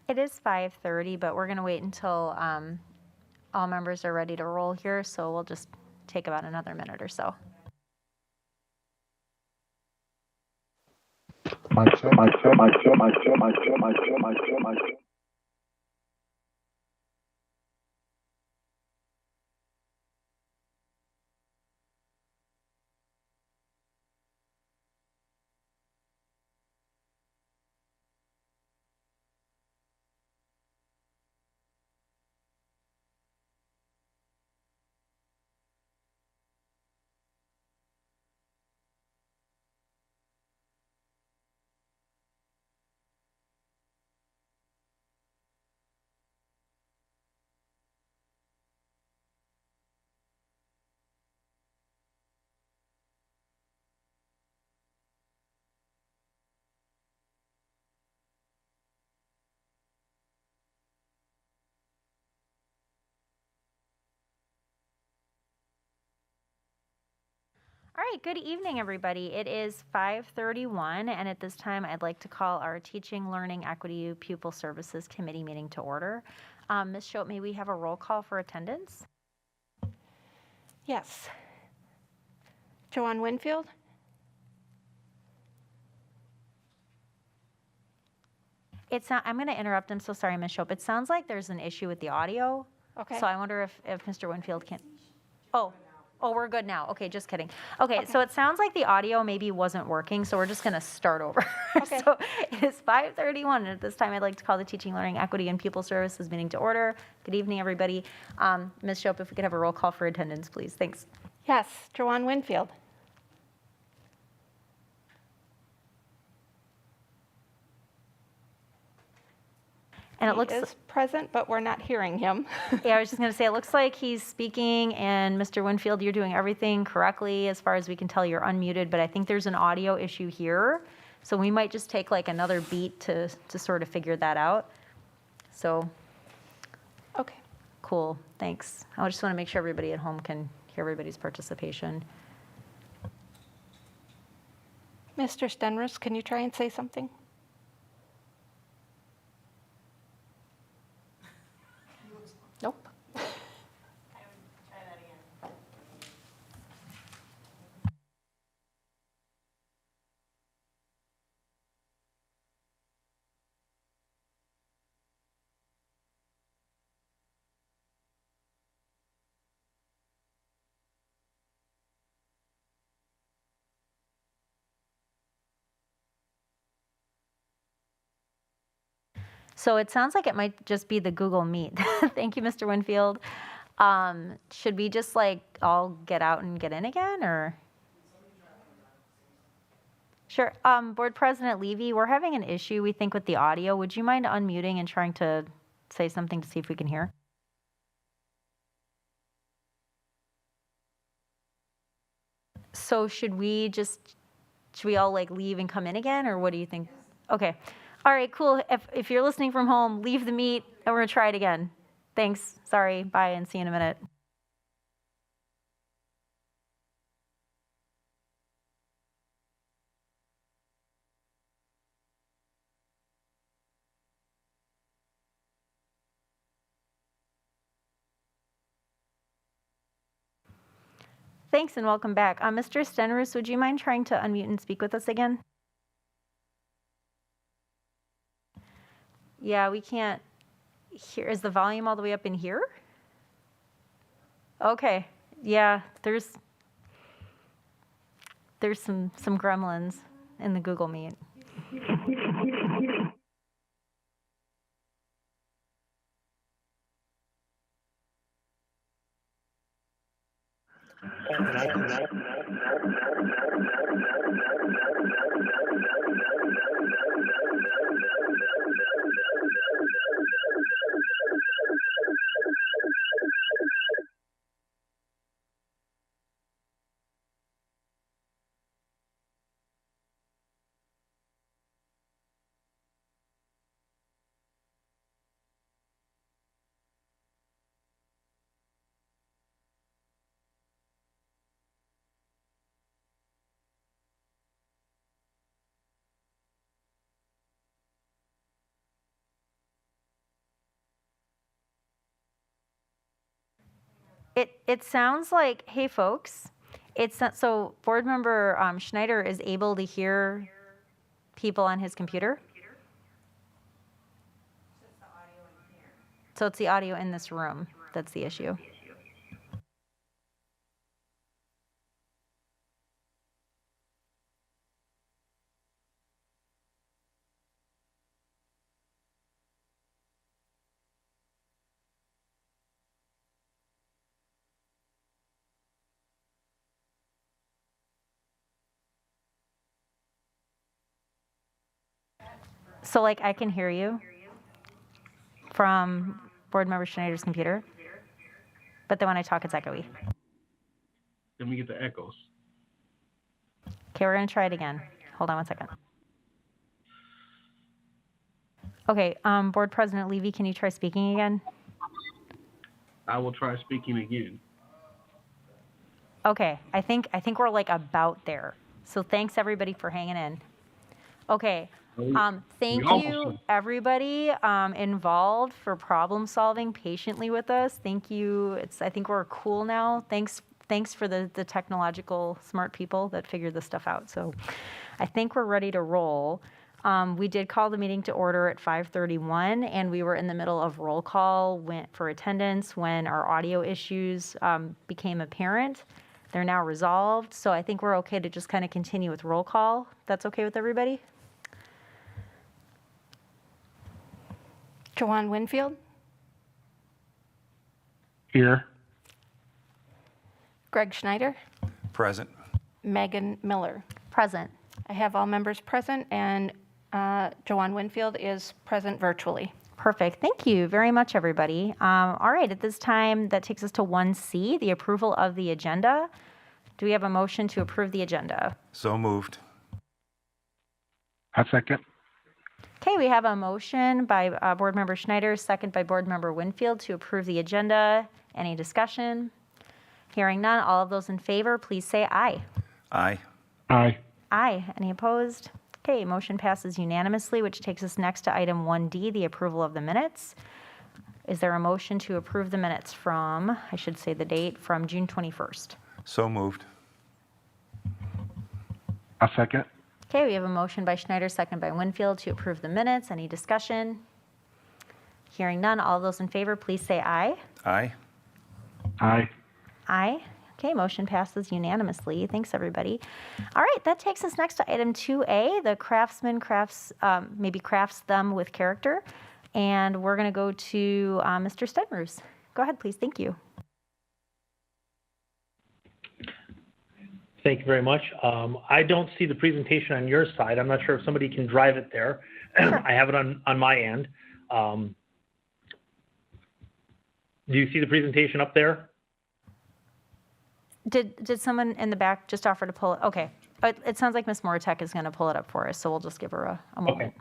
It is 5:30, but we're going to wait until all members are ready to roll here, so we'll just take about another minute or so. All right, good evening, everybody. It is 5:31, and at this time, I'd like to call our Teaching, Learning, Equity, Pupil Services Committee meeting to order. Ms. Schopp, may we have a roll call for attendance? Yes. Joanne Winfield? It's not, I'm going to interrupt. I'm so sorry, Ms. Schopp. It sounds like there's an issue with the audio. Okay. So I wonder if Mr. Winfield can. Oh, we're good now. Okay, just kidding. Okay, so it sounds like the audio maybe wasn't working, so we're just going to start over. Okay. So it is 5:31, and at this time, I'd like to call the Teaching, Learning, Equity, and Pupil Services meeting to order. Good evening, everybody. Ms. Schopp, if we could have a roll call for attendance, please. Thanks. Yes. Joanne Winfield? And it He looks is present, but we're not hearing him. Yeah, I was just going to say, it looks like he's speaking, and Mr. Winfield, you're doing everything correctly. As far as we can tell, you're unmuted, but I think there's an audio issue here. So we might just take like another beat to sort of figure that out. So, Okay. cool, thanks. I just want to make sure everybody at home can hear everybody's participation. Mr. Stenrus, can you try and say something? Nope. So it sounds like it might just be the Google Meet. Thank you, Mr. Winfield. Should we just like all get out and get in again, or? Sure. Board President Levy, we're having an issue, we think, with the audio. Would you mind unmuting and trying to say something to see if we can hear? So should we all like leave and come in again, or what do you think? Okay. All right, cool. If you're listening from home, leave the meet and we're gonna try it again. Thanks. Sorry. Bye, and see you in a minute. Thanks and welcome back. Mr. Stenrus, would you mind trying to unmute and speak with us again? Yeah, we can't hear. Is the volume all the way up in here? Okay. Yeah, there's some gremlins in the Google Meet. It sounds like, hey folks, it's not, so board member Schneider is able to hear people on his computer. So it's the audio in this room that's the issue. So like I can hear you from board member Schneider's computer, but then when I talk, it's echoey. Then we get the echoes. Okay, we're gonna try it again. Hold on one second. Okay, Board President Levy, can you try speaking again? I will try speaking again. Okay, I think we're like about there. So thanks everybody for hanging in. Okay, thank you everybody involved for problem solving patiently with us. Thank you. I think we're cool now. Thanks for the technological smart people that figured this stuff out. So I think we're ready to roll. We did call the meeting to order at 5:31, and we were in the middle of roll call for attendance when our audio issues became apparent. They're now resolved, so I think we're okay to just kind of continue with roll call. That's okay with everybody? Joanne Winfield, Here. Greg Schneider, Present. Megan Miller. Present. I have all members present, and Joanne Winfield is present virtually. Perfect. Thank you very much, everybody. All right, at this time, that takes us to 1C, the approval of the agenda. Do we have a motion to approve the agenda? So moved. A second. Okay, we have a motion by Board Member Schneider, second by Board Member Winfield to approve the agenda. Any discussion? Hearing none, all of those in favor, please say aye. Aye. Aye. Aye. Any opposed? Okay, motion passes unanimously, which takes us next to item 1D, the approval of the minutes. Is there a motion to approve the minutes from, I should say the date, from June 21st? So moved. A second. Okay, we have a motion by Schneider, second by Winfield to approve the minutes. Any discussion? Hearing none, all those in favor, please say aye. Aye. Aye. Aye. Okay, motion passes unanimously. Thanks, everybody. All right, that takes us next to item 2A, the craftsman crafts them with character. And we're going to go to Mr. Stenroos. Go ahead, please. Thank you. Thank you very much. I don't see the presentation on your side. I'm not sure if somebody can drive it there. I have it on my end. Do you see the presentation up there? Did someone in the back just offer to pull it? Okay. It sounds like Ms. Moratek is going to pull it up for us, so we'll just give her a moment. Okay.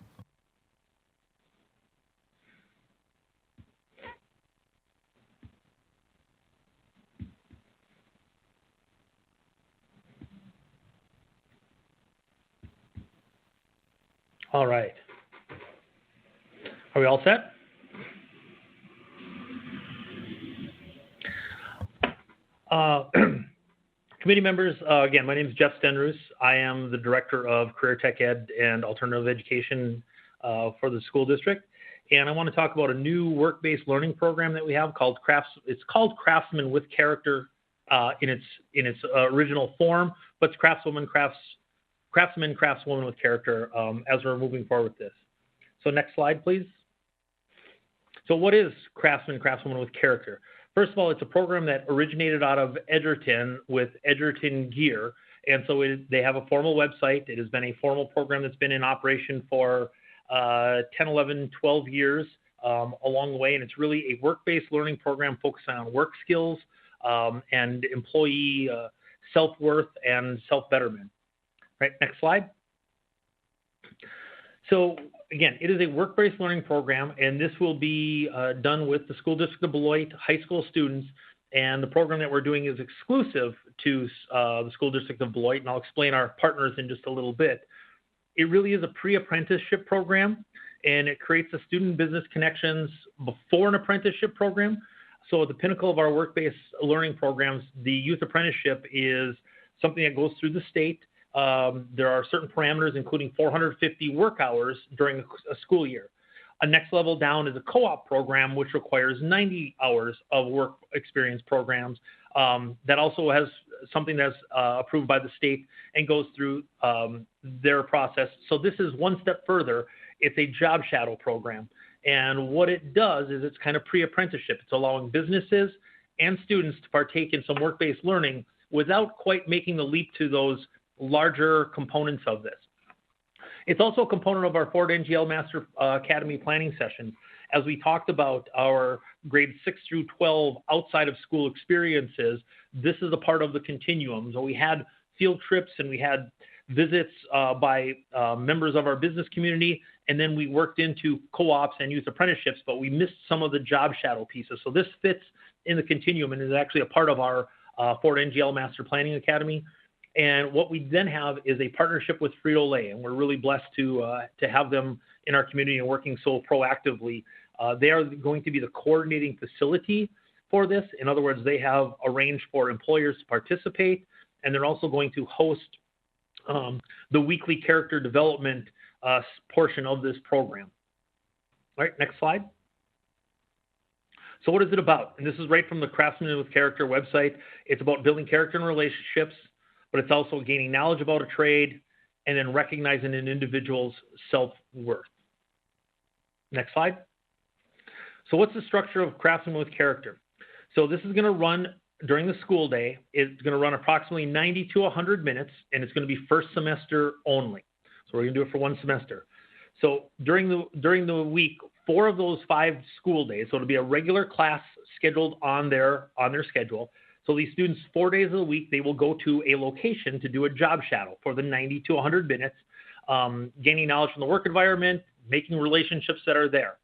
All right. Are we all set? Committee members, again, my name is Jeff Stenroos. I am the Director of Career Tech Ed and Alternative Education for the school district. And I want to talk about a new work-based learning program that we have called It's called Craftsman with Character in its original form, but it's Craftsman, Craftswoman with Character as we're moving forward with this. So next slide, please. So what is Craftsman, Craftswoman with Character? First of all, it's a program that originated out of Edgerton with Edgerton Gear. And so they have a formal website. It has been a formal program that's been in operation for 10, 11, 12 years along the way. And it's really a work-based learning program focusing on work skills and employee self-worth and self-betterment. Right, next slide. So again, it is a work-based learning program, and this will be done with the School District of Beloit high school students. And the program that we're doing is exclusive to the School District of Beloit, and I'll explain our partners in just a little bit. It really is a pre-apprenticeship program, and it creates the student business connections before an apprenticeship program. So at the pinnacle of our work-based learning programs, the youth apprenticeship is something that goes through the state. There are certain parameters, including 450 work hours during a school year. A next level down is a co-op program, which requires 90 hours of work experience programs. That also has something that's approved by the state and goes through their process. So this is one step further. It's a job shadow program. And what it does is it's kind of pre-apprenticeship. It's allowing businesses and students to partake in some work-based learning without quite making the leap to those larger components of this. It's also a component of our Ford NGL Master Academy planning sessions. As we talked about our grades 6 through 12 outside of school experiences, this is a part of the continuum. So we had field trips and we had visits by members of our business community, and then we worked into co-ops and youth apprenticeships, but we missed some of the job shadow pieces. So this fits in the continuum and is actually a part of our Ford NGL Master Planning Academy. And what we then have is a partnership with Frito-Lay, and we're really blessed to have them in our community and working so proactively. They are going to be the coordinating facility for this. In other words, they have arranged for employers to participate, and they're also going to host the weekly character development portion of this program. All right, next slide. So what is it about? And this is right from the Craftsmen with Character website. It's about building character and relationships, but it's also gaining knowledge about a trade and then recognizing an individual's self-worth. Next slide. So what's the structure of Craftsmen with Character? So this is going to run during the school day. It's going to run approximately 90 to 100 minutes, and it's going to be first semester only. So we're going to do it for one semester. So during the week, 4 of those 5 school days, so it'll be a regular class scheduled on their schedule. So these students, 4 days of the week, they will go to a location to do a job shadow for the 90 to 100 minutes, gaining knowledge from the work environment, making relationships that are there.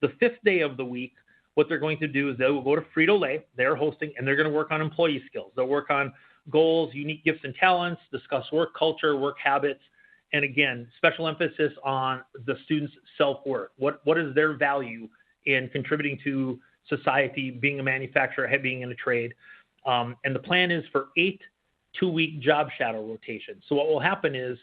The 5th day of the week, what they're going to do is they will go to Frito-Lay, they're hosting, and they're going to work on employee skills. They'll work on goals, unique gifts and talents, discuss work culture, work habits, and again, special emphasis on the students' self-worth. What is their value in contributing to society, being a manufacturer, being in a trade? And the plan is for 8 2-week job shadow rotations. So what will happen is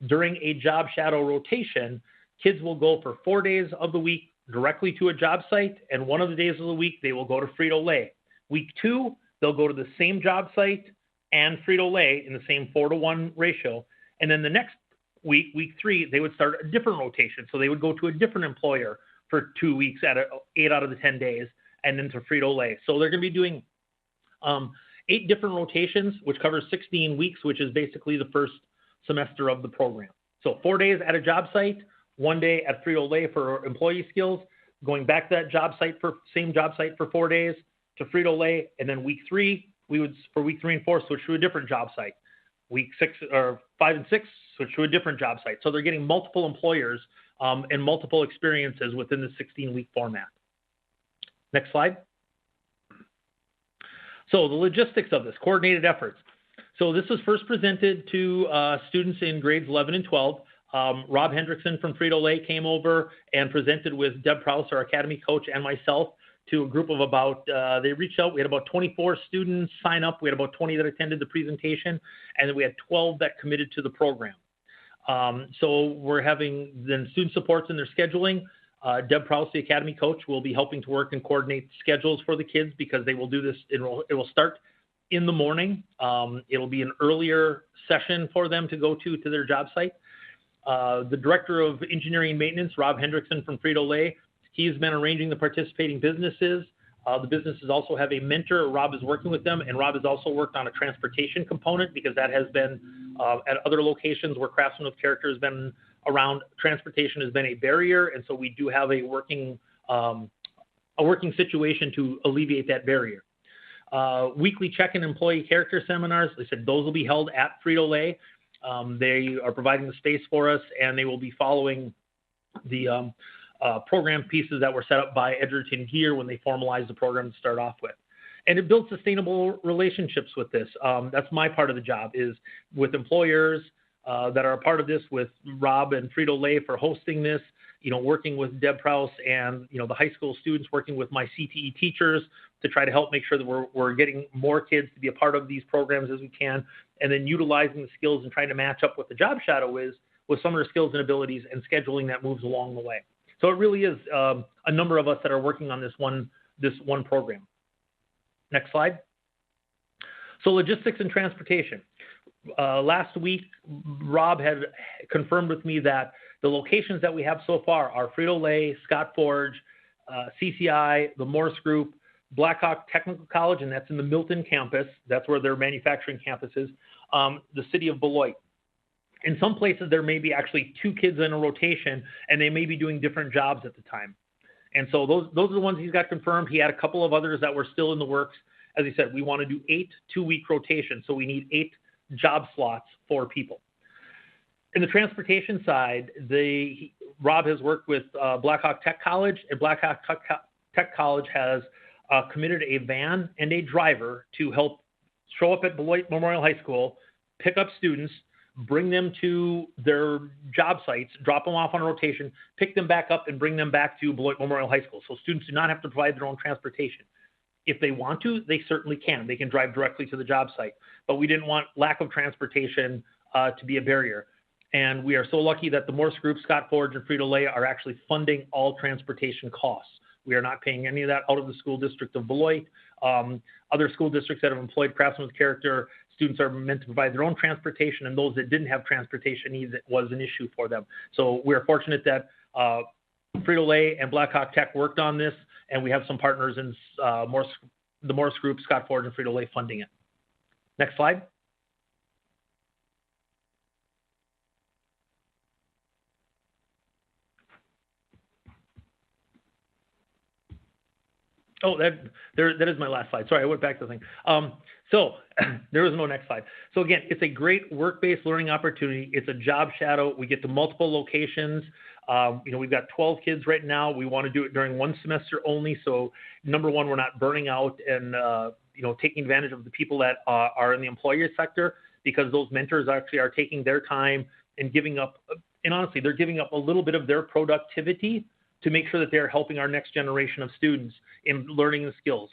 during a job shadow rotation, kids will go for 4 days of the week directly to a job site, and one of the days of the week they will go to Frito-Lay. Week 2, they'll go to the same job site and Frito-Lay in the same 4-to-1 ratio. And then the next week, week 3, they would start a different rotation. So they would go to a different employer for 2 weeks at 8 out of the 10 days, and then to Frito-Lay. So they're going to be doing 8 different rotations, which covers 16 weeks, which is basically the first semester of the program. So 4 days at a job site, 1 day at Frito-Lay for employee skills, going back to that job site for same job site for 4 days to Frito-Lay, and then week 3, we would for week 3 and 4 switch to a different job site. Week 6 or 5 and 6 switch to a different job site. So they're getting multiple employers and multiple experiences within the 16-week format. Next slide. So the logistics of this, coordinated efforts. So this was first presented to students in grades 11 and 12. Rob Hendrickson from Frito-Lay came over and presented with Deb Prowse, our academy coach, and myself to a group of about, they reached out, we had about 24 students sign up, we had about 20 that attended the presentation, and then we had 12 that committed to the program. So we're having then student supports in their scheduling. Deb Prowse, the academy coach, will be helping to work and coordinate schedules for the kids because they will do this, it will start in the morning. It'll be an earlier session for them to go to their job site. The director of engineering and maintenance, Rob Hendrickson from Frito-Lay, he's been arranging the participating businesses. The businesses also have a mentor. Rob is working with them, and Rob has also worked on a transportation component because that has been at other locations where Craftsmen with Character has been around. Transportation has been a barrier, and so we do have a working situation to alleviate that barrier. Weekly check-in employee character seminars. They said those will be held at Frito-Lay. They are providing the space for us, and they will be following the program pieces that were set up by Edgerton Gear when they formalized the program to start off with. And it builds sustainable relationships with this. That's my part of the job, is with employers, that are a part of this, with Rob and Frito-Lay for hosting this, working with Deb Prouse and, the high school students, working with my CTE teachers to try to help make sure that we're getting more kids to be a part of these programs as we can, and then utilizing the skills and trying to match up what the job shadow is with some of their skills and abilities, and scheduling that moves along the way. So it really is a number of us that are working on this one program. Next slide. So logistics and transportation. Last week, Rob had confirmed with me that the locations that we have so far are Frito-Lay, Scott Forge, CCI, the Morse Group, Blackhawk Technical College, and that's in the Milton campus. That's where their manufacturing campus is. The city of Beloit. In some places, there may be actually 2 kids in a rotation, and they may be doing different jobs at the time. And so those are the ones he's got confirmed. He had a couple of others that were still in the works. As he said, we want to do 8 2-week rotations, so we need 8 job slots for people. In the transportation side, Rob has worked with Blackhawk Tech College, and Blackhawk Tech College has committed a van and a driver to help show up at Beloit Memorial High School, pick up students, bring them to their job sites, drop them off on a rotation, pick them back up, and bring them back to Beloit Memorial High School. So students do not have to provide their own transportation. If they want to, they certainly can. They can drive directly to the job site. But we didn't want lack of transportation to be a barrier. And we are so lucky that the Morse Group, Scott Forge, and Frito-Lay are actually funding all transportation costs. We are not paying any of that out of the school district of Beloit. Other school districts that have employed craftsmen with character, students are meant to provide their own transportation, and those that didn't have transportation needs, it was an issue for them. So we're fortunate that Frito-Lay and Blackhawk Tech worked on this, and we have some partners in the Morse Group, Scott Forge, and Frito-Lay funding it. Next slide. Oh, that is my last slide. Sorry, I went back to the thing. So there is no next slide. So again, it's a great work-based learning opportunity. It's a job shadow. We get to multiple locations. We've got 12 kids right now. We want to do it during one semester only. So number one, we're not burning out and taking advantage of the people that are in the employer sector, because those mentors actually are taking their time and giving up. And honestly, they're giving up a little bit of their productivity to make sure that they're helping our next generation of students in learning the skills.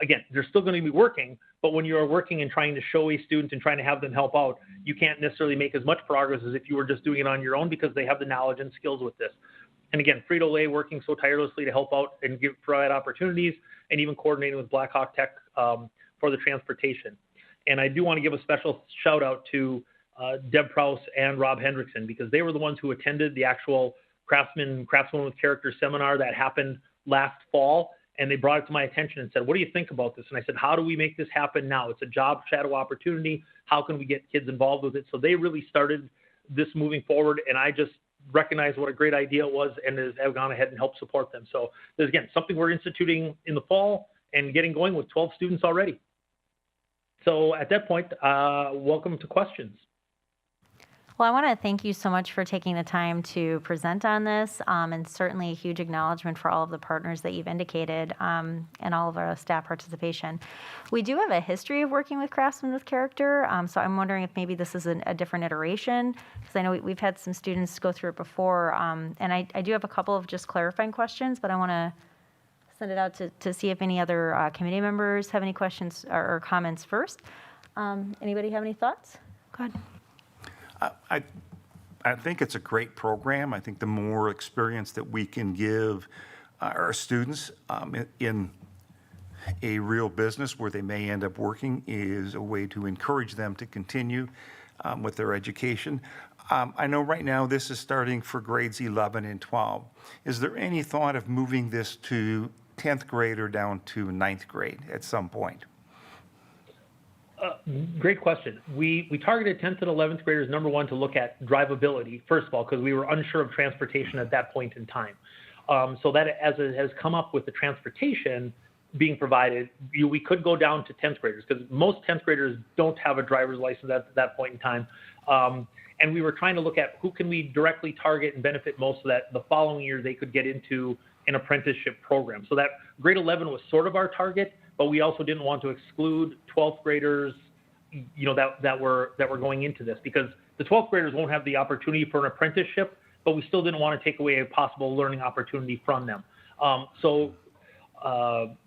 Again, they're still going to be working, but when you're working and trying to show a student and trying to have them help out, you can't necessarily make as much progress as if you were just doing it on your own, because they have the knowledge and skills with this. And again, Frito-Lay working so tirelessly to help out and provide opportunities, and even coordinating with Blackhawk Tech for the transportation. And I do want to give a special shout out to Deb Prouse and Rob Hendrickson, because they were the ones who attended the actual Craftsman with Character seminar that happened last fall, and they brought it to my attention and said, what do you think about this? And I said, how do we make this happen now? It's a job shadow opportunity. How can we get kids involved with it? So they really started this moving forward, and I just recognized what a great idea it was, and have gone ahead and helped support them. So there's, again, something we're instituting in the fall and getting going with 12 students already. So at that point, welcome to questions. Well, I want to thank you so much for taking the time to present on this, and certainly a huge acknowledgement for all of the partners that you've indicated, and all of our staff participation. We do have a history of working with Craftsmen with Character, so I'm wondering if maybe this is a different iteration, because I know we've had some students go through it before, and I do have a couple of just clarifying questions, but I want to send it out to see if any other committee members have any questions or comments first. Anybody have any thoughts? Go ahead. I think it's a great program. I think the more experience that we can give our students in a real business where they may end up working is a way to encourage them to continue with their education. I know right now this is starting for grades 11 and 12. Is there any thought of moving this to 10th grade or down to 9th grade at some point? Great question. We targeted 10th and 11th graders, number one, to look at drivability, first of all, because we were unsure of transportation at that point in time. So that as it has come up with the transportation being provided, we could go down to 10th graders, because most 10th graders don't have a driver's license at that point in time. And we were trying to look at who can we directly target and benefit most, so that the following year they could get into an apprenticeship program. So that grade 11 was sort of our target, but we also didn't want to exclude 12th graders that were going into this, because the 12th graders won't have the opportunity for an apprenticeship, but we still didn't want to take away a possible learning opportunity from them.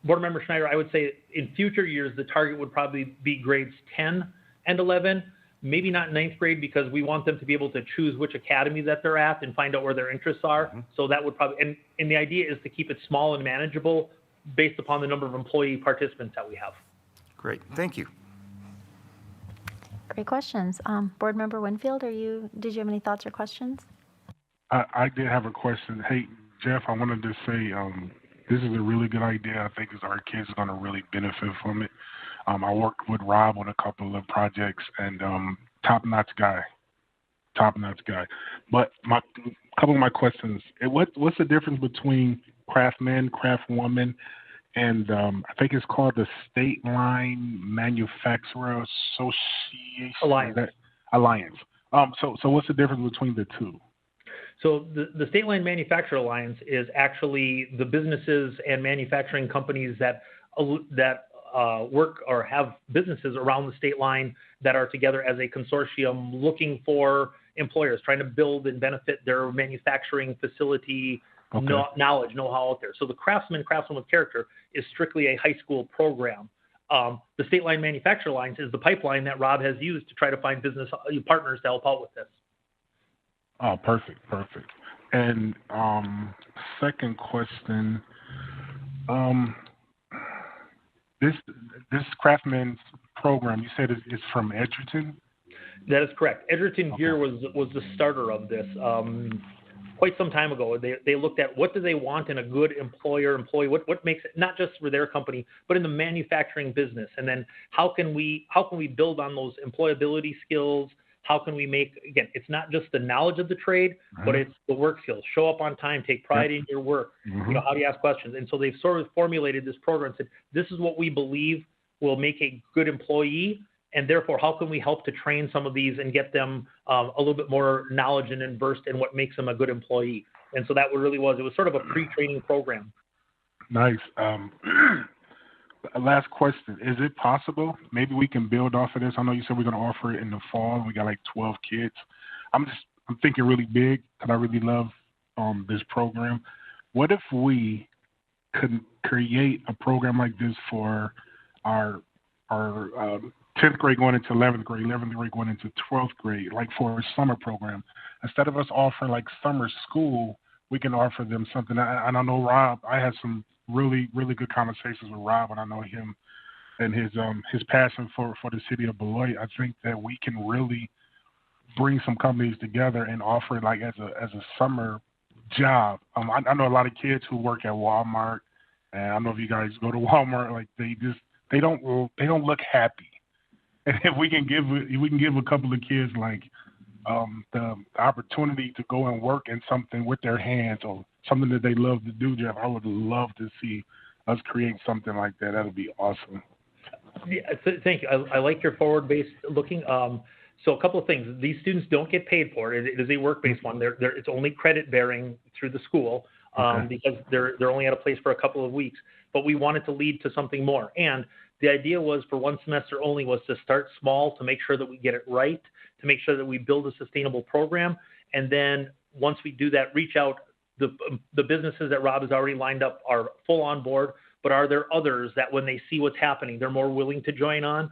Board Member Schneider, I would say in future years, the target would probably be grades 10 and 11, maybe not ninth grade, because we want them to be able to choose which academy that they're at and find out where their interests are. So that would probably, and the idea is to keep it small and manageable based upon the number of employee participants that we have. Great, thank you. Great questions. Board Member Winfield, did you have any thoughts or questions? I did have a question. Hey, Jeff, I wanted to say this is a really good idea. I think our kids are going to really benefit from it. I worked with Rob on a couple of projects, and top-notch guy. But a couple of my questions, what's the difference between Craftman, Craftwoman, and I think it's called the State Line Manufacturer Association? Alliance. So what's the difference between the two? So the State Line Manufacturer Alliance is actually the businesses and manufacturing companies that work or have businesses around the state line that are together as a consortium looking for employers, trying to build and benefit their manufacturing facility knowledge, know-how out there. So the Craftsman with Character is strictly a high school program. The State Line Manufacturer Alliance is the pipeline that Rob has used to try to find business partners to help out with this. Oh, perfect. And second question, this Craftsman program, you said it's from Edgerton? That is correct. Edgerton here was the starter of this. Quite some time ago, they looked at what do they want in a good employee, what makes it not just for their company, but in the manufacturing business, and then how can we build on those employability skills? How can we make, again, it's not just the knowledge of the trade, but it's the work skills. Show up on time, take pride in your work. How do you ask questions? And so they've sort of formulated this program and said, this is what we believe will make a good employee, and therefore, how can we help to train some of these and get them a little bit more knowledge and versed in what makes them a good employee? And so that really was, it was sort of a pre-training program. Nice. Last question. Is it possible, maybe we can build off of this? I know you said we're going to offer it in the fall. We got like 12 kids. I'm thinking really big, because I really love this program. What if we could create a program like this for our 10th grade going into 11th grade, 11th grade going into 12th grade, like for a summer program? Instead of us offering like summer school, we can offer them something. And I know Rob, I had some really, really good conversations with Rob, and I know him and his passion for the city of Beloit. I think that we can really bring some companies together and offer it like as a summer job. I know a lot of kids who work at Walmart, and I know if you guys go to Walmart, like they don't look happy. And if we can give a couple of kids like the opportunity to go and work in something with their hands or something that they love to do, Jeff, I would love to see us create something like that. That would be awesome. Yeah, thank you. I like your forward-based looking. So a couple of things. These students don't get paid for it. It is a work-based one. It's only credit-bearing through the school because they're only at a place for a couple of weeks. But we want it to lead to something more. And the idea was for one semester only was to start small, to make sure that we get it right, to make sure that we build a sustainable program. And then once we do that, reach out. The businesses that Rob has already lined up are full on board, but are there others that when they see what's happening, they're more willing to join on?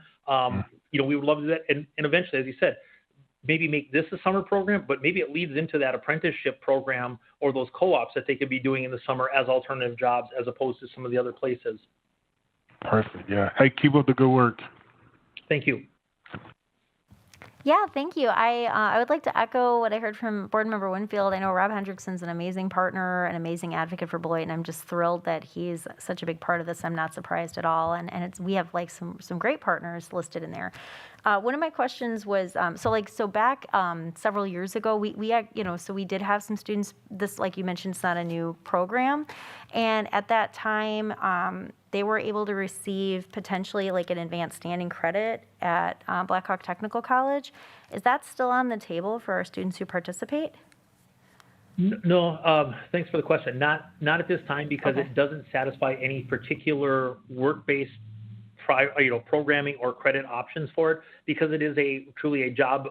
We would love to do that. And eventually, as you said, maybe make this a summer program, but maybe it leads into that apprenticeship program or those co-ops that they could be doing in the summer as alternative jobs as opposed to some of the other places. Perfect. Yeah. Hey, keep up the good work. Thank you. Yeah, thank you. I would like to echo what I heard from Board Member Winfield. I know Rob Hendrickson's an amazing partner, an amazing advocate for Beloit, and I'm just thrilled that he's such a big part of this. I'm not surprised at all. And we have like some great partners listed in there. One of my questions was, so back several years ago, we had, so we did have some students, this, like you mentioned, it's not a new program. And at that time, they were able to receive potentially like an advanced standing credit at Blackhawk Technical College. Is that still on the table for our students who participate? No, thanks for the question. Not at this time because it doesn't satisfy any particular work-based programming or credit options for it, because it is truly a job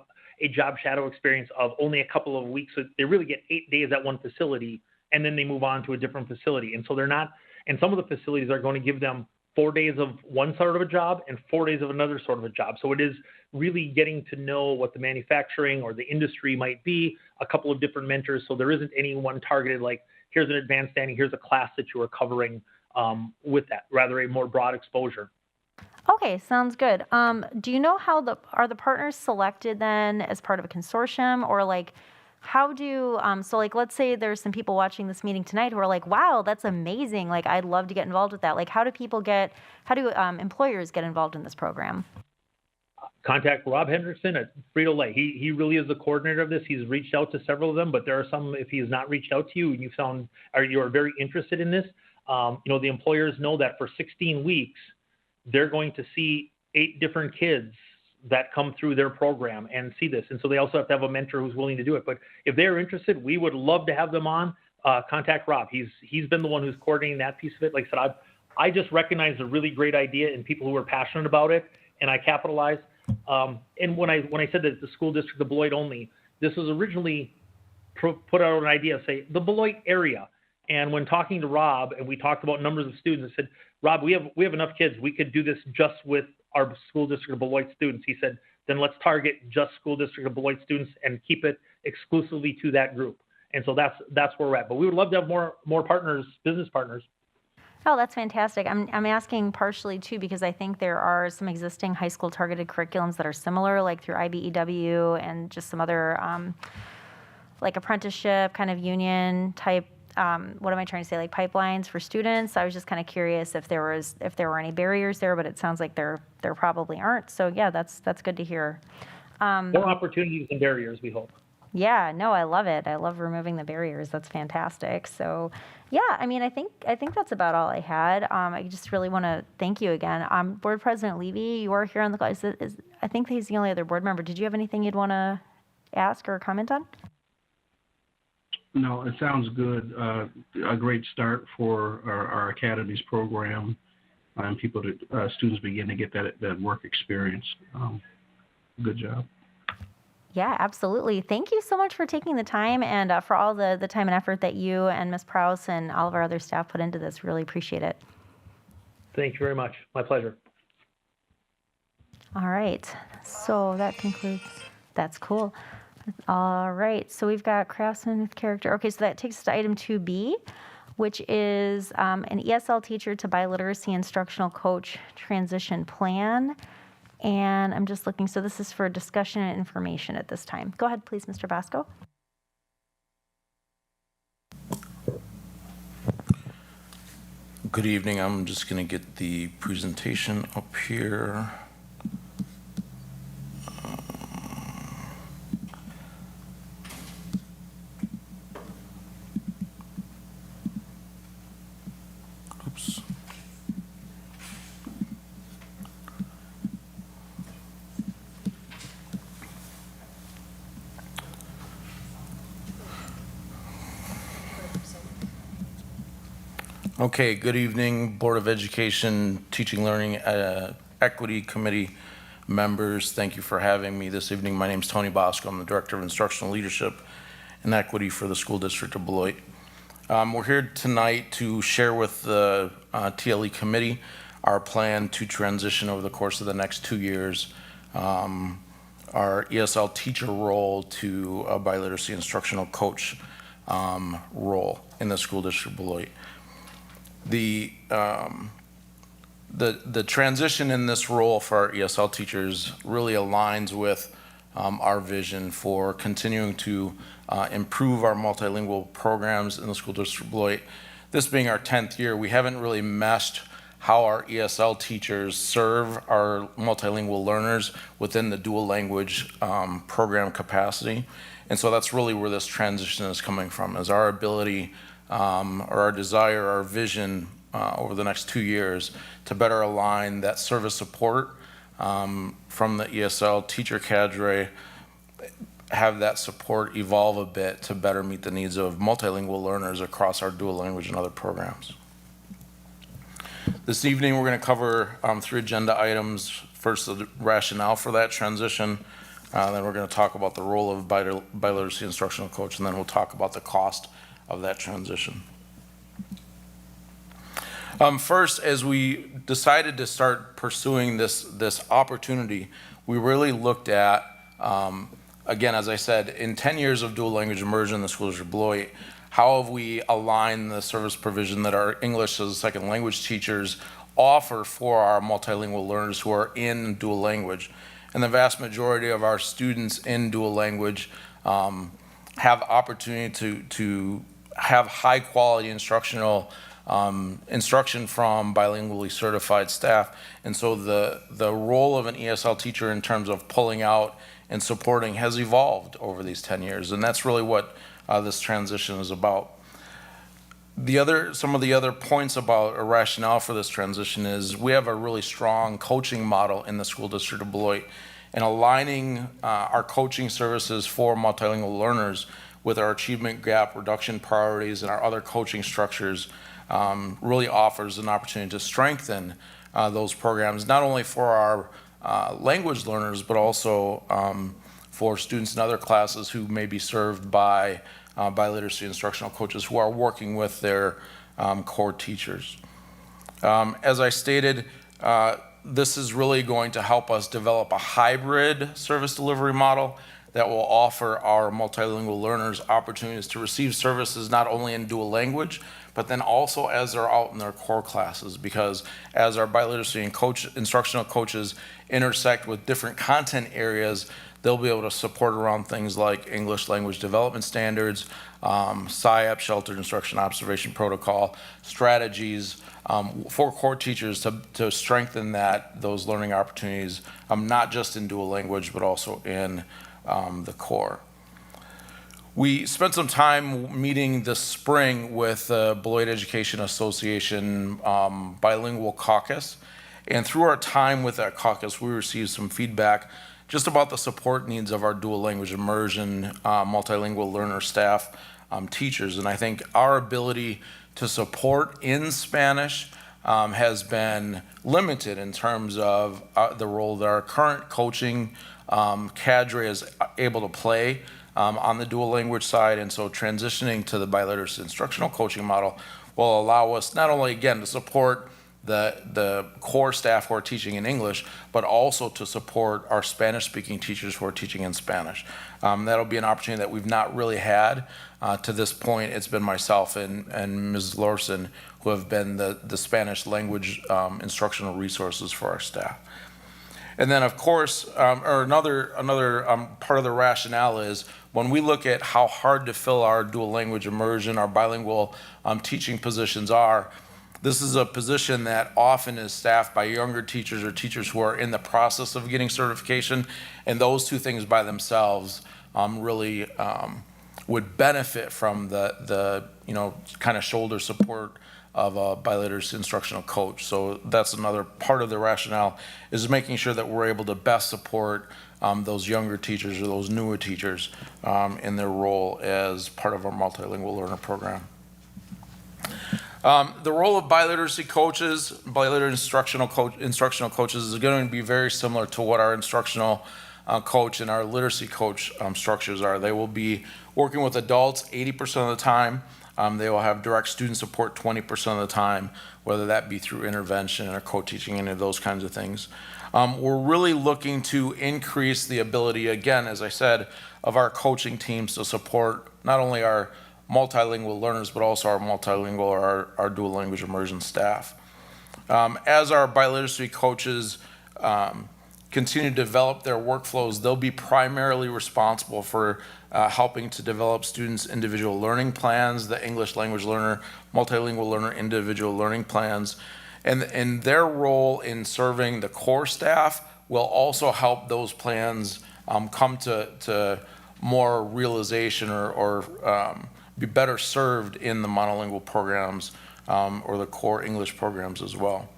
shadow experience of only a couple of weeks. So they really get 8 days at one facility, and then they move on to a different facility. And so they're not, and some of the facilities are going to give them 4 days of one sort of a job and 4 days of another sort of a job. So it is really getting to know what the manufacturing or the industry might be, a couple of different mentors. So there isn't any one targeted, like, here's an advanced standing, here's a class that you are covering with that, rather a more broad exposure. Okay, sounds good. Do you know how are the partners selected then as part of a consortium, or like how do, so like let's say there's some people watching this meeting tonight who are like, wow, that's amazing. Like I'd love to get involved with that. Like how do employers get involved in this program? Contact Rob Hendrickson at Frito-Lay. He really is the coordinator of this. He's reached out to several of them, but there are some, if he has not reached out to you and you are very interested in this, the employers know that for 16 weeks, they're going to see 8 different kids that come through their program and see this. And so they also have to have a mentor who's willing to do it. But if they're interested, we would love to have them on. Contact Rob. He's been the one who's coordinating that piece of it. Like I said, I just recognized a really great idea in people who are passionate about it, and I capitalized. And when I said that the school district of Beloit only, this was originally put out an idea, say the Beloit area. And when talking to Rob, and we talked about numbers of students, I said, Rob, we have enough kids. We could do this just with our school district of Beloit students. He said, then let's target just school district of Beloit students and keep it exclusively to that group. And so that's where we're at. But we would love to have more partners, business partners. Oh, that's fantastic. I'm asking partially too because I think there are some existing high school targeted curriculums that are similar, like through IBEW and just some other like apprenticeship kind of union type. What am I trying to say? Like pipelines for students. I was just kind of curious if there were any barriers there, but it sounds like there probably aren't. So yeah, that's good to hear. More opportunities than barriers, we hope. Yeah, no, I love it. I love removing the barriers. That's fantastic. So, yeah, I mean, I think that's about all I had. I just really want to thank you again. Board President Levy, you are here on the call. I think he's the only other board member. Did you have anything you'd want to ask or comment on? No, it sounds good. A great start for our academies program, and students begin to get that work experience. Good job. Yeah, absolutely. Thank you so much for taking the time and for all the time and effort that you and Ms. Prowse and all of our other staff put into this. Really appreciate it. Thank you very much. My pleasure. All right. So that concludes. That's cool. All right. So we've got craftsman with character. Okay, so that takes us to item 2B, which is an ESL teacher to biliteracy instructional coach transition plan. And I'm just looking, so this is for discussion and information at this time. Go ahead, please, Mr. Basco. Good evening. I'm just going to get the presentation up here. Oops. Okay, good evening, Board of Education, Teaching, Learning, Equity Committee members. Thank you for having me this evening. My name is Tony Bosco. I'm the Director of Instructional Leadership and Equity for the School District of Beloit. We're here tonight to share with the TLE Committee our plan to transition over the course of the next 2 years our ESL teacher role to a biliteracy instructional coach role in the School District of Beloit. The transition in this role for our ESL teachers really aligns with our vision for continuing to improve our multilingual programs in the School District of Beloit. This being our 10th year, we haven't really meshed how our ESL teachers serve our multilingual learners within the dual language program capacity. And so that's really where this transition is coming from, is our ability or our desire, our vision over the next 2 years to better align that service support from the ESL teacher cadre, have that support evolve a bit to better meet the needs of multilingual learners across our dual language and other programs. This evening, we're going to cover 3 agenda items. First, the rationale for that transition. Then we're going to talk about the role of biliteracy instructional coach, and then we'll talk about the cost of that transition. First, as we decided to start pursuing this opportunity, we really looked at, again, as I said, in 10 years of dual language immersion in the School District of Beloit, how have we aligned the service provision that our English as a second language teachers offer for our multilingual learners who are in dual language? And the vast majority of our students in dual language have opportunity to have high quality instructional instruction from bilingually certified staff. And so the role of an ESL teacher in terms of pulling out and supporting has evolved over these 10 years. And that's really what this transition is about. Some of the other points about a rationale for this transition is we have a really strong coaching model in the School District of Beloit, and aligning our coaching services for multilingual learners with our achievement gap reduction priorities and our other coaching structures really offers an opportunity to strengthen those programs, not only for our language learners, but also for students in other classes who may be served by biliteracy instructional coaches who are working with their core teachers. As I stated, this is really going to help us develop a hybrid service delivery model that will offer our multilingual learners opportunities to receive services not only in dual language, but then also as they're out in their core classes, because as our biliteracy and instructional coaches intersect with different content areas, they'll be able to support around things like English language development standards, SIAP, Sheltered Instruction Observation Protocol, strategies for core teachers to strengthen those learning opportunities, not just in dual language, but also in the core. We spent some time meeting this spring with the Beloit Education Association Bilingual Caucus, and through our time with that caucus, we received some feedback just about the support needs of our dual language immersion multilingual learner staff teachers. And I think our ability to support in Spanish has been limited in terms of the role that our current coaching cadre is able to play on the dual language side. And so transitioning to the biliteracy instructional coaching model will allow us not only, again, to support the core staff who are teaching in English, but also to support our Spanish-speaking teachers who are teaching in Spanish. That'll be an opportunity that we've not really had to this point. It's been myself and Ms. Lorson who have been the Spanish language instructional resources for our staff. And then, of course, another part of the rationale is when we look at how hard to fill our dual language immersion, our bilingual teaching positions are, this is a position that often is staffed by younger teachers or teachers who are in the process of getting certification, and those two things by themselves really would benefit from the kind of shoulder support of a biliteracy instructional coach. So that's another part of the rationale, is making sure that we're able to best support those younger teachers or those newer teachers in their role as part of our multilingual learner program. The role of biliteracy coaches, biliteracy instructional coaches is going to be very similar to what our instructional coach and our literacy coach structures are. They will be working with adults 80% of the time. They will have direct student support 20% of the time, whether that be through intervention or co-teaching, any of those kinds of things. We're really looking to increase the ability, again, as I said, of our coaching teams to support not only our multilingual learners, but also our multilingual or our dual language immersion staff. As our biliteracy coaches continue to develop their workflows, they'll be primarily responsible for helping to develop students' individual learning plans, the English language learner, multilingual learner individual learning plans. And their role in serving the core staff will also help those plans come to more realization or be better served in the monolingual programs or the core English programs as well.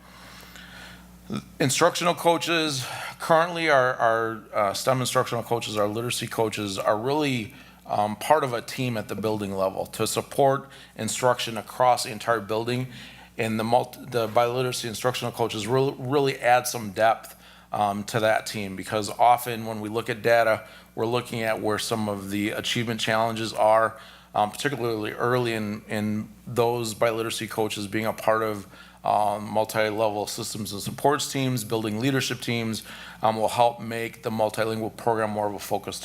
Instructional coaches, currently our STEM instructional coaches, our literacy coaches are really part of a team at the building level to support instruction across the entire building. and the biliteracy instructional coaches really add some depth to that team, because often when we look at data, we're looking at where some of the achievement challenges are, particularly early in those biliteracy coaches being a part of multi-level systems and supports teams, building leadership teams, will help make the multilingual program more of a focus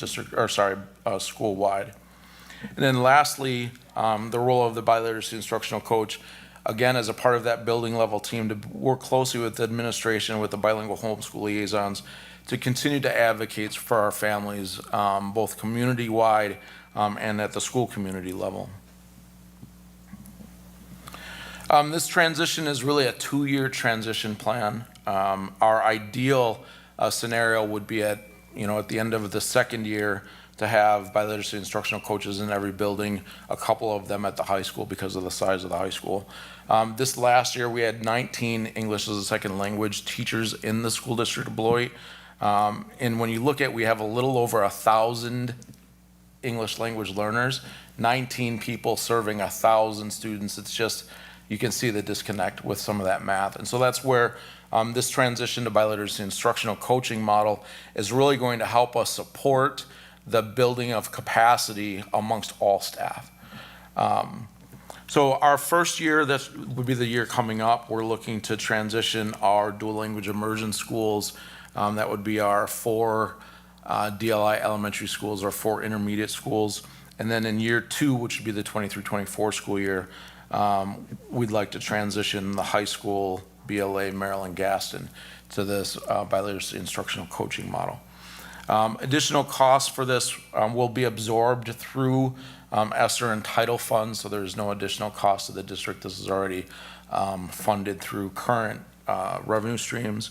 school-wide. And then lastly, the role of the biliteracy instructional coach, again, as a part of that building level team, to work closely with the administration, with the bilingual homeschool liaisons, to continue to advocate for our families, both community-wide and at the school community level. This transition is really a 2-year transition plan. Our ideal scenario would be at the end of the second year to have biliteracy instructional coaches in every building, a couple of them at the high school because of the size of the high school. This last year, we had 19 English as a second language teachers in the school district of Beloit. And when you look at, we have a little over 1,000 English language learners, 19 people serving 1,000 students. It's just, you can see the disconnect with some of that math. And so that's where this transition to biliteracy instructional coaching model is really going to help us support the building of capacity amongst all staff. So our first year, this would be the year coming up, we're looking to transition our dual language immersion schools. That would be our 4 DLI elementary schools, our 4 intermediate schools. And then in year 2, which would be the 23-24 school year, we'd like to transition the high school, BLA, Maryland, Gaston to this biliteracy instructional coaching model. Additional costs for this will be absorbed through ESSER and title funds, so there's no additional cost to the district. This is already funded through current revenue streams.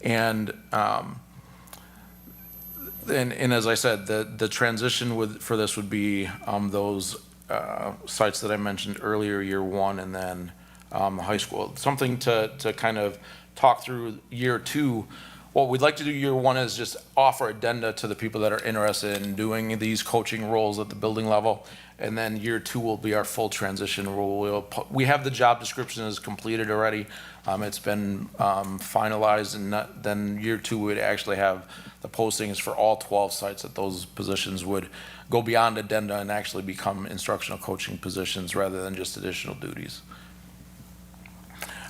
And as I said, the transition for this would be those sites that I mentioned earlier, year 1, and then high school. Something to kind of talk through year 2. What we'd like to do year 1 is just offer addenda to the people that are interested in doing these coaching roles at the building level. And then year 2 will be our full transition role. We have the job description is completed already. It's been finalized, and then year 2 would actually have the postings for all 12 sites that those positions would go beyond addenda and actually become instructional coaching positions rather than just additional duties.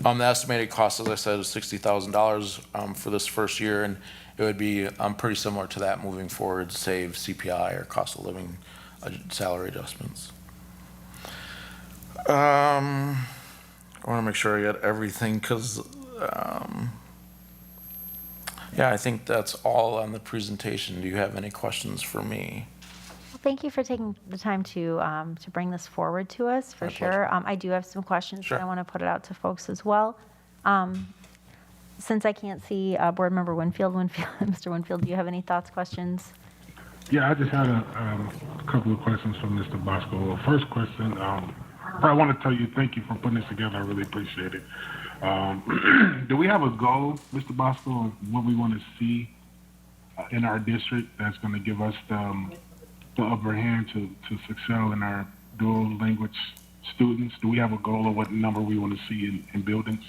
The estimated cost, as I said, is $60,000 for this first year, and it would be pretty similar to that moving forward, save CPI or cost of living salary adjustments. I want to make sure I got everything because, yeah, I think that's all on the presentation. Do you have any questions for me? Well, thank you for taking the time to bring this forward to us, for sure. I do have some questions, Sure. but I want to put it out to folks as well. Since I can't see Board Member Winfield, Mr. Winfield, do you have any thoughts, questions? Yeah, I just had a couple of questions from Mr. Bosco. First question, I want to tell you thank you for putting this together. I really appreciate it. Do we have a goal, Mr. Bosco, of what we want to see in our district that's going to give us the upper hand to excel in our dual language students? Do we have a goal of what number we want to see in buildings?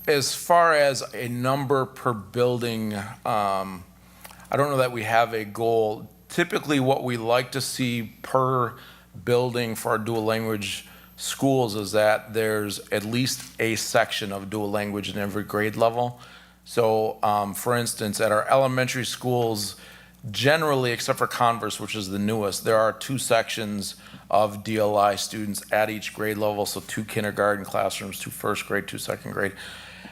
As far as a number per building, I don't know that we have a goal. Typically, what we like to see per building for our dual language schools is that there's at least a section of dual language in every grade level. So, for instance, at our elementary schools, generally, except for Converse, which is the newest, there are 2 sections of DLI students at each grade level. So 2 kindergarten classrooms, 2 first grade, 2 second grade.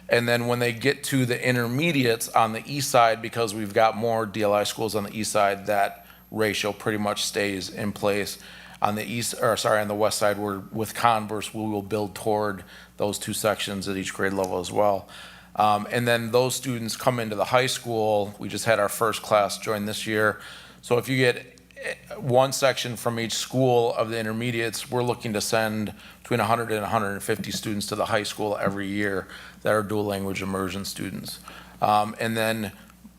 And then when they get to the intermediates on the east side, because we've got more DLI schools on the east side, that ratio pretty much stays in place. On the west side, with Converse, we will build toward those 2 sections at each grade level as well. And then those students come into the high school. We just had our first class join this year. So if you get 1 section from each school of the intermediates, we're looking to send between 100 and 150 students to the high school every year that are dual language immersion students. And then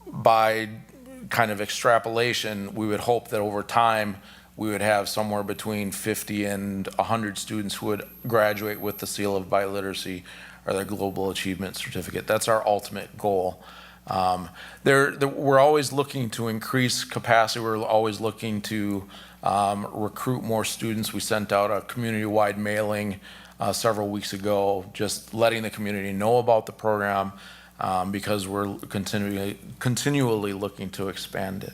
by kind of extrapolation, we would hope that over time, we would have somewhere between 50 and 100 students who would graduate with the seal of biliteracy or their global achievement certificate. That's our ultimate goal. We're always looking to increase capacity. We're always looking to recruit more students. We sent out a community-wide mailing several weeks ago, just letting the community know about the program because we're continually looking to expand it.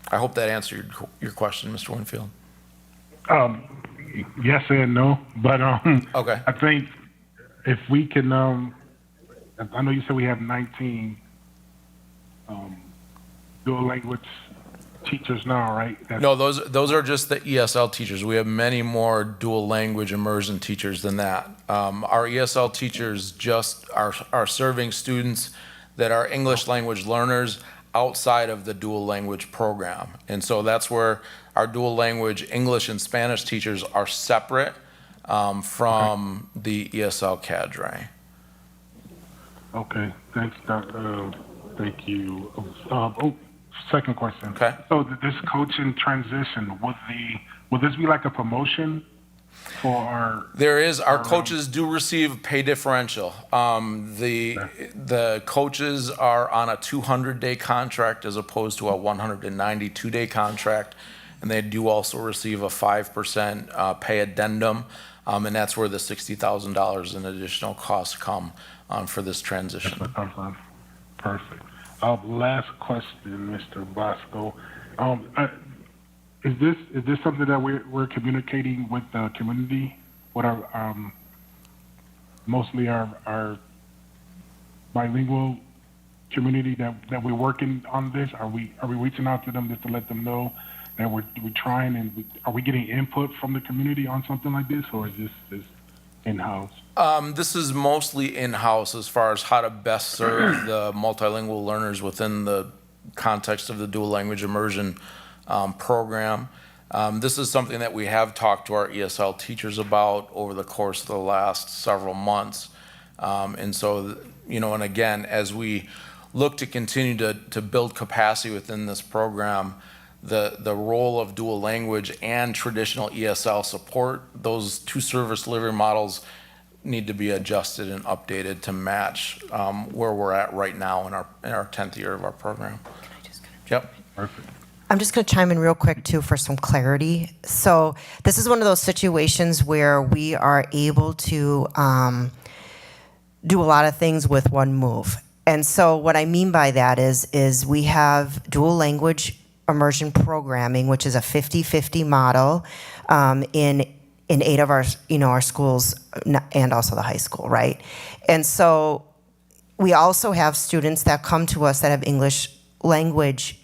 I hope that answered your question, Mr. Winfield. Yes and no, but Okay. I think if we can, I know you said we have 19 dual language teachers now, right? No, those are just the ESL teachers. We have many more dual language immersion teachers than that. Our ESL teachers just are serving students that are English language learners outside of the dual language program. And so that's where our dual language English and Spanish teachers are separate from the ESL cadre. Okay, thanks, Dr. Thank you. Second question. Okay. So this coaching transition, would this be like a promotion for our? There is. Our coaches do receive pay differential. The coaches are on a 200-day contract as opposed to a 192-day contract, and they do also receive a 5% pay addendum, and that's where the $60,000 in additional costs come for this transition. Perfect. Last question, Mr. Bosco. Is this something that we're communicating with the community? What our mostly our bilingual community that we're working on this? Are we reaching out to them just to let them know that we're trying, and are we getting input from the community on something like this, or is this in-house? This is mostly in-house as far as how to best serve the multilingual learners within the context of the dual language immersion program. This is something that we have talked to our ESL teachers about over the course of the last several months. And so, and again, as we look to continue to build capacity within this program, the role of dual language and traditional ESL support, those two service delivery models need to be adjusted and updated to match where we're at right now in our 10th year of our program. Yep. Perfect. I'm just going to chime in real quick, too, for some clarity. So this is one of those situations where we are able to do a lot of things with one move. And so what I mean by that is we have dual language immersion programming, which is a 50-50 model in 8 of our schools and also the high school, right? And so we also have students that come to us that have English language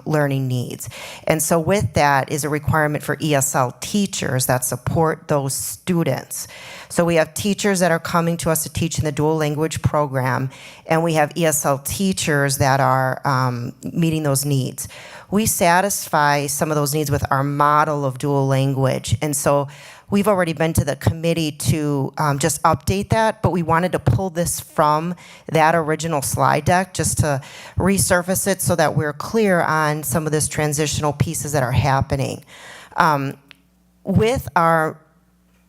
learning needs. And so with that is a requirement for ESL teachers that support those students. So we have teachers that are coming to us to teach in the dual language program, and we have ESL teachers that are meeting those needs. We satisfy some of those needs with our model of dual language. And so we've already been to the committee to just update that, but we wanted to pull this from that original slide deck just to resurface it so that we're clear on some of this transitional pieces that are happening. With our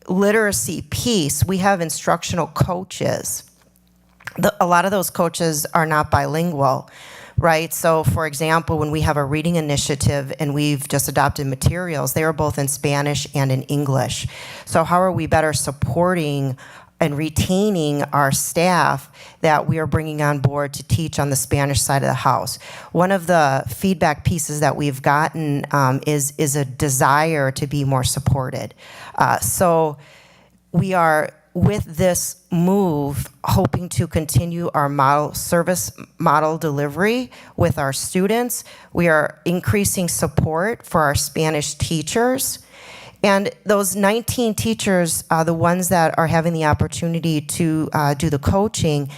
literacy piece, we have instructional coaches. A lot of those coaches are not bilingual, right? So for example, when we have a reading initiative and we've just adopted materials, they are both in Spanish and in English. So how are we better supporting and retaining our staff that we are bringing on board to teach on the Spanish side of the house? One of the feedback pieces that we've gotten is a desire to be more supported. So we are, with this move, hoping to continue our service model delivery with our students. We are increasing support for our Spanish teachers. And those 19 teachers are the ones that are having the opportunity to do the coaching.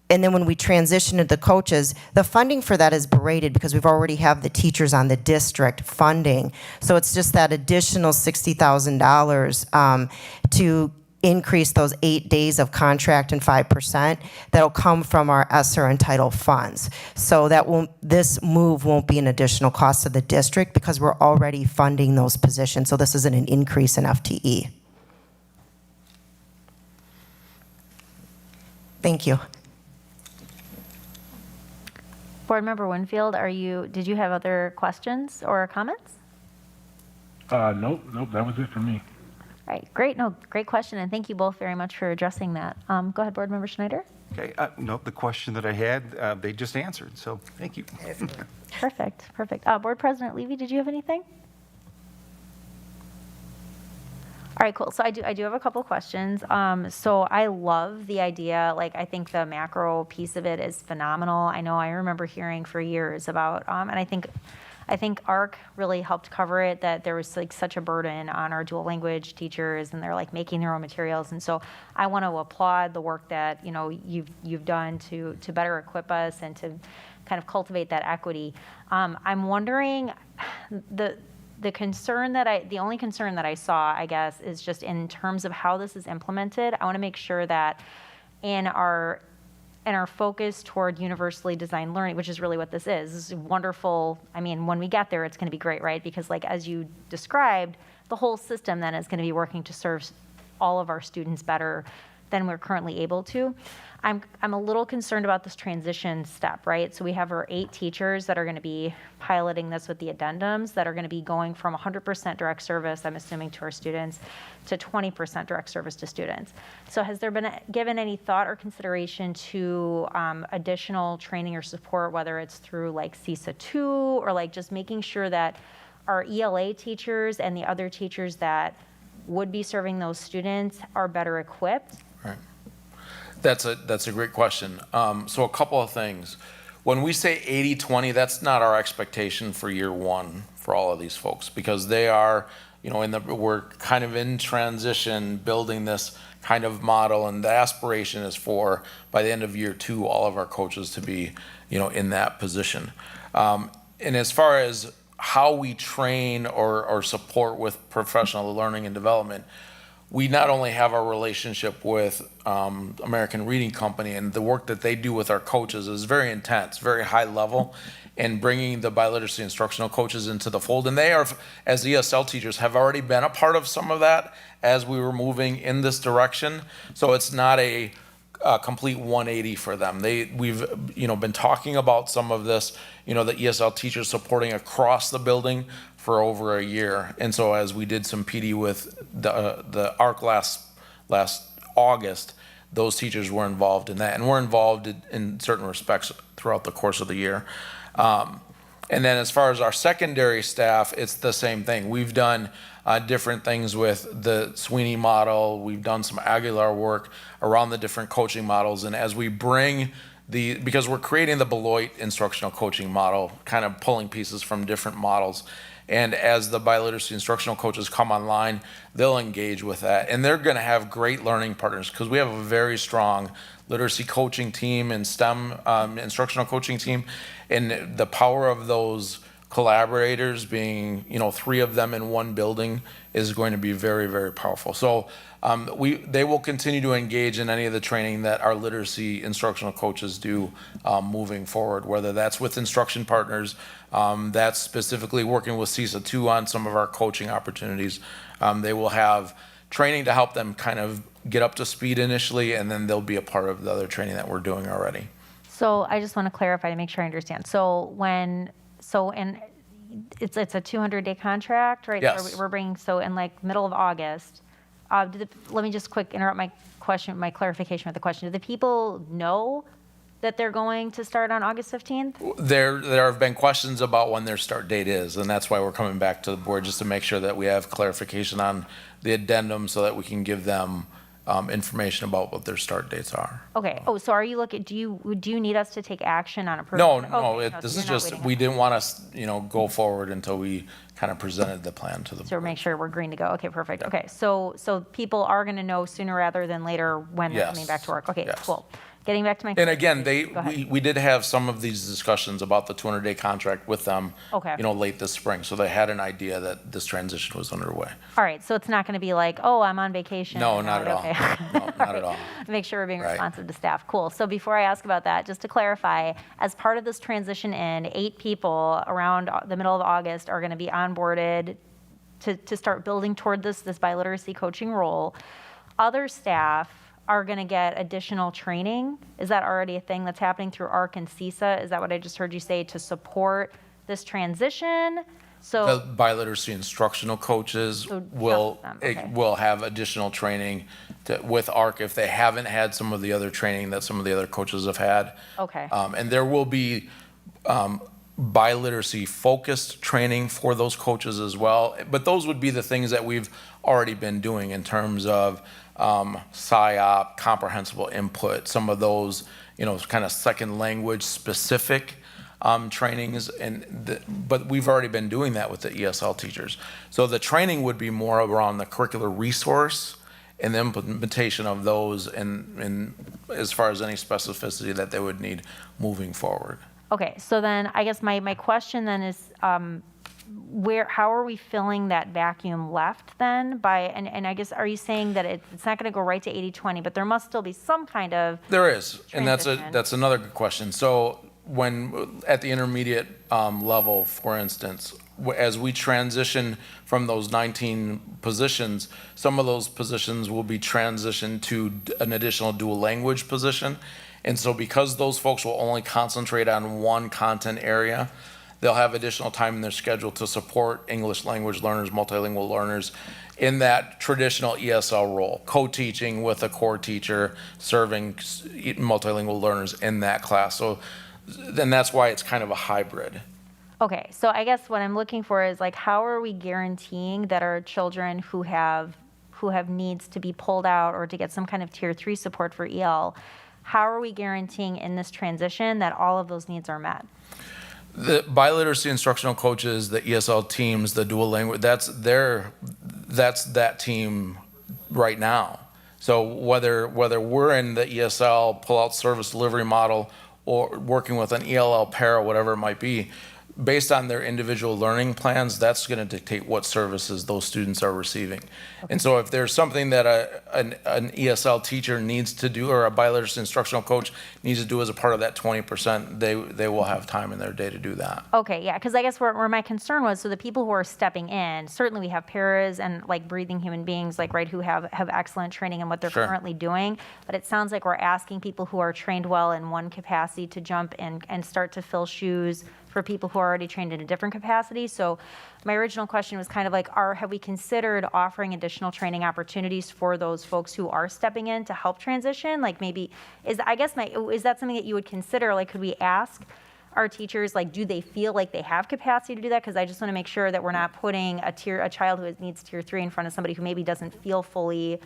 And then when we transition to the coaches, the funding for that is berated because we've already have the teachers on the district funding. So it's just that additional $60,000 to increase those 8 days of contract and 5%, that'll come from our ESSER and title funds. So this move won't be an additional cost to the district because we're already funding those positions. So this isn't an increase in FTE. Thank you. Board Member Winfield, did you have other questions or comments? Nope, that was it for me. All right, great. No, great question, and thank you both very much for addressing that. Go ahead, Board Member Schneider. Okay, no, the question that I had, they just answered, so thank you. Perfect. Board President Levy, did you have anything? All right, cool. So I do have a couple questions. So I love the idea. Like, I think the macro piece of it is phenomenal. I remember hearing for years about, and I think ARC really helped cover it, that there was like such a burden on our dual language teachers, and they're like making their own materials. And so I want to applaud the work that you've done to better equip us and to kind of cultivate that equity. I'm wondering, the only concern that I saw, I guess, is just in terms of how this is implemented. I want to make sure that in our focus toward universally designed learning, which is really what this is wonderful. I mean, when we get there, it's going to be great, right? Because like, as you described, the whole system then is going to be working to serve all of our students better than we're currently able to. I'm a little concerned about this transition step, right? So we have our 8 teachers that are going to be piloting this with the addendums that are going to be going from 100% direct service, I'm assuming, to our students, to 20% direct service to students. So has there been given any thought or consideration to additional training or support, whether it's through like CISA 2 or like just making sure that our ELA teachers and the other teachers that would be serving those students are better equipped? Right. That's a great question. So a couple of things. When we say 80-20, that's not our expectation for year one for all of these folks, because they are, we're kind of in transition building this kind of model, and the aspiration is for, by the end of year 2, all of our coaches to be, in that position. And as far as how we train or support with professional learning and development, we not only have our relationship with American Reading Company, and the work that they do with our coaches is very intense, very high level, and bringing the biliteracy instructional coaches into the fold. And they are, as ESL teachers, have already been a part of some of that as we were moving in this direction. So it's not a complete 180 for them. We've been talking about some of this, the ESL teachers supporting across the building for over a year. And so as we did some PD with the ARC last August, those teachers were involved in that, and we're involved in certain respects throughout the course of the year. And then as far as our secondary staff, it's the same thing. We've done different things with the Sweeney model. We've done some Aguilar work around the different coaching models. And as we bring because we're creating the Beloit instructional coaching model, kind of pulling pieces from different models. And as the biliteracy instructional coaches come online, they'll engage with that. And they're going to have great learning partners, because we have a very strong literacy coaching team and STEM instructional coaching team. And the power of those collaborators being, 3 of them in one building is going to be very, very powerful. So they will continue to engage in any of the training that our literacy instructional coaches do moving forward, whether that's with instruction partners, that's specifically working with CISA 2 on some of our coaching opportunities. They will have training to help them kind of get up to speed initially, and then they'll be a part of the other training that we're doing already. So I just want to clarify to make sure I understand. And it's a 200-day contract, right? Yes. So we're bringing, so in like middle of August, let me just interrupt my clarification with the question. Do the people know that they're going to start on August 15th? There have been questions about when their start date is, and that's why we're coming back to the board, just to make sure that we have clarification on the addendum so that we can give them information about what their start dates are. Okay. Oh, so are you do you need us to take action on approving? No, Okay, this so is you're not just, waiting we on didn't want to, go forward until we kind of presented the plan to the So board. make sure we're green to go. Okay, perfect. Okay, so people are going to know sooner rather than later when they're Yes. coming back to work. Okay, Yes. cool. getting back to my. And again, Go ahead. we did have some of these discussions about the 200-day contract with them, Okay. late this spring. So they had an idea that this transition was underway. All right, so it's not going to be like, oh, I'm on vacation. No, and not at all. Okay. No, not at all. Make sure we're being Right. responsive to staff. Cool. So before I ask about that, just to clarify, as part of this transition in, 8 people around the middle of August are going to be onboarded to start building toward this biliteracy coaching role. Other staff are going to get additional training. Is that already a thing that's happening through ARC and CISA? Is that what I just heard you say, to support this transition? So The biliteracy instructional coaches So just will them, okay. will have additional training with ARC if they haven't had some of the other training that some of the other coaches have had. Okay. And there will be biliteracy focused training for those coaches as well. But those would be the things that we've already been doing in terms of PSYOP, comprehensible input, some of those, kind of second language specific trainings. But we've already been doing that with the ESL teachers. So the training would be more around the curricular resource and the implementation of those and as far as any specificity that they would need moving forward. Okay, so then I guess my question then is, how are we filling that vacuum left then and I guess, are you saying that it's not going to go right to 80-20, but there must still be some kind of. There is, and transition? that's another good question. So when at the intermediate level, for instance, as we transition from those 19 positions, some of those positions will be transitioned to an additional dual language position. And so because those folks will only concentrate on one content area, they'll have additional time in their schedule to support English language learners, multilingual learners in that traditional ESL role, co-teaching with a core teacher, serving multilingual learners in that class. So then that's why it's kind of a hybrid. Okay, so I guess what I'm looking for is like, how are we guaranteeing that our children who have needs to be pulled out or to get some kind of tier 3 support for EL, how are we guaranteeing in this transition that all of those needs are met? The biliteracy instructional coaches, the ESL teams, the dual language, that's that team right now. So whether we're in the ESL pull-out service delivery model or working with an ELL pair or whatever it might be, based on their individual learning plans, that's going to dictate what services those students are receiving. And so if there's something that an ESL teacher needs to do or a biliteracy instructional coach needs to do as a part of that 20%, they will have time in their day to do that. Okay, yeah, because I guess where my concern was, so the people who are stepping in, certainly we have paras and like breathing human beings, like, right, who have excellent training in what they're Sure. currently doing, but it sounds like we're asking people who are trained well in one capacity to jump in and start to fill shoes for people who are already trained in a different capacity. So my original question was kind of like, have we considered offering additional training opportunities for those folks who are stepping in to help transition? Like maybe, is that something that you would consider? Like, could we ask our teachers, like, do they feel like they have capacity to do that? Because I just want to make sure that we're not putting a child who needs tier 3 in front of somebody who maybe doesn't feel fully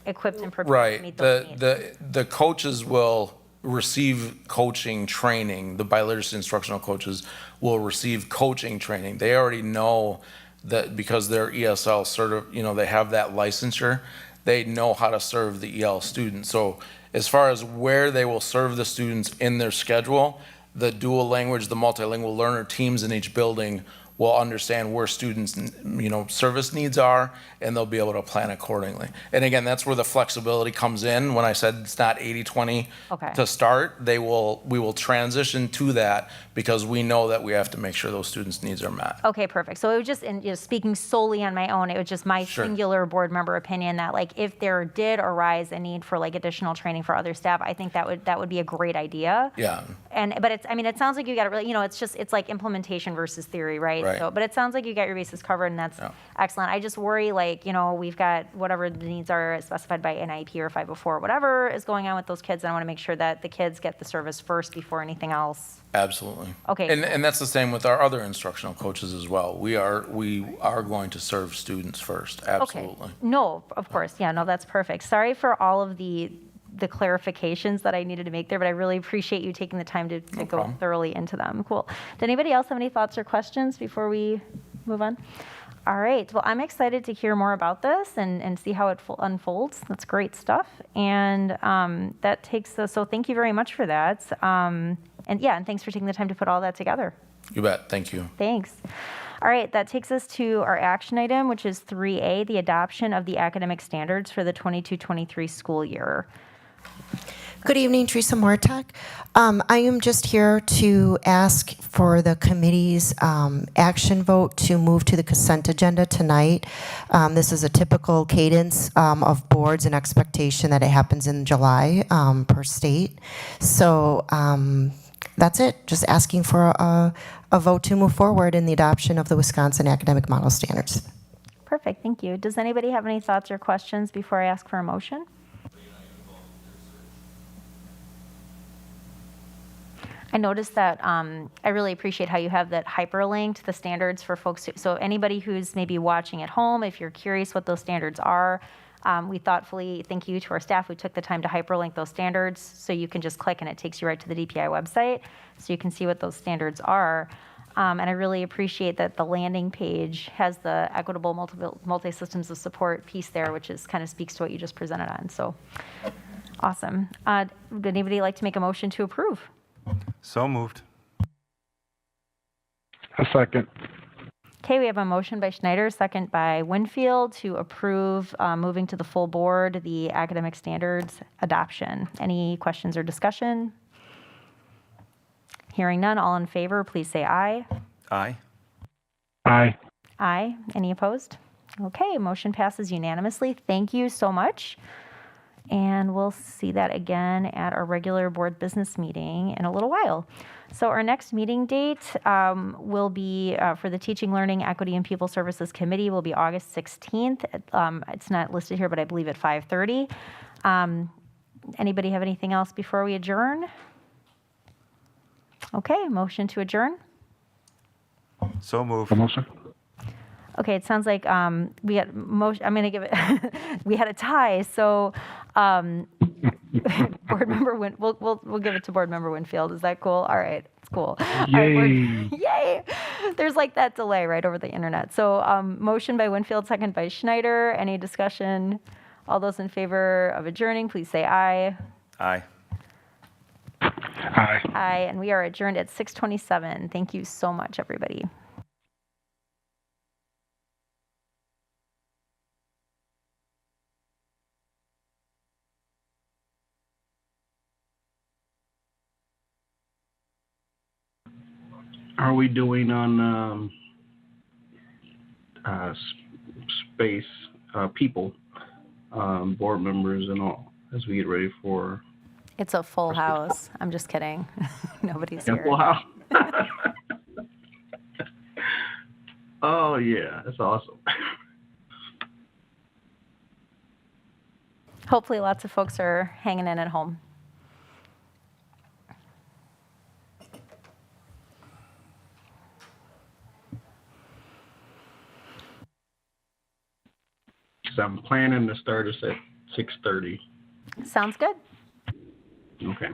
equipped and prepared to meet those needs. The coaches will receive coaching training. The biliteracy instructional coaches will receive coaching training. They already know that because they're ESL certified, they have that licensure. They know how to serve the EL students. So as far as where they will serve the students in their schedule, the dual language, the multilingual learner teams in each building will understand where students, service needs are, and they'll be able to plan accordingly. And again, that's where the flexibility comes in. When I said it's not 80-20 Okay. to start, we will transition to that because we know that we have to make sure those students' needs are met. Okay, perfect. So it was just, speaking solely on my own, it was just my Sure. singular board member opinion that, like, if there did arise a need for like additional training for other staff, I think that would be a great idea. Yeah. But it sounds like you got it really, it's like implementation versus theory, right? Right. So, but it sounds like you got your bases covered, and that's Yeah. excellent. I just worry, like, we've got whatever the needs are specified by NIEP or 504, whatever is going on with those kids. I want to make sure that the kids get the service first before anything else. Absolutely. Okay. And that's the same with our other instructional coaches as well. We are going to serve students first. Absolutely. Okay. No, of course. Yeah, no, that's perfect. Sorry for all of the clarifications that I needed to make there, but I really appreciate you taking the time to go problem. thoroughly into them. Cool. Does anybody else have any thoughts or questions before we move on? All right. Well, I'm excited to hear more about this and see how it unfolds. That's great stuff. And that takes us, so thank you very much for that. And thanks for taking the time to put all that together. You bet. Thank you. Thanks. All right, that takes us to our action item, which is 3A, the adoption of the academic standards for the 22-23 school year. Good evening, Teresa Mortek. I am just here to ask for the committee's action vote to move to the consent agenda tonight. This is a typical cadence of boards and expectation that it happens in July per state. So that's it. Just asking for a vote to move forward in the adoption of the Wisconsin Academic Model Standards. Perfect, thank you. Does anybody have any thoughts or questions before I ask for a motion? I noticed that I really appreciate how you have that hyperlinked the standards for folks. So anybody who's maybe watching at home, if you're curious what those standards are, we thoughtfully, thank you to our staff who took the time to hyperlink those standards. So you can just click and it takes you right to the DPI website. So you can see what those standards are. And I really appreciate that the landing page has the equitable multi-systems of support piece there, which is kind of speaks to what you just presented on. So awesome. Would anybody like to make a motion to approve? So moved. A second. Okay, we have a motion by Schneider, second by Winfield to approve moving to the full board the academic standards adoption. Any questions or discussion? Hearing none, all in favor, please say aye. Aye. Aye. Aye. Any opposed? Okay, motion passes unanimously. Thank you so much. And we'll see that again at our regular board business meeting in a little while. So our next meeting date will be for the Teaching, Learning, Equity, and People Services Committee will be August 16th. It's not listed here, but I believe at 5:30. Anybody have anything else before we adjourn? Okay, motion to adjourn. So moved. Promotion. Okay, it sounds like we got motion. I'm going to give it. We had a tie, so board member we'll give it to board member Winfield. Is that cool? All right, it's cool. All right, yay! There's like that delay right over the internet. So motion by Winfield, second by Schneider. Any discussion? All those in favor of adjourning, please say aye. Aye. Aye. Aye, and we are adjourned at 6:27. Thank you so much, everybody. Are we doing on space, people, board members and all, as we get ready for... It's a full house. I'm just kidding. Nobody's here. Full house? Oh, yeah, that's awesome. Hopefully lots of folks are hanging in at home. So I'm planning to start us at 6:30. Sounds good. Okay.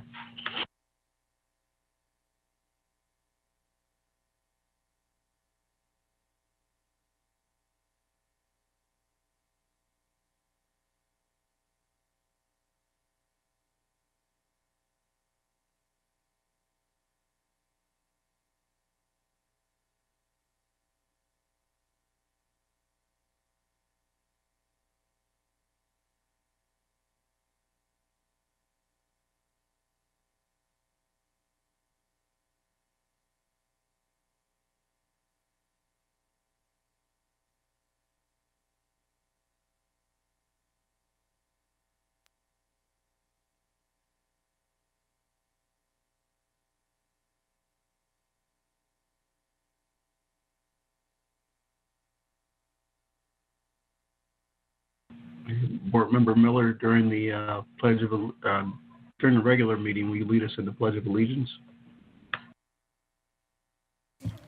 Board Member Miller, during the during the regular meeting, will you lead us in the Pledge of Allegiance?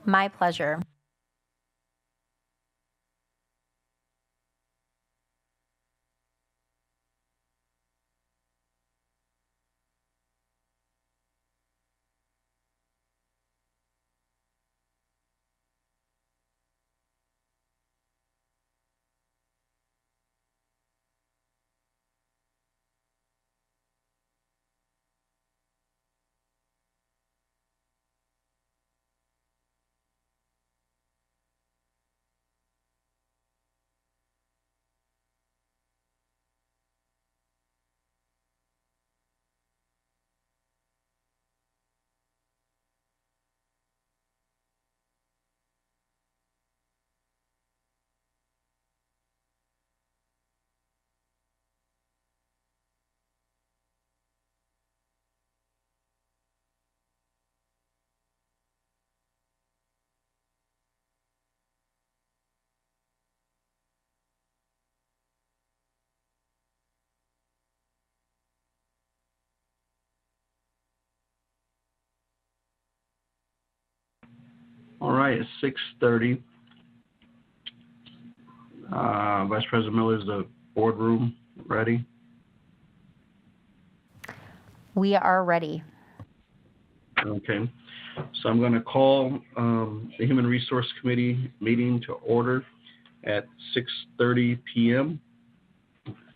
My pleasure. All right, it's 6:30. Vice President Miller, is the boardroom ready? We are ready. Okay. So I'm going to call the Human Resource Committee meeting to order at 6:30 p.m.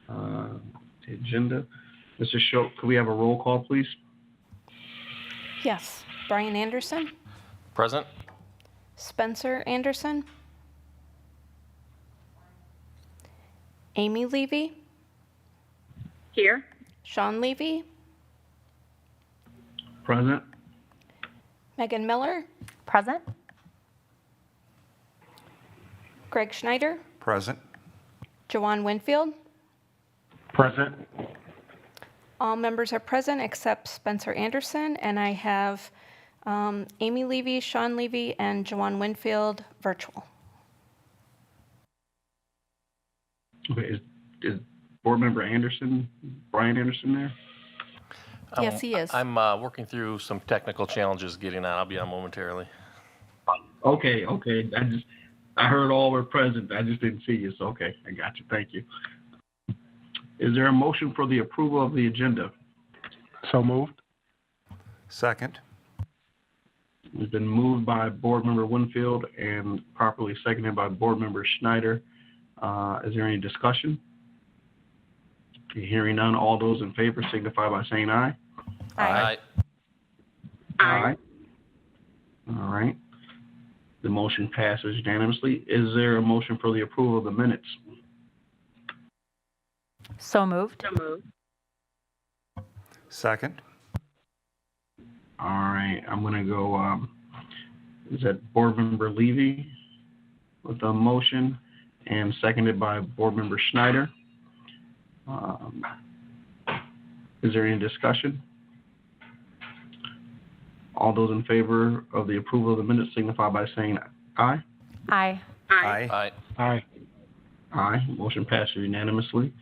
The agenda. Mr. Schultz, could we have a roll call, please? Yes. Brian Anderson, Present. Spencer Anderson, Amy Levy, Here. Sean Levy, Present. Megan Miller, Present? Greg Schneider, Present. Joanne Winfield. Present. All members are present except Spencer Anderson, and I have Amy Levy, Sean Levy, and Joanne Winfield virtual. Okay, is Board Member Anderson, Brian Anderson there? Yes, he is. I'm working through some technical challenges getting on. I'll be on momentarily. Okay. I heard all were present. I just didn't see you. So, okay, I got you. Thank you. Is there a motion for the approval of the agenda? So moved. Second. It's been moved by Board Member Winfield and properly seconded by Board Member Schneider. Is there any discussion? Hearing none, all those in favor signify by saying aye. Aye. Aye. All right. The motion passes unanimously. Is there a motion for the approval of the minutes? So moved. So moved. Second. All right. I'm going to go, is that Board Member Levy with a motion and seconded by Board Member Schneider? Is there any discussion? All those in favor of the approval of the minutes signify by saying aye. Aye. Aye. Aye. Aye. Aye. Motion passes unanimously.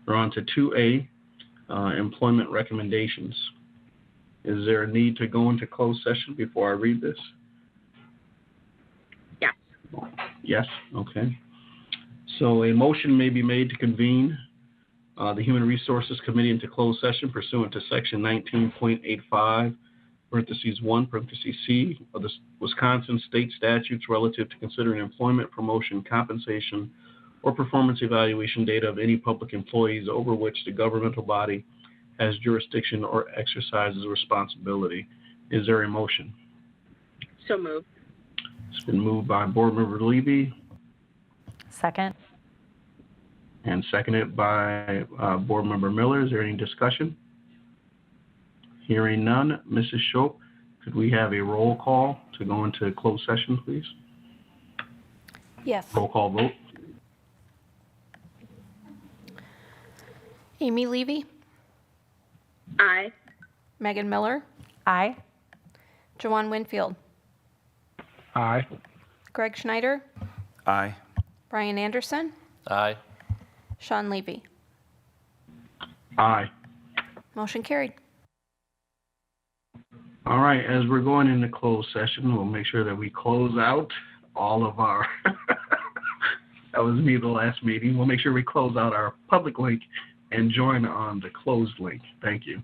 We're on to 2A, employment recommendations. Is there a need to go into closed session before I read this? Yes. Yes, okay. So a motion may be made to convene the Human Resources Committee into closed session pursuant to Section 19.85, parentheses 1, parentheses C, of the Wisconsin state statutes relative to considering employment, promotion, compensation, or performance evaluation data of any public employees over which the governmental body has jurisdiction or exercises responsibility. Is there a motion? So moved. It's been moved by Board Member Levy Second? and seconded by Board Member Miller. Is there any discussion? Hearing none, Mrs. Schultz, could we have a roll call to go into closed session, please? Yes. Roll call vote. Amy Levy, Aye. Megan Miller, Aye. Joanne Winfield, Aye. Greg Schneider, Aye. Brian Anderson, Aye. Sean Levy. Aye. Motion carried. All right, as we're going into closed session, we'll make sure that we close out all of our, that was me the last meeting. We'll make sure we close out our public link and join on the closed link. Thank you.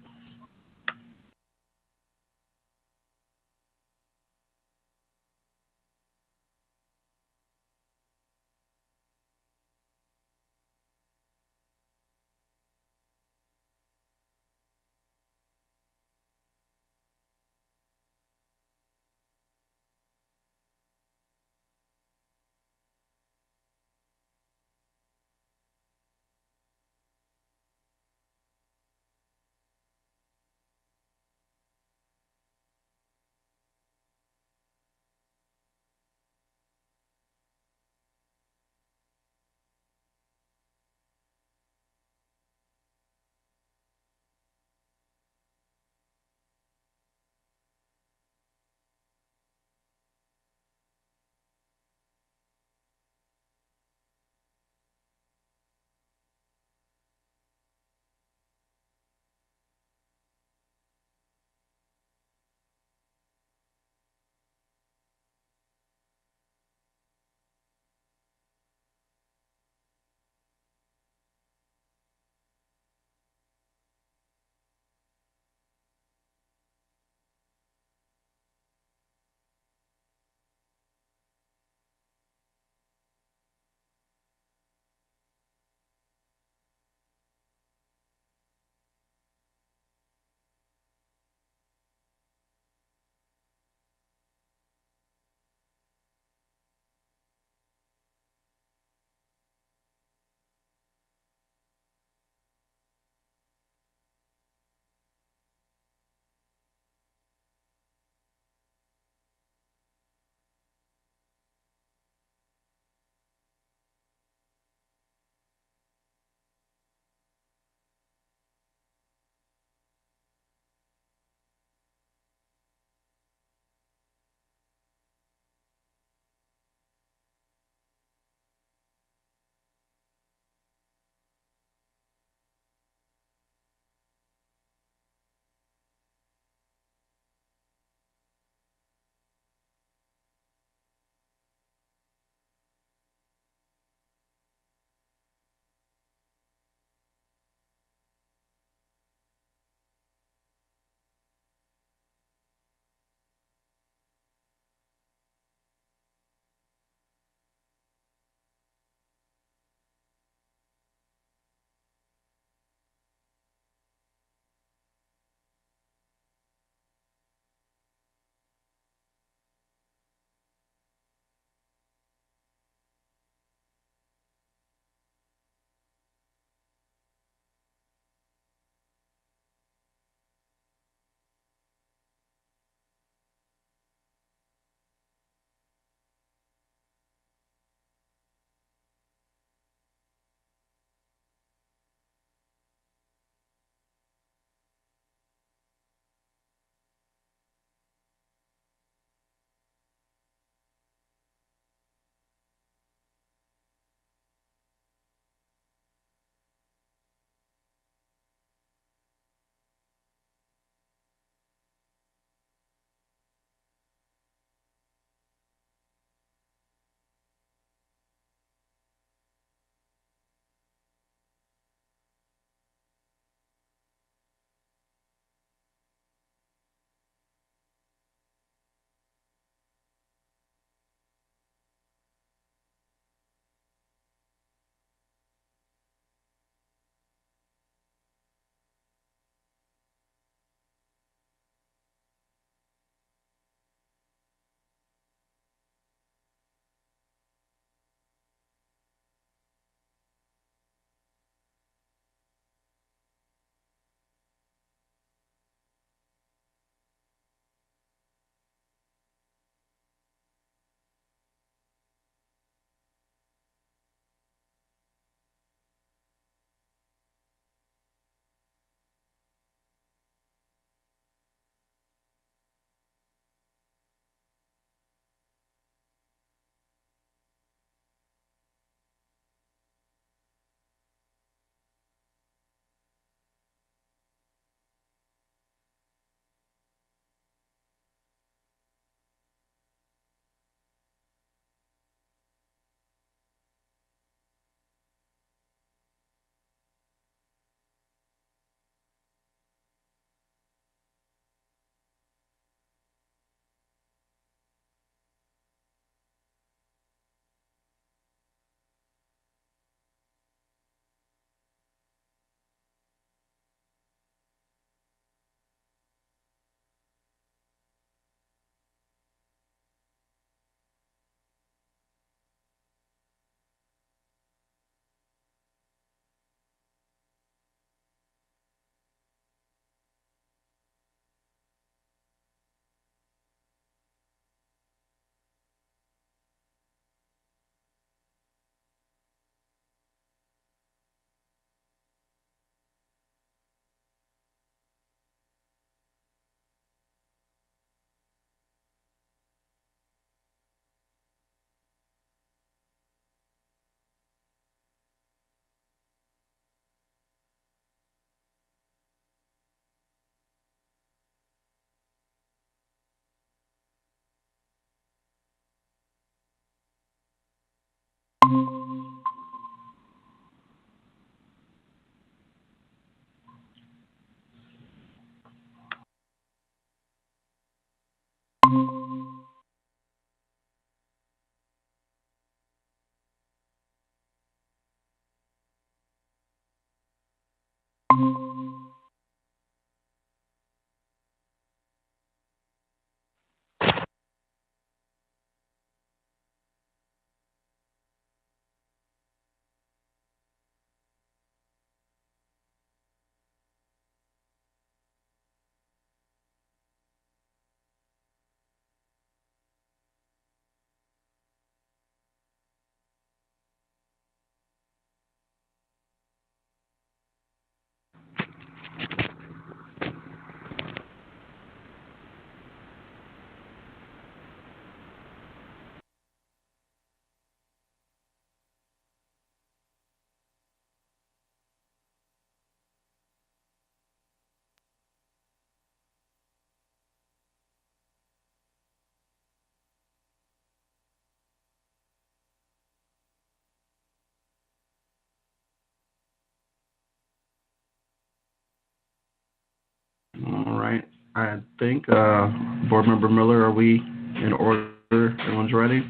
I think, Board Member Miller, are we in order? Everyone's ready?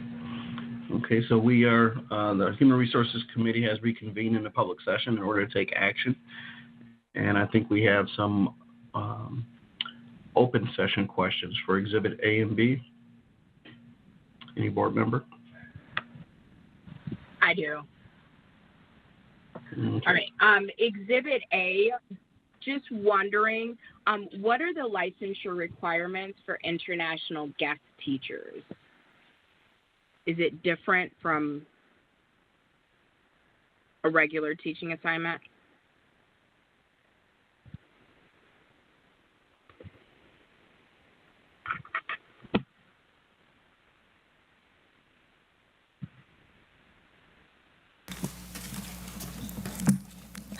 Okay, so we are, the Human Resources Committee has reconvened in the public session in order to take action. And I think we have some open session questions for Exhibit A and B. Any board member? I do. Okay. All right. Exhibit A, just wondering, what are the licensure requirements for international guest teachers? Is it different from a regular teaching assignment?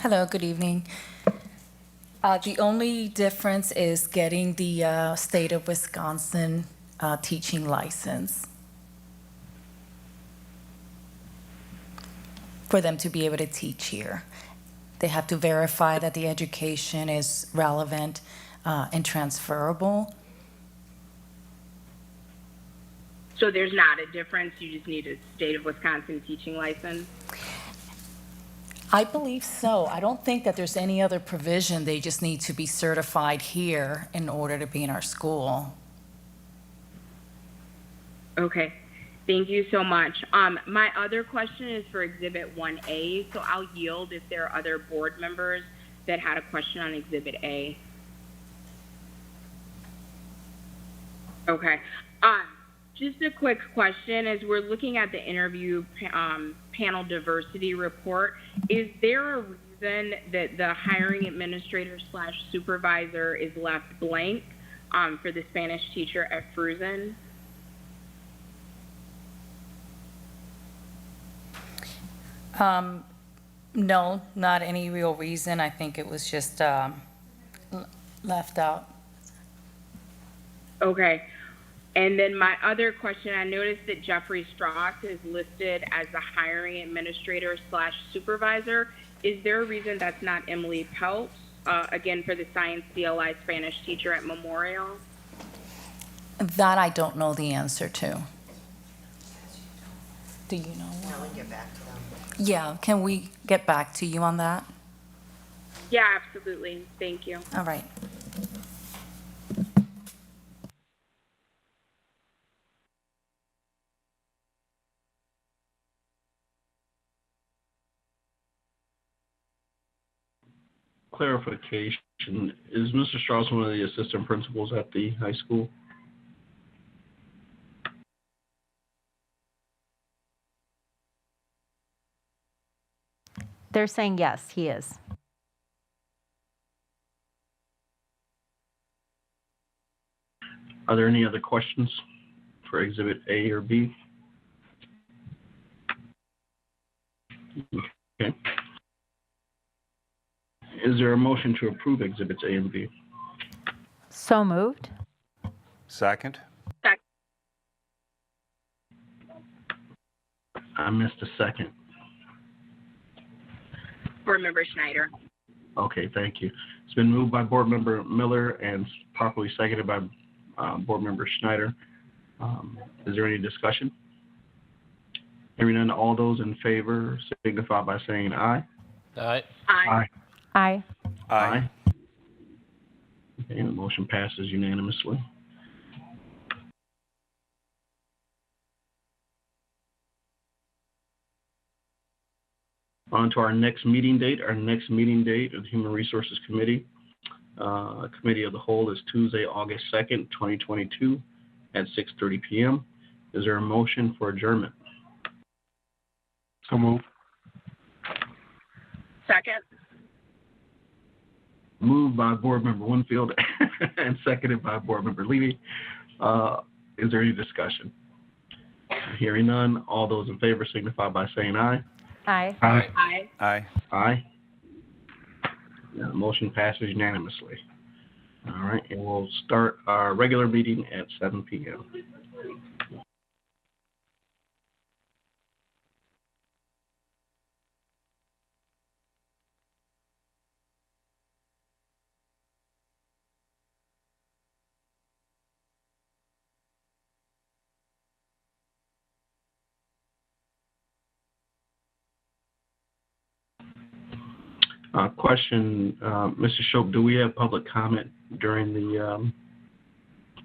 Hello, good evening. The only difference is getting the state of Wisconsin teaching license for them to be able to teach here. They have to verify that the education is relevant and transferable. So there's not a difference, you just need a state of Wisconsin teaching license? I believe so. I don't think that there's any other provision. They just need to be certified here in order to be in our school. Okay, thank you so much. My other question is for Exhibit 1A, so I'll yield if there are other board members that had a question on Exhibit A. Okay. Just a quick question, as we're looking at the interview panel diversity report, is there a reason that the hiring administrator / supervisor is left blank for the Spanish teacher at Fruzen? No, not any real reason. I think it was just left out. Okay. And then my other question, I noticed that Jeffrey Strauss is listed as the hiring administrator / supervisor. Is there a reason that's not Emily Pelt, again, for the science CLI Spanish teacher at Memorial? That I don't know the answer to. Do you know? Now we get back to them. Yeah, can we get back to you on that? Yeah, absolutely. Thank you. All right. Clarification, is Mr. Strauss one of the assistant principals at the high school? They're saying yes, he is. Are there any other questions for Exhibit A or B? Okay. Is there a motion to approve Exhibits A and B? So moved. Second? I missed a second. Board Member Schneider. Okay, thank you. It's been moved by Board Member Miller and properly seconded by Board Member Schneider. Is there any discussion? Hearing none, all those in favor signify by saying aye. Aye. Aye. Aye. Aye. Okay, the motion passes unanimously. On to our next meeting date. Our next meeting date of the Human Resources Committee, Committee of the Whole, is Tuesday, August 2nd, 2022 at 6:30 p.m. Is there a motion for adjournment? So move. Second. Moved by Board Member Winfield and seconded by Board Member Levy. Is there any discussion? Hearing none, all those in favor signify by saying aye. Aye. Aye. Aye. Aye. Aye. Yeah, the motion passes unanimously. All right, and we'll start our regular meeting at 7 p.m. Question, Mr. Shope, do we have public comment during the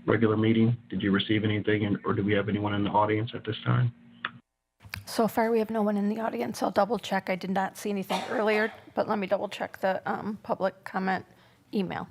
regular meeting? Did you receive anything, or do we have anyone in the audience at this time? So far, we have no one in the audience. I'll double check. I did not see anything earlier, but let me double check the public comment email.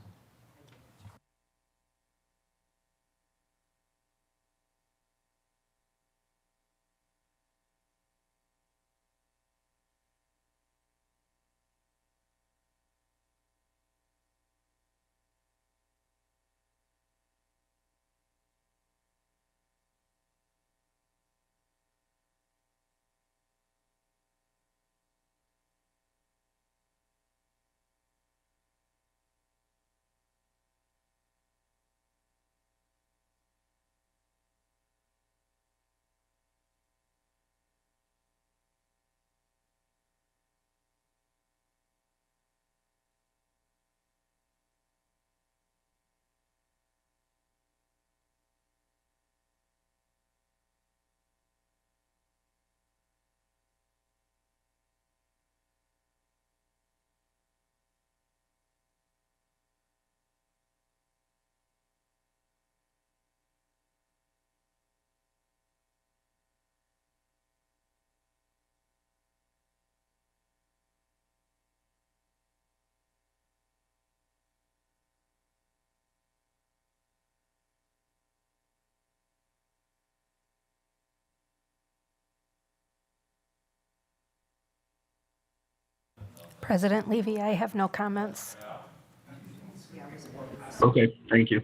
President Levy, I have no comments. Okay, thank you.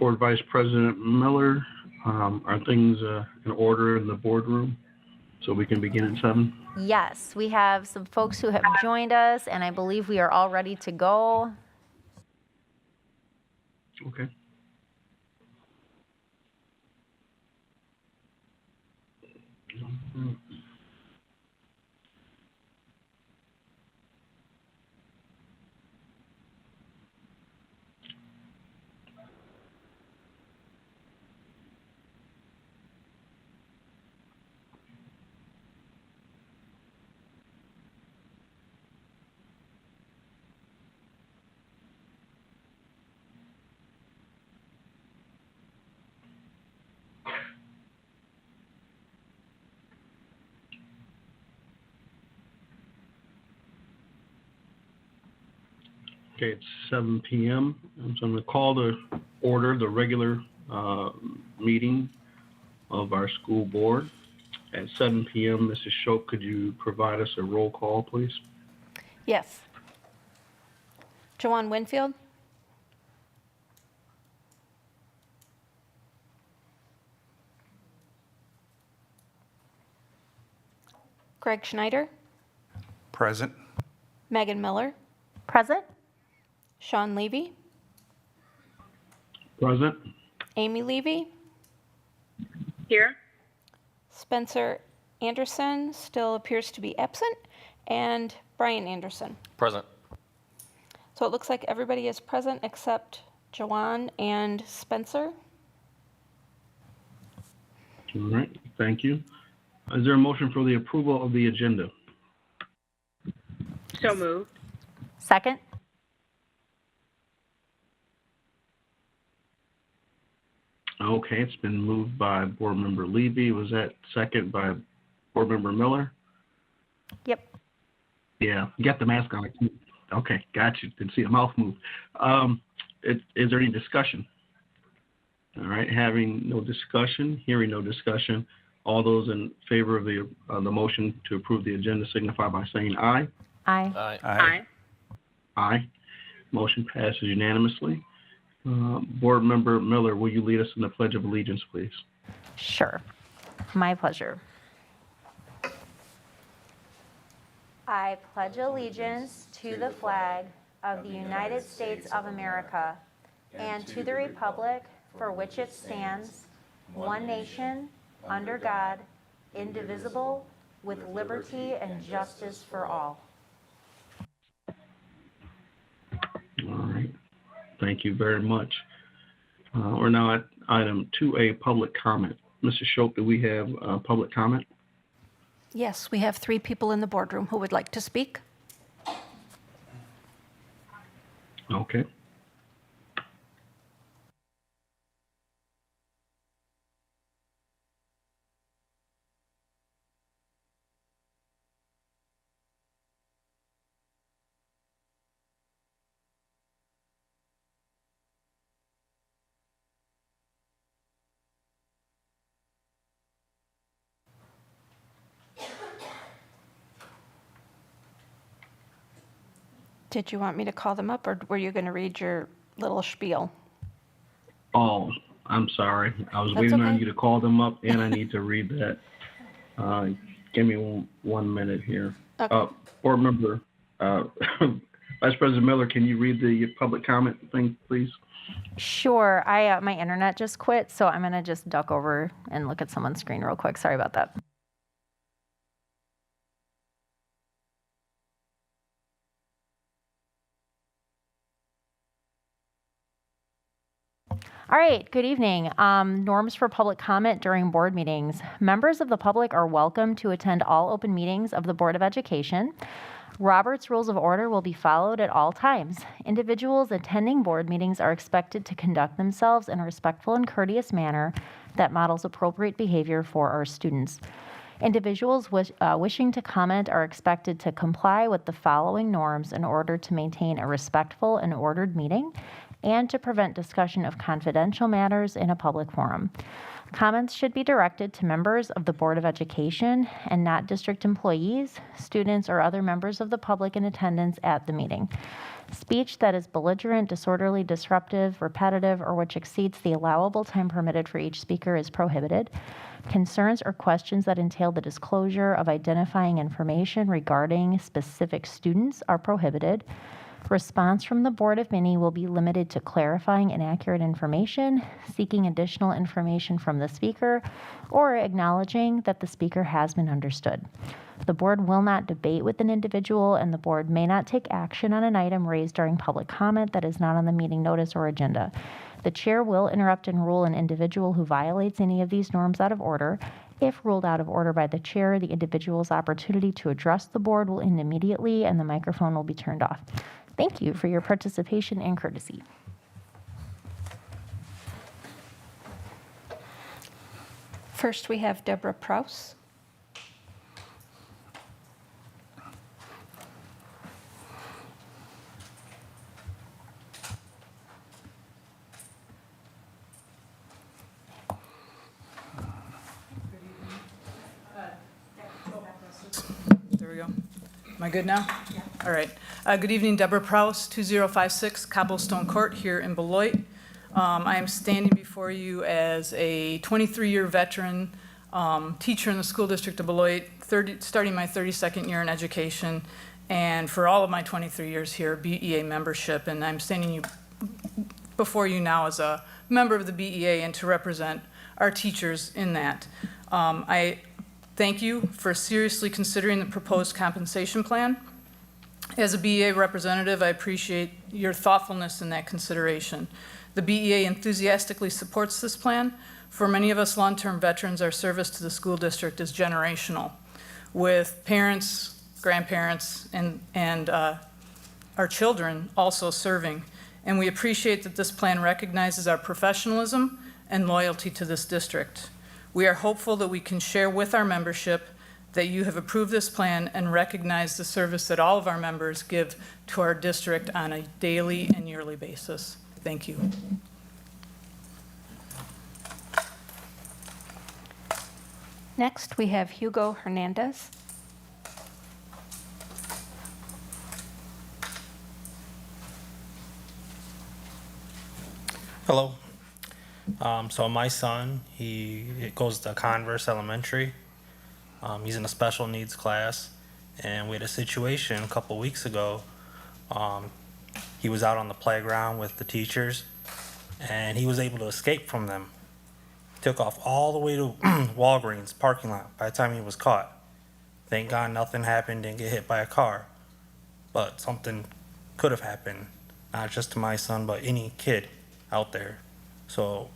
Board Vice President Miller, are things in order in the boardroom so we can begin at 7? Yes, we have some folks who have joined us, and I believe we are all ready to go. Okay. Okay, it's 7 p.m. So I'm going to call to order the regular meeting of our school board. At 7 p.m., Mrs. Shope, could you provide us a roll call, please? Yes. Jawan Winfield? Greg Schneider? Present. Megan Miller? Present? Sean Levy? Present. Amy Levy? Here. Spencer Anderson still appears to be absent, and Brian Anderson. Present. So it looks like everybody is present except Jawan and Spencer. All right, thank you. Is there a motion for the approval of the agenda? So moved. Second? Okay, it's been moved by Board Member Levy. Was that second by Board Member Miller? Yep. Yeah, you got the mask on. Okay, got you. Didn't see a mouth move. Is there any discussion? All right, having no discussion, hearing no discussion, all those in favor of the motion to approve the agenda signify by saying aye. Aye. Aye. Aye. Aye. Motion passes unanimously. Board Member Miller, will you lead us in the Pledge of Allegiance, please? Sure. My pleasure. I pledge allegiance to the flag of the United States of America and to the republic for which it stands, one nation, under God, indivisible, with liberty and justice for all. All right. Thank you very much. We're now at item 2A, public comment. Mr. Shope, do we have public comment? Yes, we have 3 people in the boardroom who would like to speak. Okay. Did you want me to call them up, or were you going to read your little spiel? Oh, I'm sorry. I was That's waiting on okay. you to call them up, and I need to read that. Give me one minute here. Okay. Board Member, Vice President Miller, can you read the public comment thing, please? Sure. My internet just quit, so I'm going to just duck over and look at someone's screen real quick. Sorry about that. All right, good evening. Norms for public comment during board meetings. Members of the public are welcome to attend all open meetings of the Board of Education. Robert's Rules of Order will be followed at all times. Individuals attending board meetings are expected to conduct themselves in a respectful and courteous manner that models appropriate behavior for our students. Individuals wishing to comment are expected to comply with the following norms in order to maintain a respectful and ordered meeting and to prevent discussion of confidential matters in a public forum. Comments should be directed to members of the Board of Education and not district employees, students, or other members of the public in attendance at the meeting. Speech that is belligerent, disorderly, disruptive, repetitive, or which exceeds the allowable time permitted for each speaker is prohibited. Concerns or questions that entail the disclosure of identifying information regarding specific students are prohibited. Response from the Board, if any, will be limited to clarifying inaccurate information, seeking additional information from the speaker, or acknowledging that the speaker has been understood. The Board will not debate with an individual, and the Board may not take action on an item raised during public comment that is not on the meeting notice or agenda. The Chair will interrupt and rule an individual who violates any of these norms out of order. If ruled out of order by the Chair, the individual's opportunity to address the Board will end immediately, and the microphone will be turned off. Thank you for your participation and courtesy. First, we have Deborah Prouse. There we go. Am I good now? Yeah. All right. Good evening, Deborah Prouse, 2056 Cobblestone Court here in Beloit. I am standing before you as a 23-year veteran teacher in the school district of Beloit, starting my 32nd year in education, and for all of my 23 years here, BEA membership. And I'm standing before you now as a member of the BEA and to represent our teachers in that. I thank you for seriously considering the proposed compensation plan. As a BEA representative, I appreciate your thoughtfulness in that consideration. The BEA enthusiastically supports this plan. For many of us long-term veterans, our service to the school district is generational, with parents, grandparents, and our children also serving. And we appreciate that this plan recognizes our professionalism and loyalty to this district. We are hopeful that we can share with our membership that you have approved this plan and recognize the service that all of our members give to our district on a daily and yearly basis. Thank you. Next, we have Hugo Hernandez. Hello. So my son, he goes to Converse Elementary. He's in a special needs class, and we had a situation a couple weeks ago. He was out on the playground with the teachers, and he was able to escape from them. Took off all the way to Walgreens parking lot by the time he was caught. Thank God nothing happened, didn't get hit by a car. But something could have happened, not just to my son, but any kid out there. So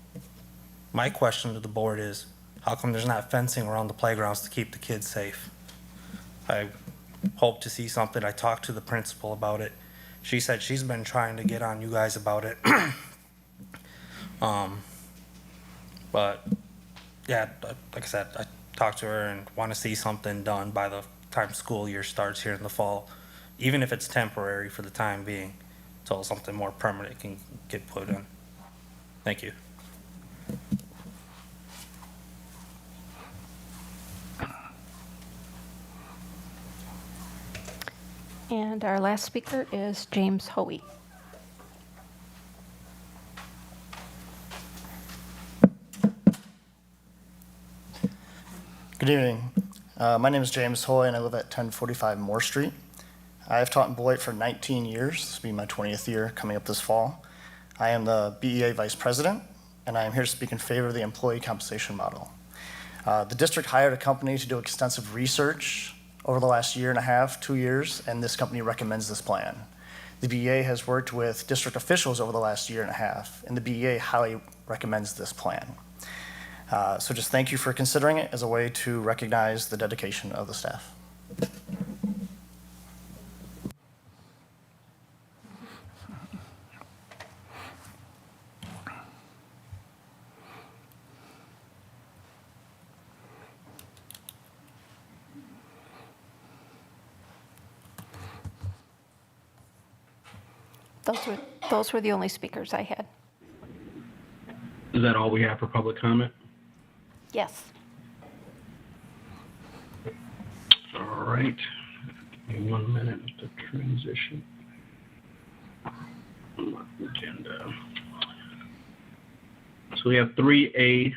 my question to the board is, how come there's not fencing around the playgrounds to keep the kids safe? I hope to see something. I talked to the principal about it. She said she's been trying to get on you guys about it. But yeah, like I said, I talked to her and want to see something done by the time school year starts here in the fall, even if it's temporary for the time being, until something more permanent can get put in. Thank you. And our last speaker is James Hoey. Good evening. My name is James Hoy, and I live at 1045 Moore Street. I have taught in Beloit for 19 years. This will be my 20th year coming up this fall. I am the BEA Vice President, and I am here to speak in favor of the employee compensation model. The district hired a company to do extensive research over the last year and a half, 2 years, and this company recommends this plan. The BEA has worked with district officials over the last year and a half, and the BEA highly recommends this plan. So just thank you for considering it as a way to recognize the dedication of the staff. Those were the only speakers I had. Is that all we have for public comment? Yes. All right. Give me 1 minute to transition. Agenda. So we have 3A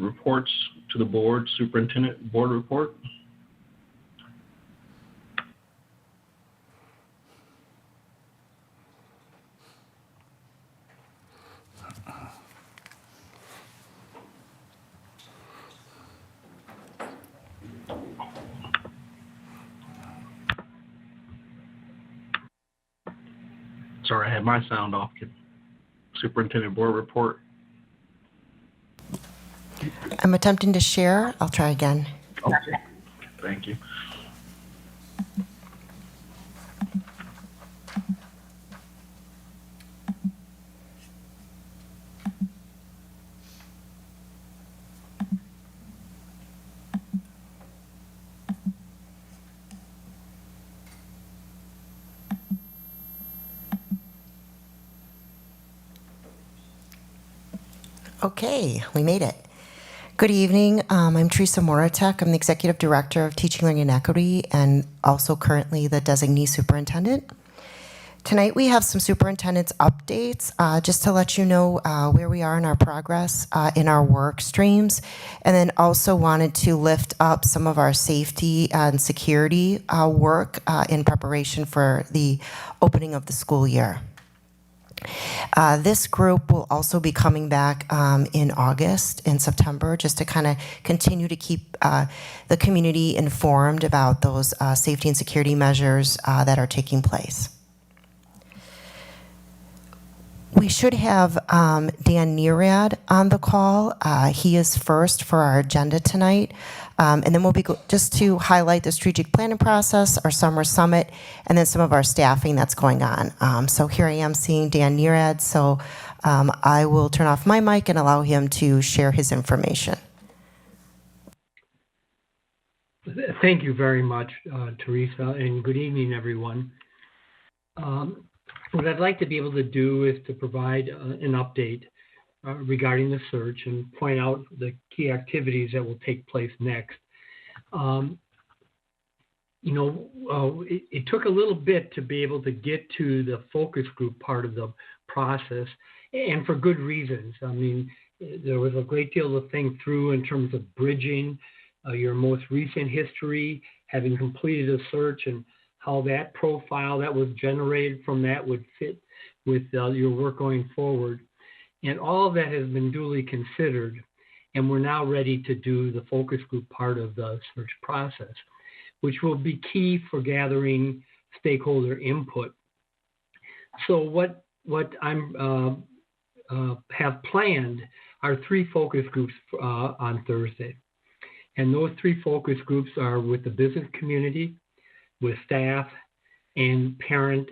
reports to the board, superintendent board report. Sorry, I had my sound off. Superintendent board report. I'm attempting to share. I'll try again. Okay. Thank you. Okay, we made it. Good evening. I'm Teresa Moratek. I'm the Executive Director of Teaching, Learning, and Equity, and also currently the Designee Superintendent. Tonight we have some superintendent's updates, just to let you know where we are in our progress in our work streams, and then also wanted to lift up some of our safety and security work in preparation for the opening of the school year. This group will also be coming back in August and September, just to kind of continue to keep the community informed about those safety and security measures that are taking place. We should have Dan Nerad on the call. He is first for our agenda tonight. And then we'll be just to highlight the strategic planning process, our summer summit, and then some of our staffing that's going on. So here I am seeing Dan Nerad. So I will turn off my mic and allow him to share his information. Thank you very much, Teresa, and good evening, everyone. What I'd like to be able to do is to provide an update regarding the search and point out the key activities that will take place next. It took a little bit to be able to get to the focus group part of the process, and for good reasons. I mean, there was a great deal to think through in terms of bridging your most recent history, having completed a search, and how that profile that was generated from that would fit with your work going forward. And all of that has been duly considered, and we're now ready to do the focus group part of the search process, which will be key for gathering stakeholder input. So what I'm have planned are 3 focus groups on Thursday. And those 3 focus groups are with the business community, with staff and parent,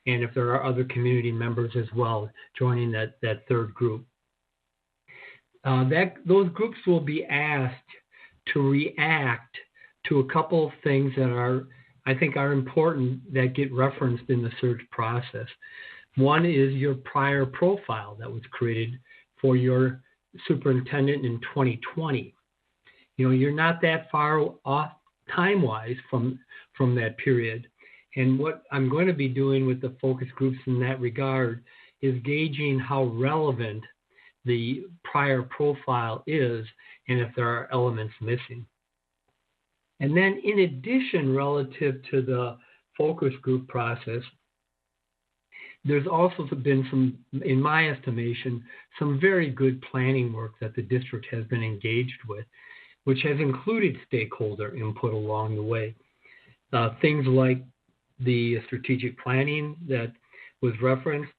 and if there are other community members as well joining that third group. Those groups will be asked to react to a couple of things that I think are important that get referenced in the search process. One is your prior profile that was created for your superintendent in 2020. You're not that far off time-wise from that period. And what I'm going to be doing with the focus groups in that regard is gauging how relevant the prior profile is and if there are elements missing. And then in addition, relative to the focus group process, there's also been some, in my estimation, some very good planning work that the district has been engaged with, which has included stakeholder input along the way. Things like the strategic planning that was referenced,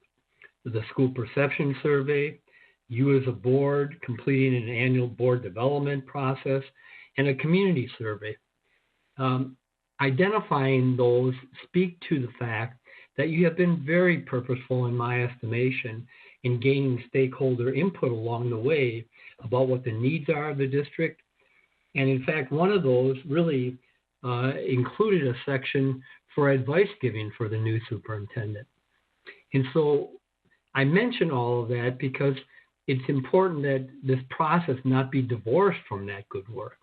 the school perception survey, you as a board completing an annual board development process, and a community survey. Identifying those speak to the fact that you have been very purposeful, in my estimation, in gaining stakeholder input along the way about what the needs are of the district. And in fact, one of those really included a section for advice giving for the new superintendent. And so I mention all of that because it's important that this process not be divorced from that good work.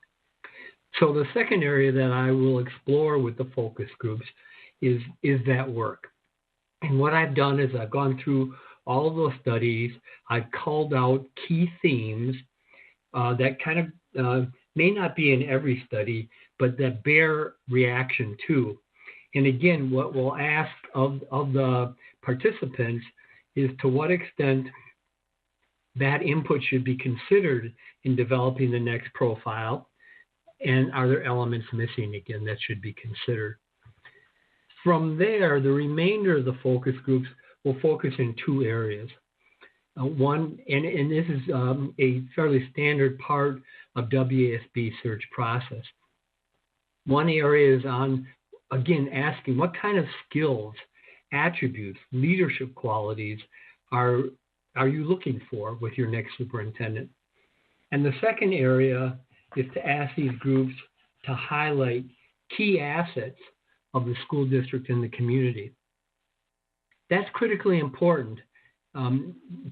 So the second area that I will explore with the focus groups is that work. And what I've done is I've gone through all of those studies. I've called out key themes that kind of may not be in every study, but that bear reaction too. And again, what we'll ask of the participants is to what extent that input should be considered in developing the next profile, and are there elements missing again that should be considered. From there, the remainder of the focus groups will focus in two areas. One, and this is a fairly standard part of WASB search process. One area is on, again, asking what kind of skills, attributes, leadership qualities are you looking for with your next superintendent? And the second area is to ask these groups to highlight key assets of the school district and the community. That's critically important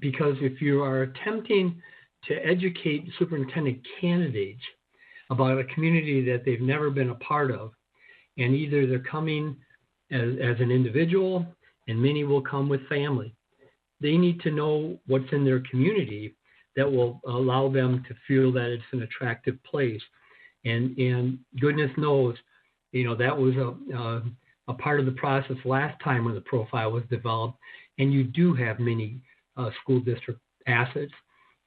because if you are attempting to educate superintendent candidates about a community that they've never been a part of, and either they're coming as an individual, and many will come with family, they need to know what's in their community that will allow them to feel that it's an attractive place. And goodness knows, that was a part of the process last time when the profile was developed. And you do have many school district assets,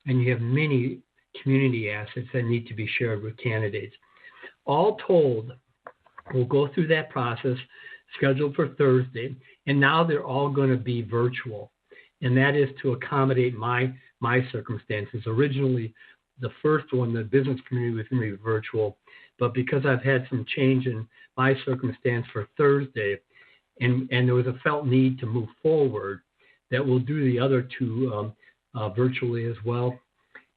and you have many community assets that need to be shared with candidates. All told, we'll go through that process scheduled for Thursday, and now they're all going to be virtual. And that is to accommodate my circumstances. Originally, the first one, the business community, was going to be virtual, but because I've had some change in my circumstance for Thursday, and there was a felt need to move forward, that we'll do the other two virtually as well.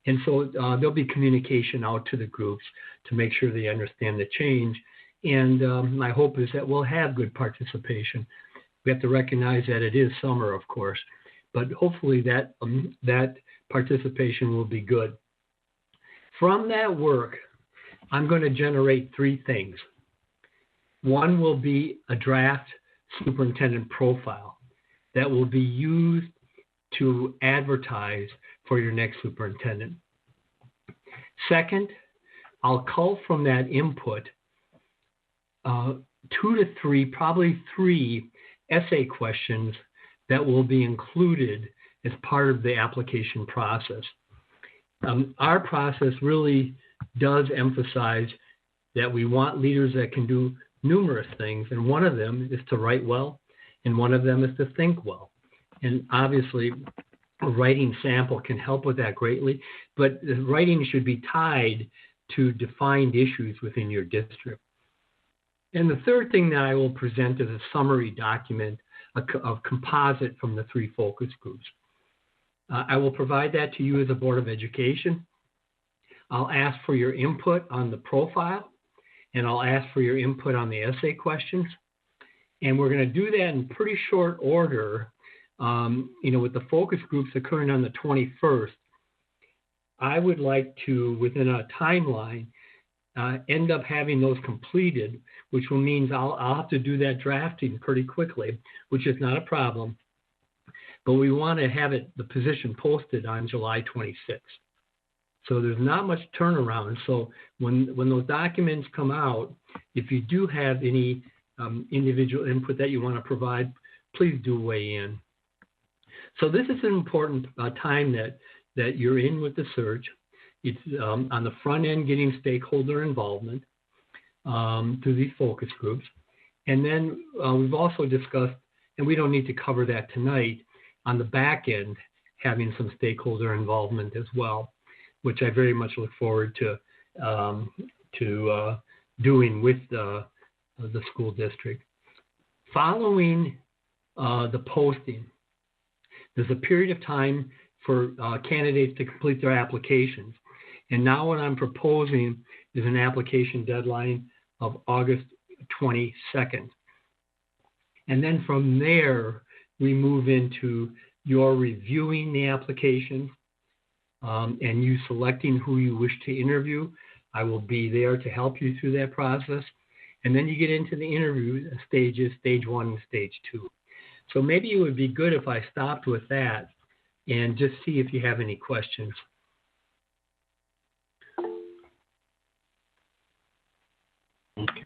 And so there'll be communication out to the groups to make sure they understand the change. And my hope is that we'll have good participation. We have to recognize that it is summer, of course, but hopefully that participation will be good. From that work, I'm going to generate three things. One will be a draft superintendent profile that will be used to advertise for your next superintendent. Second, I'll cull from that input 2 to 3, probably 3 essay questions that will be included as part of the application process. Our process really does emphasize that we want leaders that can do numerous things, and one of them is to write well, and one of them is to think well. And obviously, a writing sample can help with that greatly, but the writing should be tied to defined issues within your district. And the third thing that I will present is a summary document, a composite from the 3 focus groups. I will provide that to you as a Board of Education. I'll ask for your input on the profile, and I'll ask for your input on the essay questions. And we're going to do that in pretty short order, with the focus groups occurring on the 21st. I would like to, within a timeline, end up having those completed, which will mean I'll have to do that drafting pretty quickly, which is not a problem. But we want to have the position posted on July 26th. So there's not much turnaround. So when those documents come out, if you do have any individual input that you want to provide, please do weigh in. So this is an important time that you're in with the search. It's on the front end, getting stakeholder involvement through these focus groups. And then we've also discussed, and we don't need to cover that tonight, on the back end, having some stakeholder involvement as well, which I very much look forward to doing with the school district. Following the posting, there's a period of time for candidates to complete their applications. And now what I'm proposing is an application deadline of August 22nd. And then from there, we move into your reviewing the application, and you selecting who you wish to interview. I will be there to help you through that process. And then you get into the interview stages, stage 1 and stage 2. So maybe it would be good if I stopped with that and just see if you have any questions. Okay.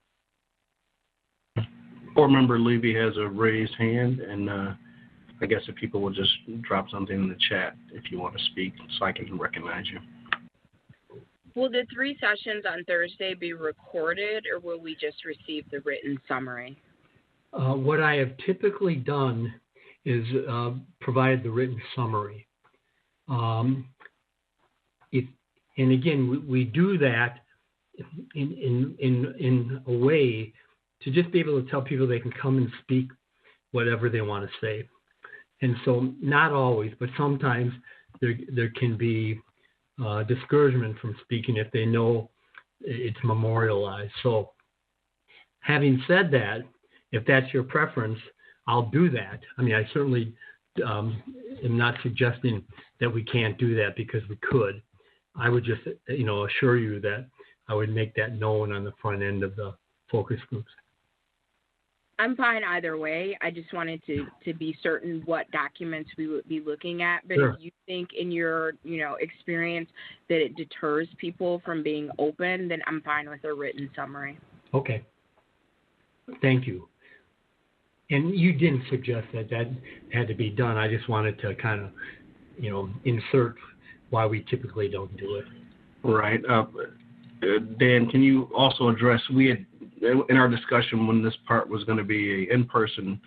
Board Member Levy has a raised hand, and I guess if people will just drop something in the chat if you want to speak so I can recognize you. Will the 3 sessions on Thursday be recorded, or will we just receive the written summary? What I have typically done is provided the written summary. And again, we do that in a way to just be able to tell people they can come and speak whatever they want to say. And so not always, but sometimes there can be discouragement from speaking if they know it's memorialized. So having said that, if that's your preference, I'll do that. I mean, I certainly am not suggesting that we can't do that, because we could. I would just, assure you that I would make that known on the front end of the focus groups. I'm fine either way. I just wanted to be certain what documents we would be looking at. But Sure. If you think in your, experience that it deters people from being open, then I'm fine with a written summary. Okay. Thank you. And you didn't suggest that had to be done. I just wanted to kind of, insert why we typically don't do it. Right. Dan, can you also address, we had, in our discussion when this part was going to be in-person,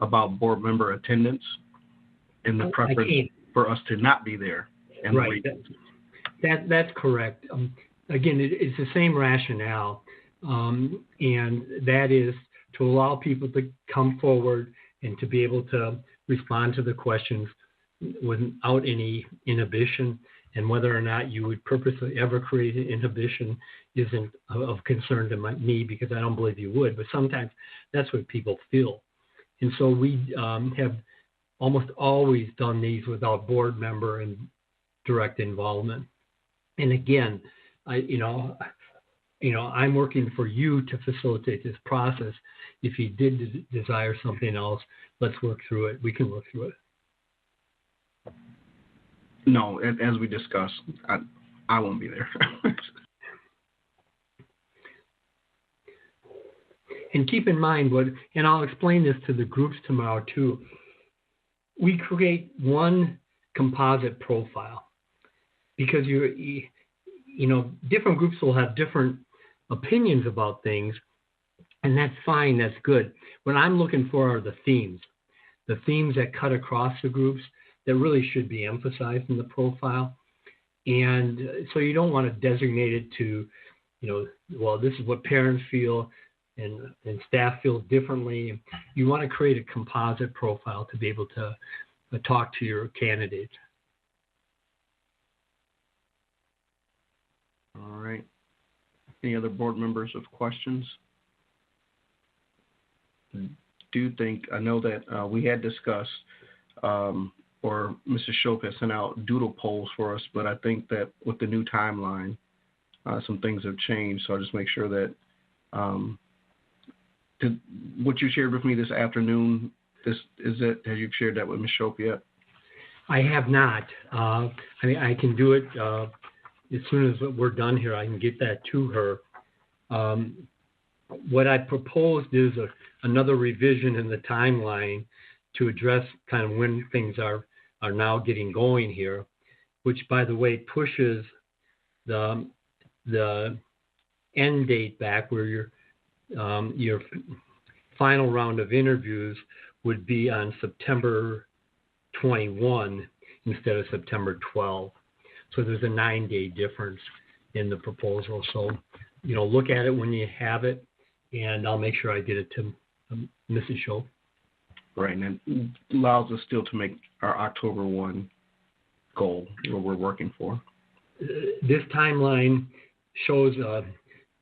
about board member attendance and the preference for us to not be there. And right. That's correct. Again, it's the same rationale, and that is to allow people to come forward and to be able to respond to the questions without any inhibition. And whether or not you would purposely ever create an inhibition isn't of concern to me, because I don't believe you would. But sometimes that's what people feel. And so we have almost always done these without board member and direct involvement. And again, I'm working for you to facilitate this process. If you did desire something else, let's work through it. We can work through it. No, as we discussed, I won't be there. And keep in mind and I'll explain this to the groups tomorrow too. We create one composite profile, because different groups will have different opinions about things, and that's fine, that's good. What I'm looking for are the themes that cut across the groups that really should be emphasized in the profile. And so you don't want to designate it to, this is what parents feel and staff feel differently. You want to create a composite profile to be able to talk to your candidates. All right. Any other board members with questions? I know that we had discussed, or Mrs. Shope has sent out doodle polls for us, but I think that with the new timeline, some things have changed. So I'll just make sure that what you shared with me this afternoon, have you shared that with Ms. Shope yet? I have not. I can do it as soon as we're done here. I can get that to her. What I proposed is another revision in the timeline to address kind of when things are now getting going here, which, by the way, pushes the end date back, where your final round of interviews would be on September 21 instead of September 12. So there's a 9-day difference in the proposal. So, look at it when you have it, and I'll make sure I get it to Mrs. Shope. Right, and it allows us still to make our October 1 goal, what we're working for. This timeline shows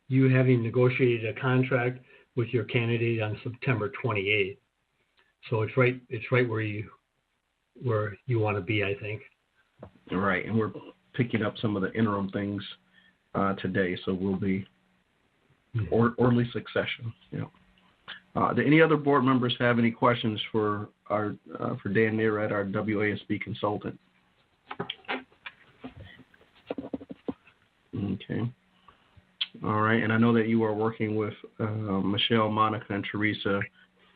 you having negotiated a contract with your candidate on September 28th. So it's right where you want to be, I think. Right, and we're picking up some of the interim things today, so we'll be orderly succession. Do any other board members have any questions for for Dan Nearett, our WASB consultant? Okay. All right, and I know that you are working with Michelle, Monica, and Teresa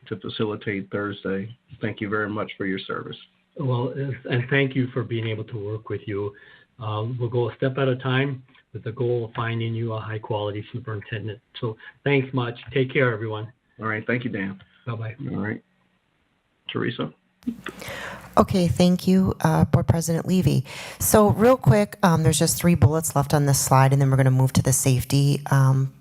to facilitate Thursday. Thank you very much for your service. Well, and thank you for being able to work with you. We'll go a step at a time with the goal of finding you a high-quality superintendent. So thanks much. Take care, everyone. All right, thank you, Dan. Bye-bye. All right. Teresa? Okay, thank you, Board President Levy. So real quick, there's just 3 bullets left on this slide, and then we're going to move to the safety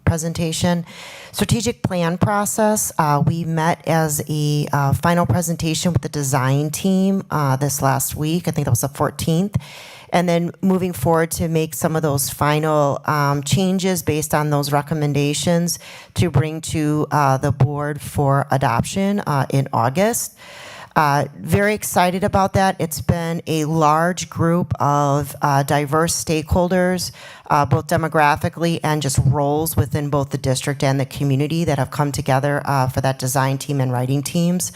presentation. Strategic plan process. We met as a final presentation with the design team this last week. I think that was the 14th. And then moving forward to make some of those final changes based on those recommendations to bring to the board for adoption in August. Very excited about that. It's been a large group of diverse stakeholders, both demographically and just roles within both the district and the community that have come together for that design team and writing teams.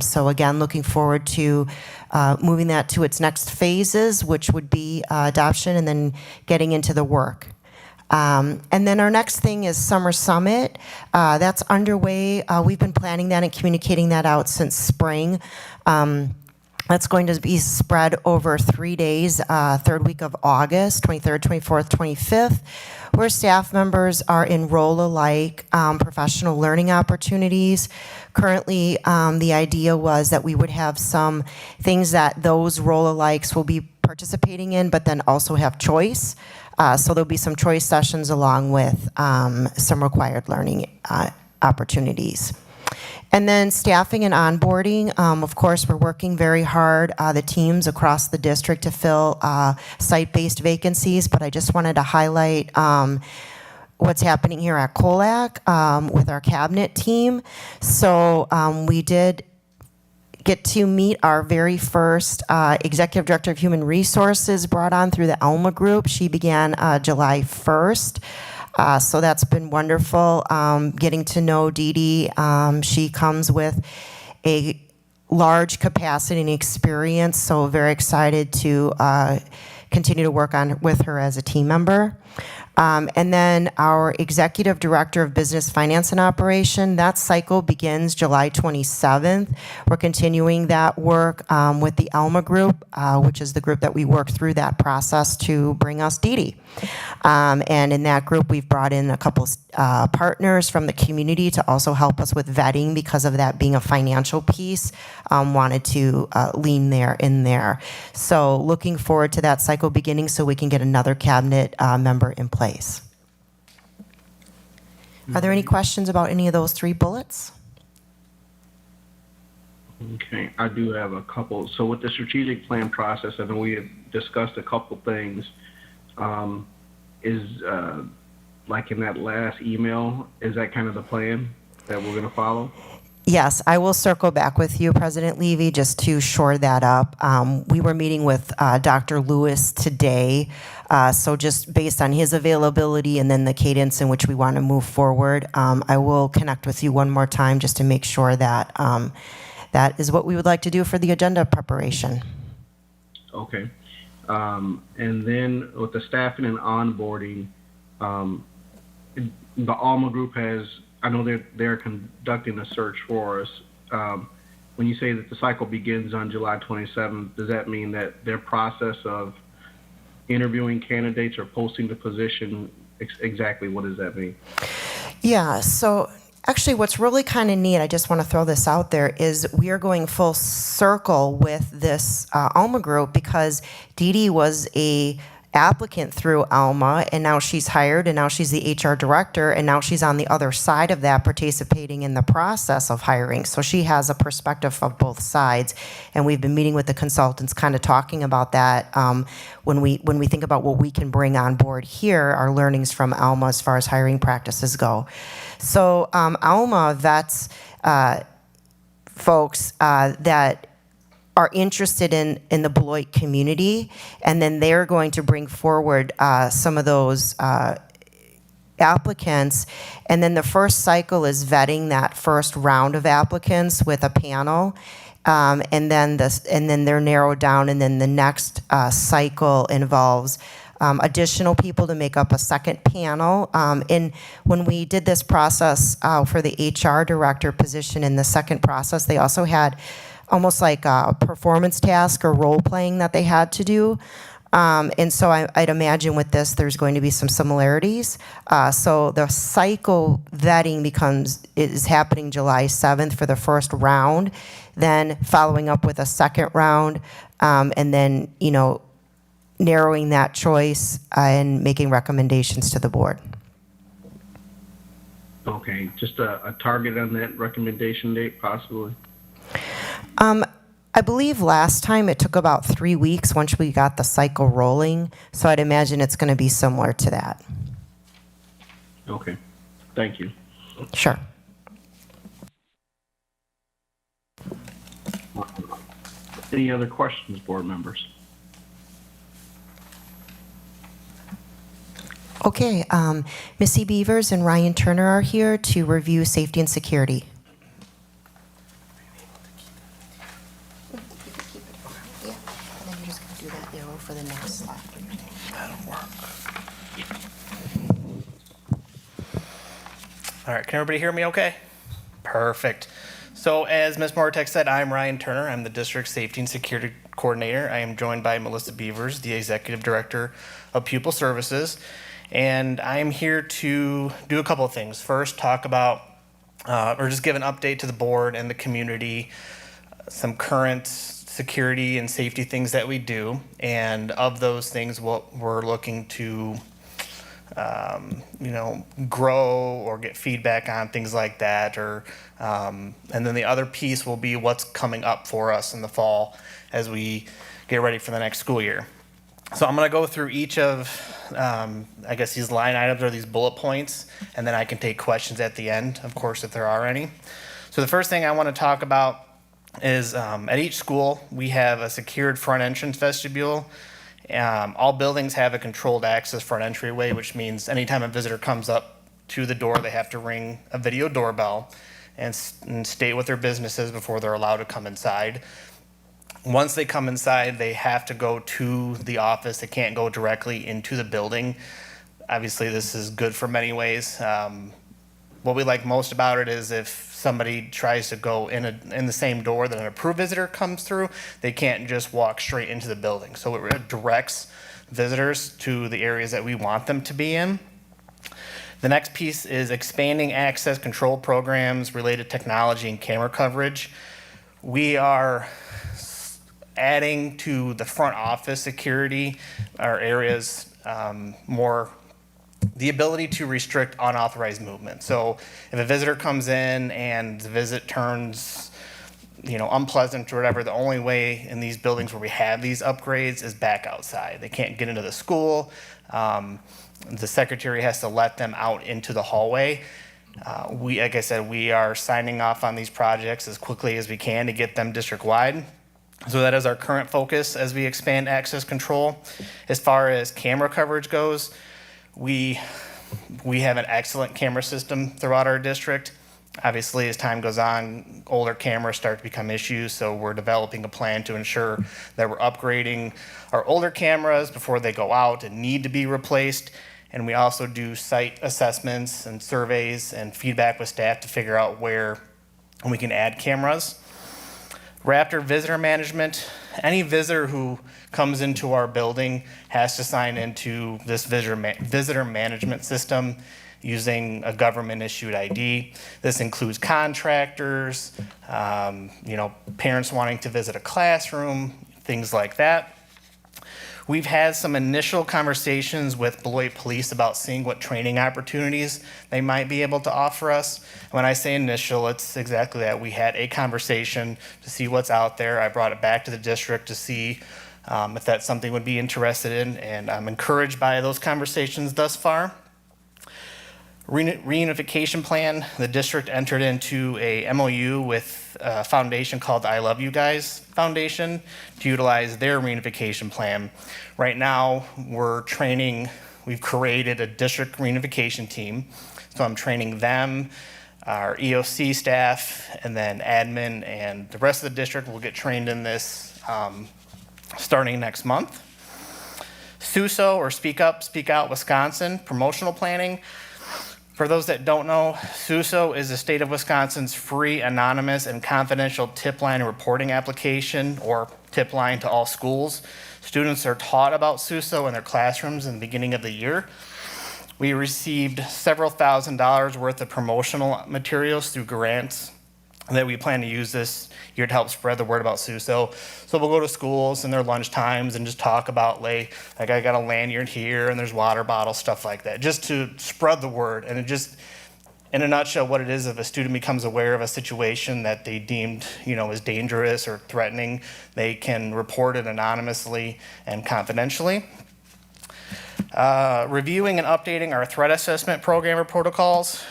So again, looking forward to moving that to its next phases, which would be adoption and then getting into the work. And then our next thing is Summer Summit. That's underway. We've been planning that and communicating that out since spring. That's going to be spread over 3 days, third week of August, 23rd, 24th, 25th, where staff members are in role-alike professional learning opportunities. Currently, the idea was that we would have some things that those role-alikes will be participating in, but then also have choice. So there'll be some choice sessions along with some required learning opportunities. And then staffing and onboarding. Of course, we're working very hard, the teams across the district, to fill site-based vacancies, but I just wanted to highlight what's happening here at COLAC with our cabinet team. So we did get to meet our very first Executive Director of Human Resources brought on through the Alma Group. She began July 1st. So that's been wonderful, getting to know Dee Dee. She comes with a large capacity and experience, so very excited to continue to work on with her as a team member. And then our Executive Director of Business, Finance, and Operation, that cycle begins July 27th. We're continuing that work with the Alma Group, which is the group that we work through that process to bring us Dee Dee. And in that group, we've brought in a couple partners from the community to also help us with vetting because of that being a financial piece. Wanted to lean in there. So looking forward to that cycle beginning so we can get another cabinet member in place. Are there any questions about any of those 3 bullets? Okay, I do have a couple. So with the strategic plan process, I know we have discussed a couple things. Like in that last email, is that kind of the plan that we're going to follow? Yes, I will circle back with you, President Levy, just to shore that up. We were meeting with Dr. Lewis today, so just based on his availability and then the cadence in which we want to move forward, I will connect with you one more time just to make sure that that is what we would like to do for the agenda preparation. Okay. And then with the staffing and onboarding, the Alma Group has, I know they're conducting a search for us. When you say that the cycle begins on July 27th, does that mean that their process of interviewing candidates or posting the position, exactly what does that mean? Yeah, so actually what's really kind of neat, I just want to throw this out there, is we are going full circle with this Alma Group because Dee Dee was a applicant through Alma, and now she's hired, and now she's the HR director, and now she's on the other side of that, participating in the process of hiring. So she has a perspective of both sides, and we've been meeting with the consultants, kind of talking about that when we think about what we can bring on board here, our learnings from Alma as far as hiring practices go. So Alma vets folks that are interested in the Beloit community, and then they're going to bring forward some of those applicants, and then the first cycle is vetting that first round of applicants with a panel, and then they're narrowed down, and then the next cycle involves additional people to make up a second panel. And when we did this process for the HR director position in the second process, they also had almost like a performance task or role playing that they had to do. And so I'd imagine with this, there's going to be some similarities. So the cycle vetting is happening July 7th for the first round, then following up with a second round, and then, narrowing that choice and making recommendations to the board. Okay, just a target on that recommendation date, possibly? I believe last time it took about 3 weeks once we got the cycle rolling, so I'd imagine it's going to be similar to that. Okay, thank you. Sure. Any other questions, board members? Okay, Missy Beavers and Ryan Turner are here to review safety and security. For the next slide. That'll work. All right, can everybody hear me okay? Perfect. So as Ms. Mortek said, I'm Ryan Turner. I'm the District Safety and Security Coordinator. I am joined by Melissa Beavers, the Executive Director of Pupil Services. And I am here to do a couple of things. First, talk about, or just give an update to the board and the community, some current security and safety things that we do, and of those things, what we're looking to, grow or get feedback on, things like that, or and then the other piece will be what's coming up for us in the fall as we get ready for the next school year. So I'm going to go through each of, these line items or these bullet points, and then I can take questions at the end, of course, if there are any. So the first thing I want to talk about is at each school, we have a secured front entrance vestibule. All buildings have a controlled access front entryway, which means anytime a visitor comes up to the door, they have to ring a video doorbell and state what their business is before they're allowed to come inside. Once they come inside, they have to go to the office. They can't go directly into the building. Obviously, this is good for many ways. What we like most about it is if somebody tries to go in the same door that an approved visitor comes through, they can't just walk straight into the building. So it directs visitors to the areas that we want them to be in. The next piece is expanding access control programs, related technology, and camera coverage. We are adding to the front office security, our areas, more the ability to restrict unauthorized movement. So if a visitor comes in and the visit turns, unpleasant or whatever, the only way in these buildings where we have these upgrades is back outside. They can't get into the school. The secretary has to let them out into the hallway. Like I said, we are signing off on these projects as quickly as we can to get them district-wide. So that is our current focus as we expand access control. As far as camera coverage goes, we have an excellent camera system throughout our district. Obviously, as time goes on, older cameras start to become issues, so we're developing a plan to ensure that we're upgrading our older cameras before they go out and need to be replaced. And we also do site assessments and surveys and feedback with staff to figure out where we can add cameras. Raptor visitor management. Any visitor who comes into our building has to sign into this visitor management system using a government-issued ID. This includes contractors, parents wanting to visit a classroom, things like that. We've had some initial conversations with Beloit Police about seeing what training opportunities they might be able to offer us. When I say initial, it's exactly that. We had a conversation to see what's out there. I brought it back to the district to see if that's something we'd be interested in, and I'm encouraged by those conversations thus far. Reunification Plan, the district entered into a MOU with a foundation called the I Love You Guys Foundation to utilize their reunification plan. Right now, we've created a district reunification team. So I'm training them, our EOC staff, and then admin, and the rest of the district will get trained in this starting next month. SUSO, or Speak Up, Speak Out Wisconsin, promotional planning. For those that don't know, SUSO is the state of Wisconsin's free, anonymous, and confidential tip line reporting application, or tip line to all schools. Students are taught about SUSO in their classrooms in the beginning of the year. We received several $1,000s worth of promotional materials through grants that we plan to use this year to help spread the word about SUSO. So we'll go to schools in their lunch times and just talk about, like I got a lanyard here and there's water bottles, stuff like that, just to spread the word. And it just, in a nutshell, what it is, if a student becomes aware of a situation that they deemed, as dangerous or threatening, they can report it anonymously and confidentially. Reviewing and updating our threat assessment program or protocols.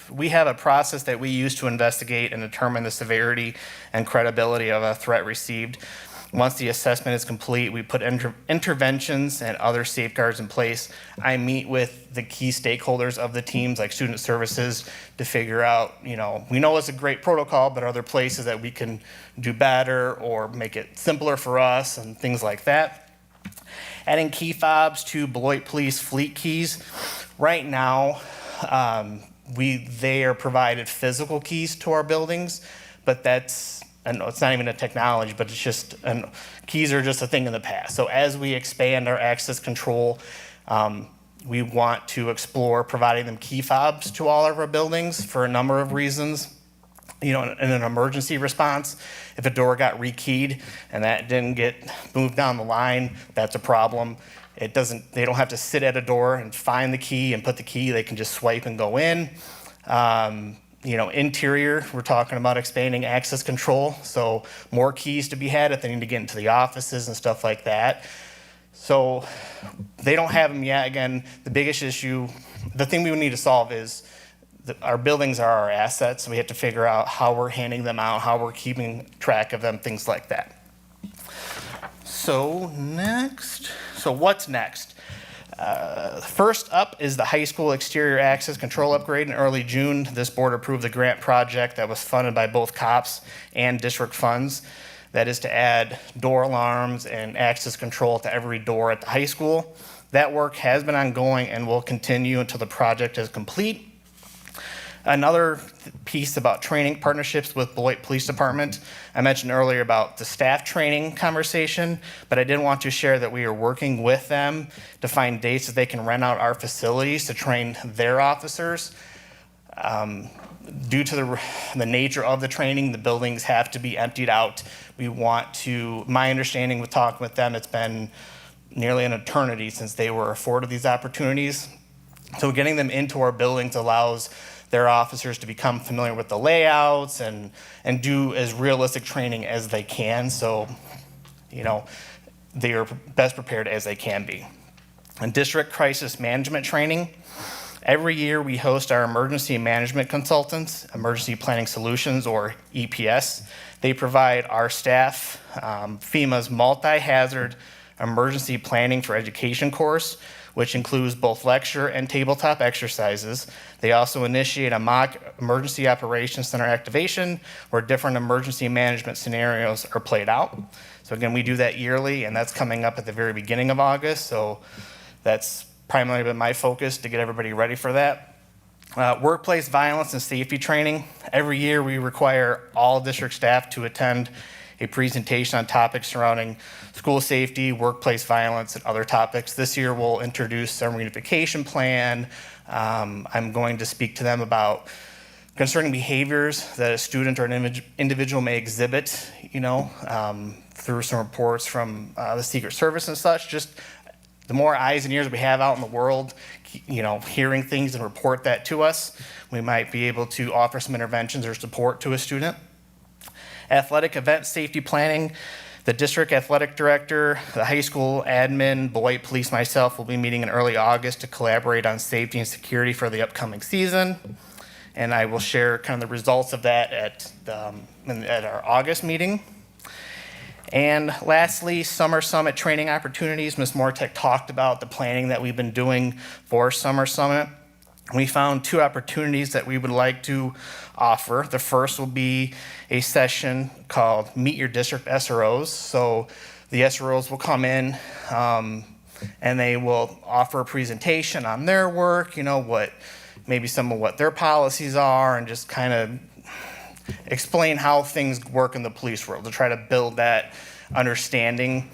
We have a process that we use to investigate and determine the severity and credibility of a threat received. Once the assessment is complete, we put interventions and other safeguards in place. I meet with the key stakeholders of the teams, like student services, to figure out, we know it's a great protocol, but are there places that we can do better or make it simpler for us and things like that. Adding key fobs to Beloit Police fleet keys. Right now, they are provided physical keys to our buildings, but it's not even a technology, but it's just, keys are just a thing in the past. So as we expand our access control, we want to explore providing them key fobs to all of our buildings for a number of reasons. In an emergency response, if a door got rekeyed and that didn't get moved down the line, that's a problem. They don't have to sit at a door and find the key and put the key, they can just swipe and go in. Interior, we're talking about expanding access control, so more keys to be had if they need to get into the offices and stuff like that. So they don't have them yet. Again, the biggest issue, the thing we would need to solve is our buildings are our assets, so we have to figure out how we're handing them out, how we're keeping track of them, things like that. So what's next? First up is the high school exterior access control upgrade. In early June, this board approved the grant project that was funded by both COPS and district funds. That is to add door alarms and access control to every door at the high school. That work has been ongoing and will continue until the project is complete. Another piece about training partnerships with Beloit Police Department. I mentioned earlier about the staff training conversation, but I did want to share that we are working with them to find dates that they can rent out our facilities to train their officers. Due to the nature of the training, the buildings have to be emptied out. My understanding with talking with them, it's been nearly an eternity since they were afforded these opportunities. So getting them into our buildings allows their officers to become familiar with the layouts and do as realistic training as they can, so they are best prepared as they can be. And district crisis management training. Every year we host our emergency management consultants, Emergency Planning Solutions, or EPS. They provide our staff FEMA's multi-hazard emergency planning for education course, which includes both lecture and tabletop exercises. They also initiate a mock emergency operations center activation where different emergency management scenarios are played out. So again, we do that yearly, and that's coming up at the very beginning of August. So that's primarily been my focus to get everybody ready for that. Workplace violence and safety training. Every year we require all district staff to attend a presentation on topics surrounding school safety, workplace violence, and other topics. This year we'll introduce our Reunification Plan. I'm going to speak to them about concerning behaviors that a student or an individual may exhibit, through some reports from the Secret Service and such. Just the more eyes and ears we have out in the world, hearing things and report that to us, we might be able to offer some interventions or support to a student. Athletic event safety planning. The district athletic director, the high school admin, Beloit Police, myself will be meeting in early August to collaborate on safety and security for the upcoming season. And I will share kind of the results of that at our August meeting. And lastly, Summer Summit training opportunities. Ms. Mortek talked about the planning that we've been doing for Summer Summit. We found 2 opportunities that we would like to offer. The first will be a session called Meet Your District SROs. So the SROs will come in and they will offer a presentation on their work, maybe some of what their policies are, and just kind of explain how things work in the police world to try to build that understanding.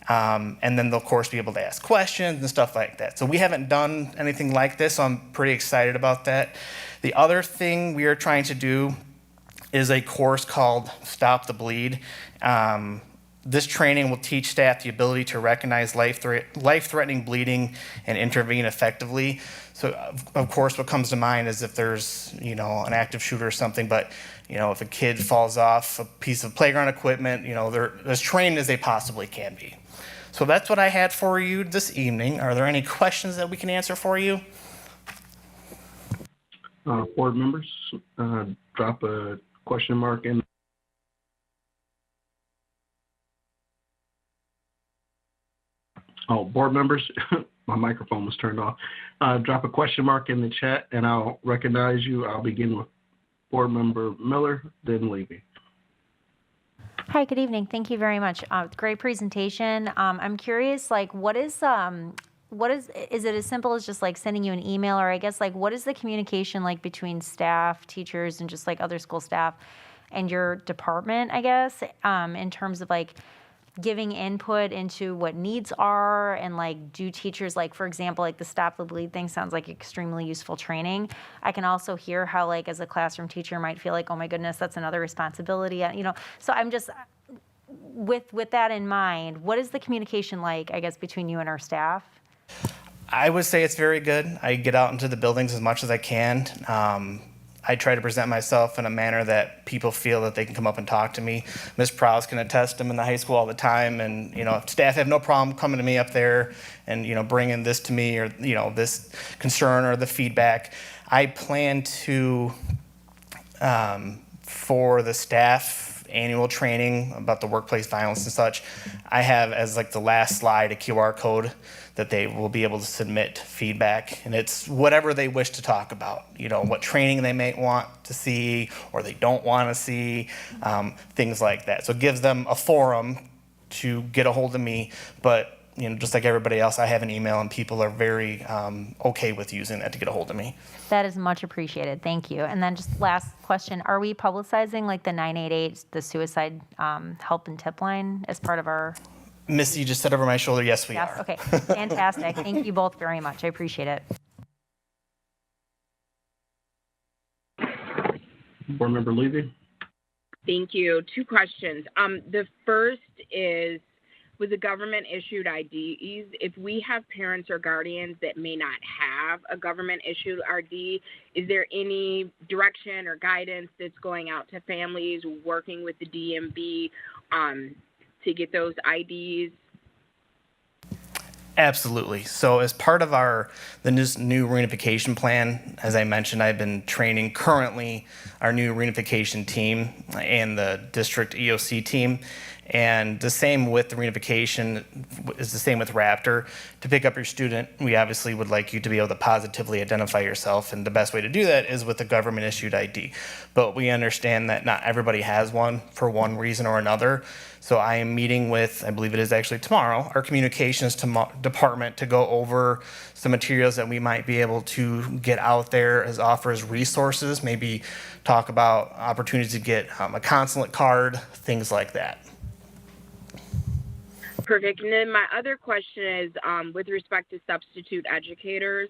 And then they'll, of course, be able to ask questions and stuff like that. So we haven't done anything like this, so I'm pretty excited about that. The other thing we are trying to do is a course called Stop the Bleed. This training will teach staff the ability to recognize life-threatening bleeding and intervene effectively. So, of course, what comes to mind is if there's, an active shooter or something, but, if a kid falls off a piece of playground equipment, they're as trained as they possibly can be. So that's what I had for you this evening. Are there any questions that we can answer for you? Board members, drop a question mark in. Oh, board members, my microphone was turned off. Drop a question mark in the chat and I'll recognize you. I'll begin with Board Member Miller, then Levy. Hi, good evening. Thank you very much. Great presentation. I'm curious, what is it as simple as just sending you an email, or I guess what is the communication between staff, teachers, and just other school staff and your department, I guess, in terms of giving input into what needs are, and do teachers, for example, the Stop the Bleed thing sounds like extremely useful training. I can also hear how as a classroom teacher might feel oh my goodness, that's another responsibility, so I'm just, with that in mind, what is the communication I guess, between you and our staff? I would say it's very good. I get out into the buildings as much as I can. I try to present myself in a manner that people feel that they can come up and talk to me. Ms. Prowse can attest. I'm in the high school all the time, and staff have no problem coming to me up there and bringing this to me, or this concern or the feedback. I plan to, for the staff annual training about the workplace violence and such, I have as the last slide a QR code that they will be able to submit feedback, and it's whatever they wish to talk about, what training they may want to see or they don't want to see, things like that. So it gives them a forum to get a hold of me, but just like everybody else, I have an email and people are very okay with using that to get a hold of me. That is much appreciated. Thank you. And then just last question, are we publicizing the 988, the suicide help and tip line as part of our... Missy just said over my shoulder, yes, we are. Okay, fantastic. Thank you both very much. I appreciate it. Board Member Levy. Thank you. 2 questions. The first is, with the government-issued IDs, if we have parents or guardians that may not have a government-issued ID, is there any direction or guidance that's going out to families working with the DMV to get those IDs? Absolutely. So as part of the new reunification plan, as I mentioned, I've been training currently our new reunification team and the district EOC team. And the same with the reunification is the same with Raptor. To pick up your student, we obviously would like you to be able to positively identify yourself, and the best way to do that is with a government-issued ID. But we understand that not everybody has one for one reason or another. So I am meeting with, I believe it is actually tomorrow, our communications department to go over some materials that we might be able to get out there as offer as resources, maybe talk about opportunities to get a consulate card, things like that. Perfect. And then my other question is, with respect to substitute educators,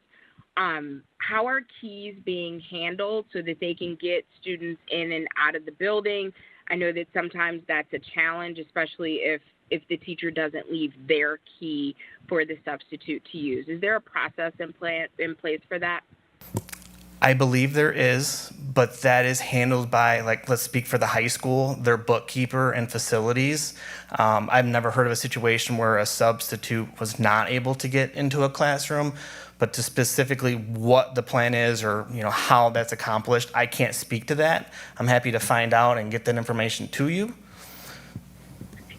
how are keys being handled so that they can get students in and out of the building? I know that sometimes that's a challenge, especially if the teacher doesn't leave their key for the substitute to use. Is there a process in place for that? I believe there is, but that is handled by, like, let's speak for the high school, their bookkeeper and facilities. I've never heard of a situation where a substitute was not able to get into a classroom, but to specifically what the plan is or, how that's accomplished, I can't speak to that. I'm happy to find out and get that information to you.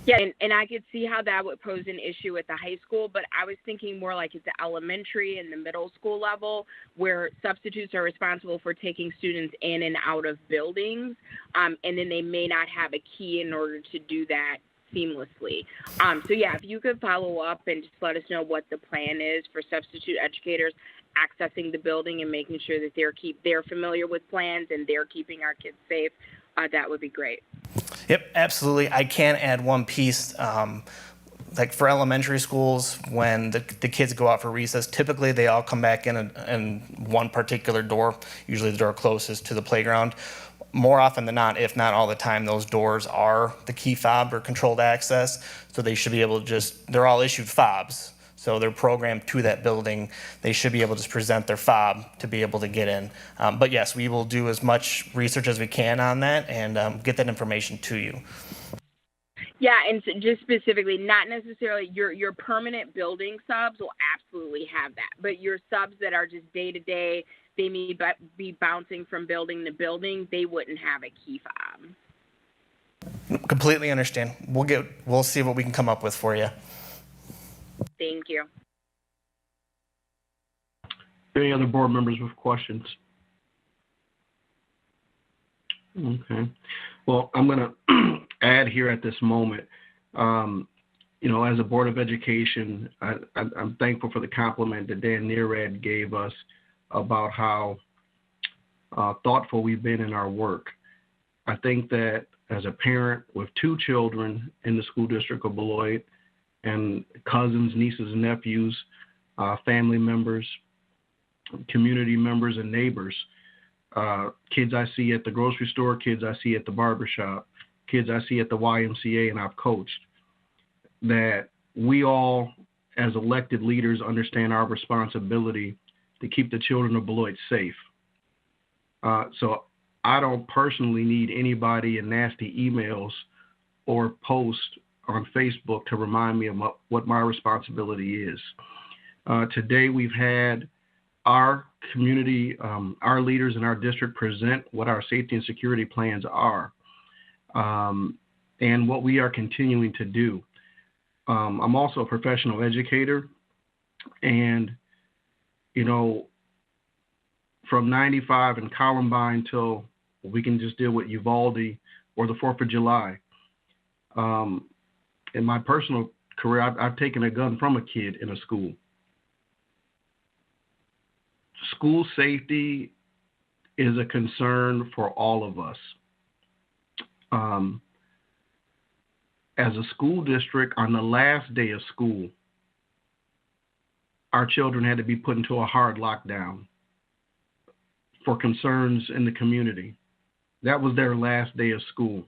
Yeah, and I could see how that would pose an issue at the high school, but I was thinking more like at the elementary and the middle school level, where substitutes are responsible for taking students in and out of buildings, and then they may not have a key in order to do that seamlessly. So yeah, if you could follow up and just let us know what the plan is for substitute educators accessing the building and making sure that they're familiar with plans and they're keeping our kids safe, that would be great. Yep, absolutely. I can add one piece. Like for elementary schools, when the kids go out for recess, typically they all come back in one particular door, usually the door closest to the playground. More often than not, if not all the time, those doors are the key fob or controlled access. So they should be able to they're all issued fobs. So they're programmed to that building. They should be able to present their fob to be able to get in. But yes, we will do as much research as we can on that and get that information to you. Yeah, and so just specifically, not necessarily your permanent building subs will absolutely have that, but your subs that are just day to day, they may be bouncing from building to building, they wouldn't have a key fob. Completely understand. We'll see what we can come up with for you. Thank you. Any other board members with questions? Okay. Well, I'm going to add here at this moment, as a Board of Education, I'm thankful for the compliment that Dan Nearad gave us about how thoughtful we've been in our work. I think that as a parent with 2 children in the school district of Beloit, and cousins, nieces, and nephews, family members, community members, and neighbors, kids I see at the grocery store, kids I see at the barbershop, kids I see at the YMCA, and I've coached, that we all, as elected leaders, understand our responsibility to keep the children of Beloit safe. So I don't personally need anybody in nasty emails or posts on Facebook to remind me of what my responsibility is. Today we've had our community, our leaders in our district present what our safety and security plans are, and what we are continuing to do. I'm also a professional educator, and from 95 and Columbine till we can just deal with Uvalde or the 4th of July. In my personal career, I've taken a gun from a kid in a school. School safety is a concern for all of us. As a school district, on the last day of school, our children had to be put into a hard lockdown for concerns in the community. That was their last day of school.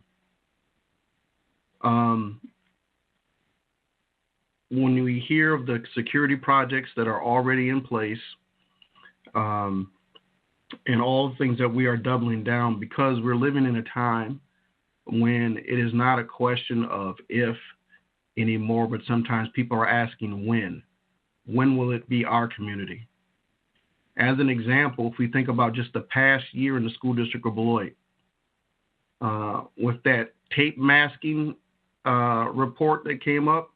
When we hear of the security projects that are already in place, and all the things that we are doubling down, because we're living in a time when it is not a question of if anymore, but sometimes people are asking when. When will it be our community? As an example, if we think about just the past year in the school district of Beloit, with that tape masking report that came up,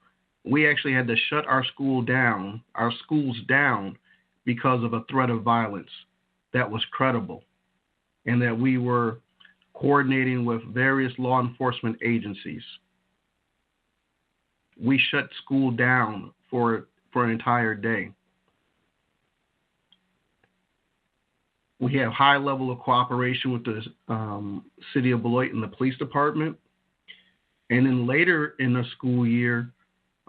we actually had to shut our schools down, because of a threat of violence that was credible, and that we were coordinating with various law enforcement agencies. We shut school down for an entire day. We have high level of cooperation with the city of Beloit and the police department. And then later in the school year,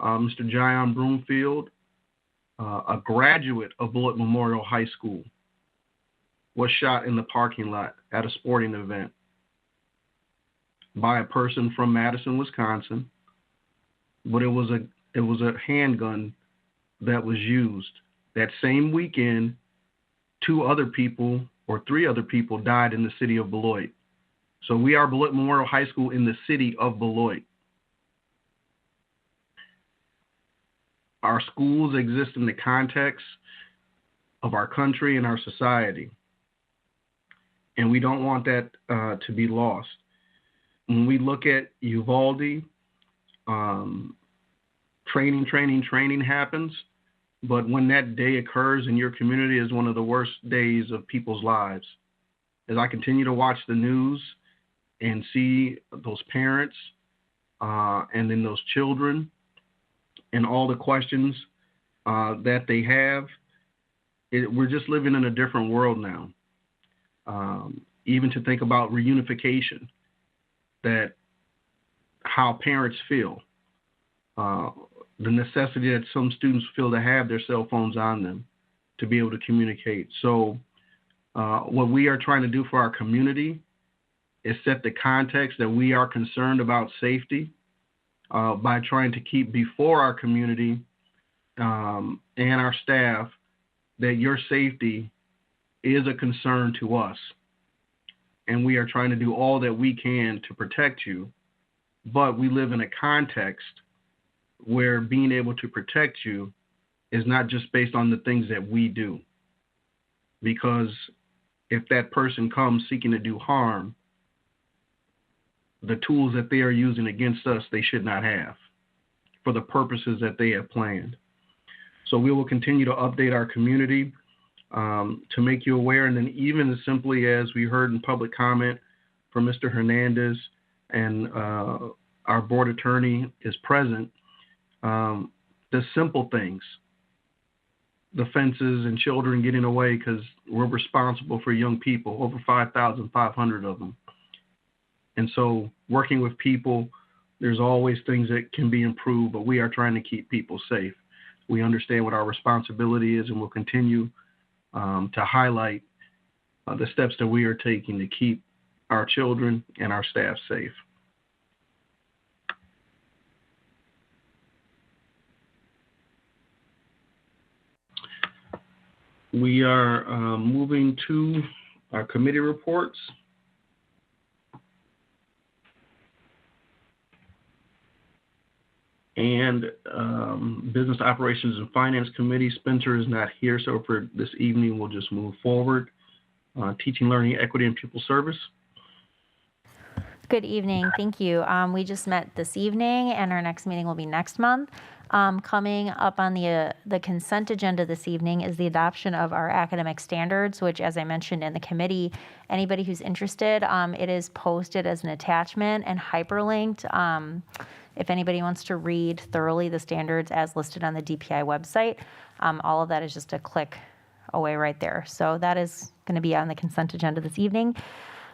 Mr. John Broomfield, a graduate of Beloit Memorial High School, was shot in the parking lot at a sporting event by a person from Madison, Wisconsin. But it was a handgun that was used. That same weekend, 2 other people or 3 other people died in the city of Beloit. So we are Beloit Memorial High School in the city of Beloit. Our schools exist in the context of our country and our society. And we don't want that to be lost. When we look at Uvalde, training happens. But when that day occurs in your community is one of the worst days of people's lives. As I continue to watch the news and see those parents and then those children and all the questions that they have, we're just living in a different world now. Even to think about reunification, that how parents feel, the necessity that some students feel to have their cell phones on them to be able to communicate. So what we are trying to do for our community is set the context that we are concerned about safety by trying to keep before our community and our staff that your safety is a concern to us. And we are trying to do all that we can to protect you. But we live in a context where being able to protect you is not just based on the things that we do. Because if that person comes seeking to do harm, the tools that they are using against us, they should not have for the purposes that they have planned. So we will continue to update our community to make you aware. And then even as simply as we heard in public comment from Mr. Hernandez and our board attorney is present, the simple things, the fences and children getting away because we're responsible for young people, over 5,500 of them. And so working with people, there's always things that can be improved, but we are trying to keep people safe. We understand what our responsibility is, and we'll continue to highlight the steps that we are taking to keep our children and our staff safe. We are moving to our committee reports. And Business Operations and Finance Committee, Spencer is not here, so for this evening, we'll just move forward. Teaching, Learning, Equity, and Pupil Service. Good evening. Thank you. We just met this evening, and our next meeting will be next month. Coming up on the consent agenda this evening is the adoption of our academic standards, which, as I mentioned in the committee, anybody who's interested, it is posted as an attachment and hyperlinked. If anybody wants to read thoroughly the standards as listed on the DPI website, all of that is just a click away right there. So that is going to be on the consent agenda this evening.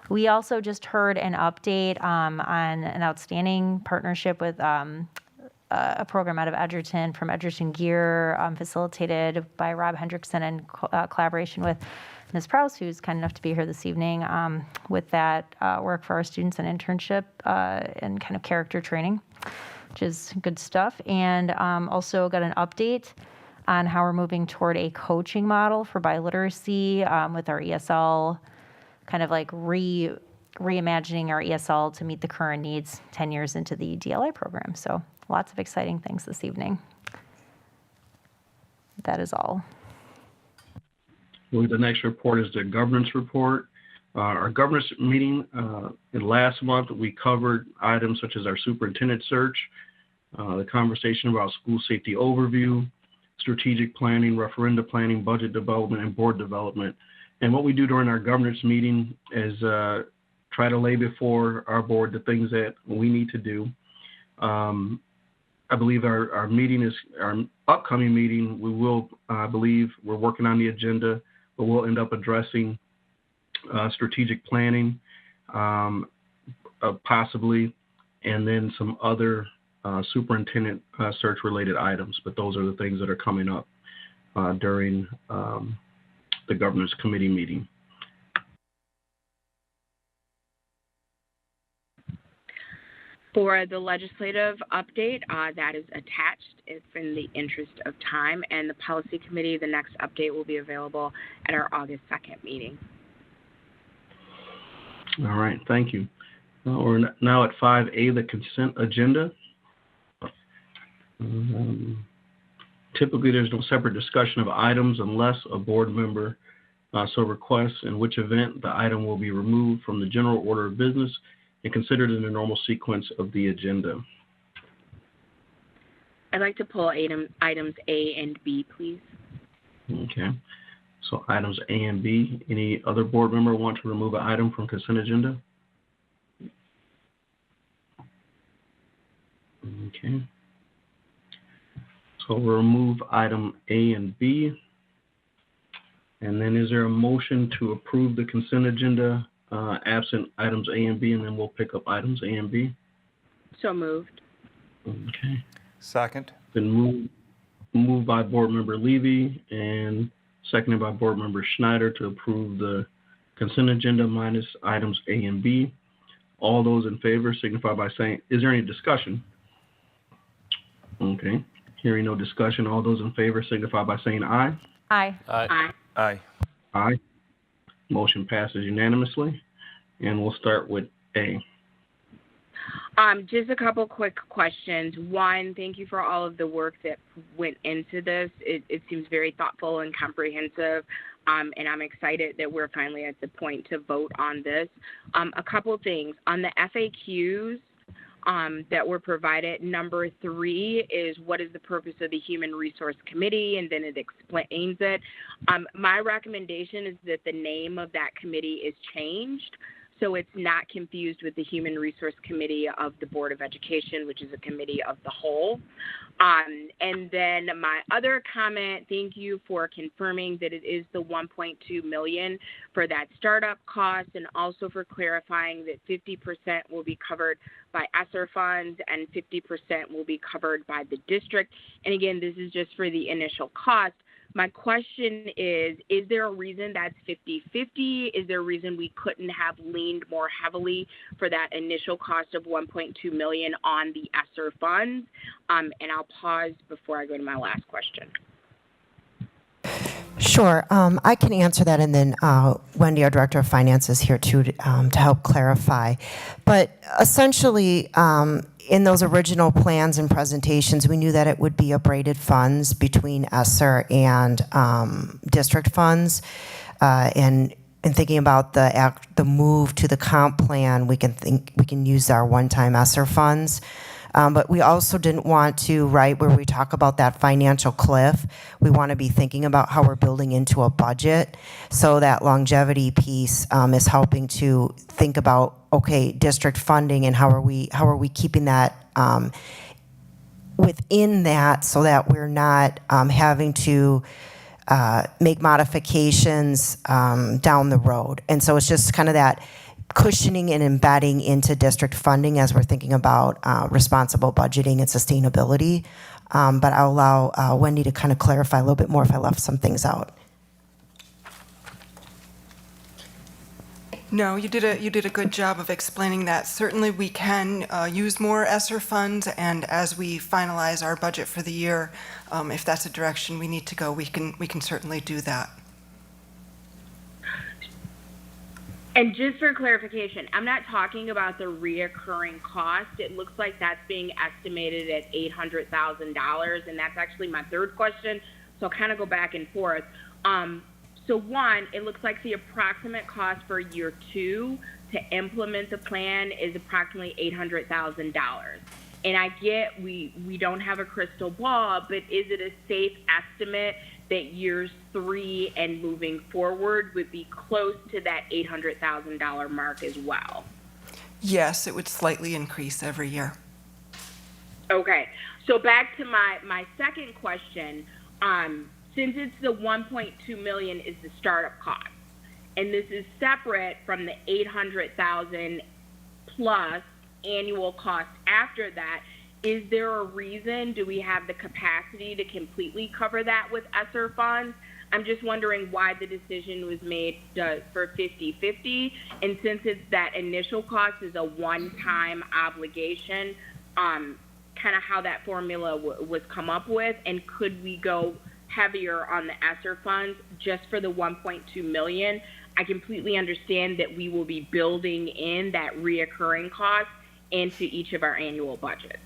We also just heard an update on an outstanding partnership with a program out of Edgerton from Edgerton Gear, facilitated by Rob Hendrickson in collaboration with Ms. Prowse, who's kind enough to be here this evening with that work for our students and internship and kind of character training, which is good stuff. And also got an update on how we're moving toward a coaching model for biliteracy with our ESL, kind of like reimagining our ESL to meet the current needs 10 years into the DLA program. So lots of exciting things this evening. That is all. The next report is the governance report. Our governance meeting last month, we covered items such as our superintendent search, the conversation about school safety overview, strategic planning, referenda planning, budget development, and board development. And what we do during our governance meeting is try to lay before our board the things that we need to do. I believe our upcoming meeting, we will, I believe we're working on the agenda, but we'll end up addressing strategic planning, possibly, and then some other superintendent search related items. But those are the things that are coming up during the governance committee meeting. For the legislative update, that is attached. It's in the interest of time. And the policy committee, the next update will be available at our August 2nd meeting. All right, thank you. We're now at 5A, the consent agenda. Typically, there's no separate discussion of items unless a board member so requests, in which event the item will be removed from the general order of business and considered in the normal sequence of the agenda. I'd like to pull items A and B, please. Okay, so items A and B. Any other board member want to remove an item from consent agenda? Okay. So we'll remove item A and B. And then is there a motion to approve the consent agenda absent items A and B, and then we'll pick up items A and B? So moved. Okay. Second. Been moved by Board Member Levy and seconded by Board Member Schneider to approve the consent agenda minus items A and B. All those in favor signify by saying, is there any discussion? Okay. Hearing no discussion, all those in favor signify by saying aye. Aye. Aye. Aye. Aye. Motion passes unanimously. And we'll start with A. Just a couple quick questions. One, thank you for all of the work that went into this. It seems very thoughtful and comprehensive, and I'm excited that we're finally at the point to vote on this. A couple things. On the FAQs that were provided, number 3 is what is the purpose of the Human Resource Committee, and then it explains it. My recommendation is that the name of that committee is changed, so it's not confused with the Human Resource Committee of the Board of Education, which is a committee of the whole. And then my other comment, thank you for confirming that it is the $1.2 million for that startup cost, and also for clarifying that 50% will be covered by ESSER funds and 50% will be covered by the district. And again, this is just for the initial cost. My question is there a reason that's 50-50? Is there a reason we couldn't have leaned more heavily for that initial cost of $1.2 million on the ESSER funds? And I'll pause before I go to my last question. Sure, I can answer that, and then Wendy, our Director of Finance, is here too to help clarify. But essentially, in those original plans and presentations, we knew that it would be abraded funds between ESSER and district funds. And in thinking about the move to the comp plan, we can use our one-time ESSER funds. But we also didn't want to, right, where we talk about that financial cliff, we want to be thinking about how we're building into a budget. So that longevity piece is helping to think about, okay, district funding and how are we keeping that within that, so that we're not having to make modifications down the road. And so it's just kind of that cushioning and embedding into district funding as we're thinking about responsible budgeting and sustainability. But I'll allow Wendy to kind of clarify a little bit more if I left some things out. No, you did a good job of explaining that. Certainly we can use more ESSER funds, and as we finalize our budget for the year, if that's a direction we need to go, we can certainly do that. And just for clarification, I'm not talking about the reoccurring cost. It looks like that's being estimated at $800,000, and that's actually my third question, so I'll kind of go back and forth. So one, it looks like the approximate cost for year 2 to implement the plan is approximately $800,000. And I get we don't have a crystal ball, but is it a safe estimate that years 3 and moving forward would be close to that $800,000 mark as well? Yes, it would slightly increase every year. Okay, so back to my second question. Since it's the $1.2 million is the startup cost, and this is separate from the $800,000 plus annual cost after that, is there a reason? Do we have the capacity to completely cover that with ESSER funds? I'm just wondering why the decision was made for 50-50, and since it's that initial cost is a one-time obligation, kind of how that formula was come up with, and could we go heavier on the ESSER funds just for the $1.2 million? I completely understand that we will be building in that reoccurring cost into each of our annual budgets.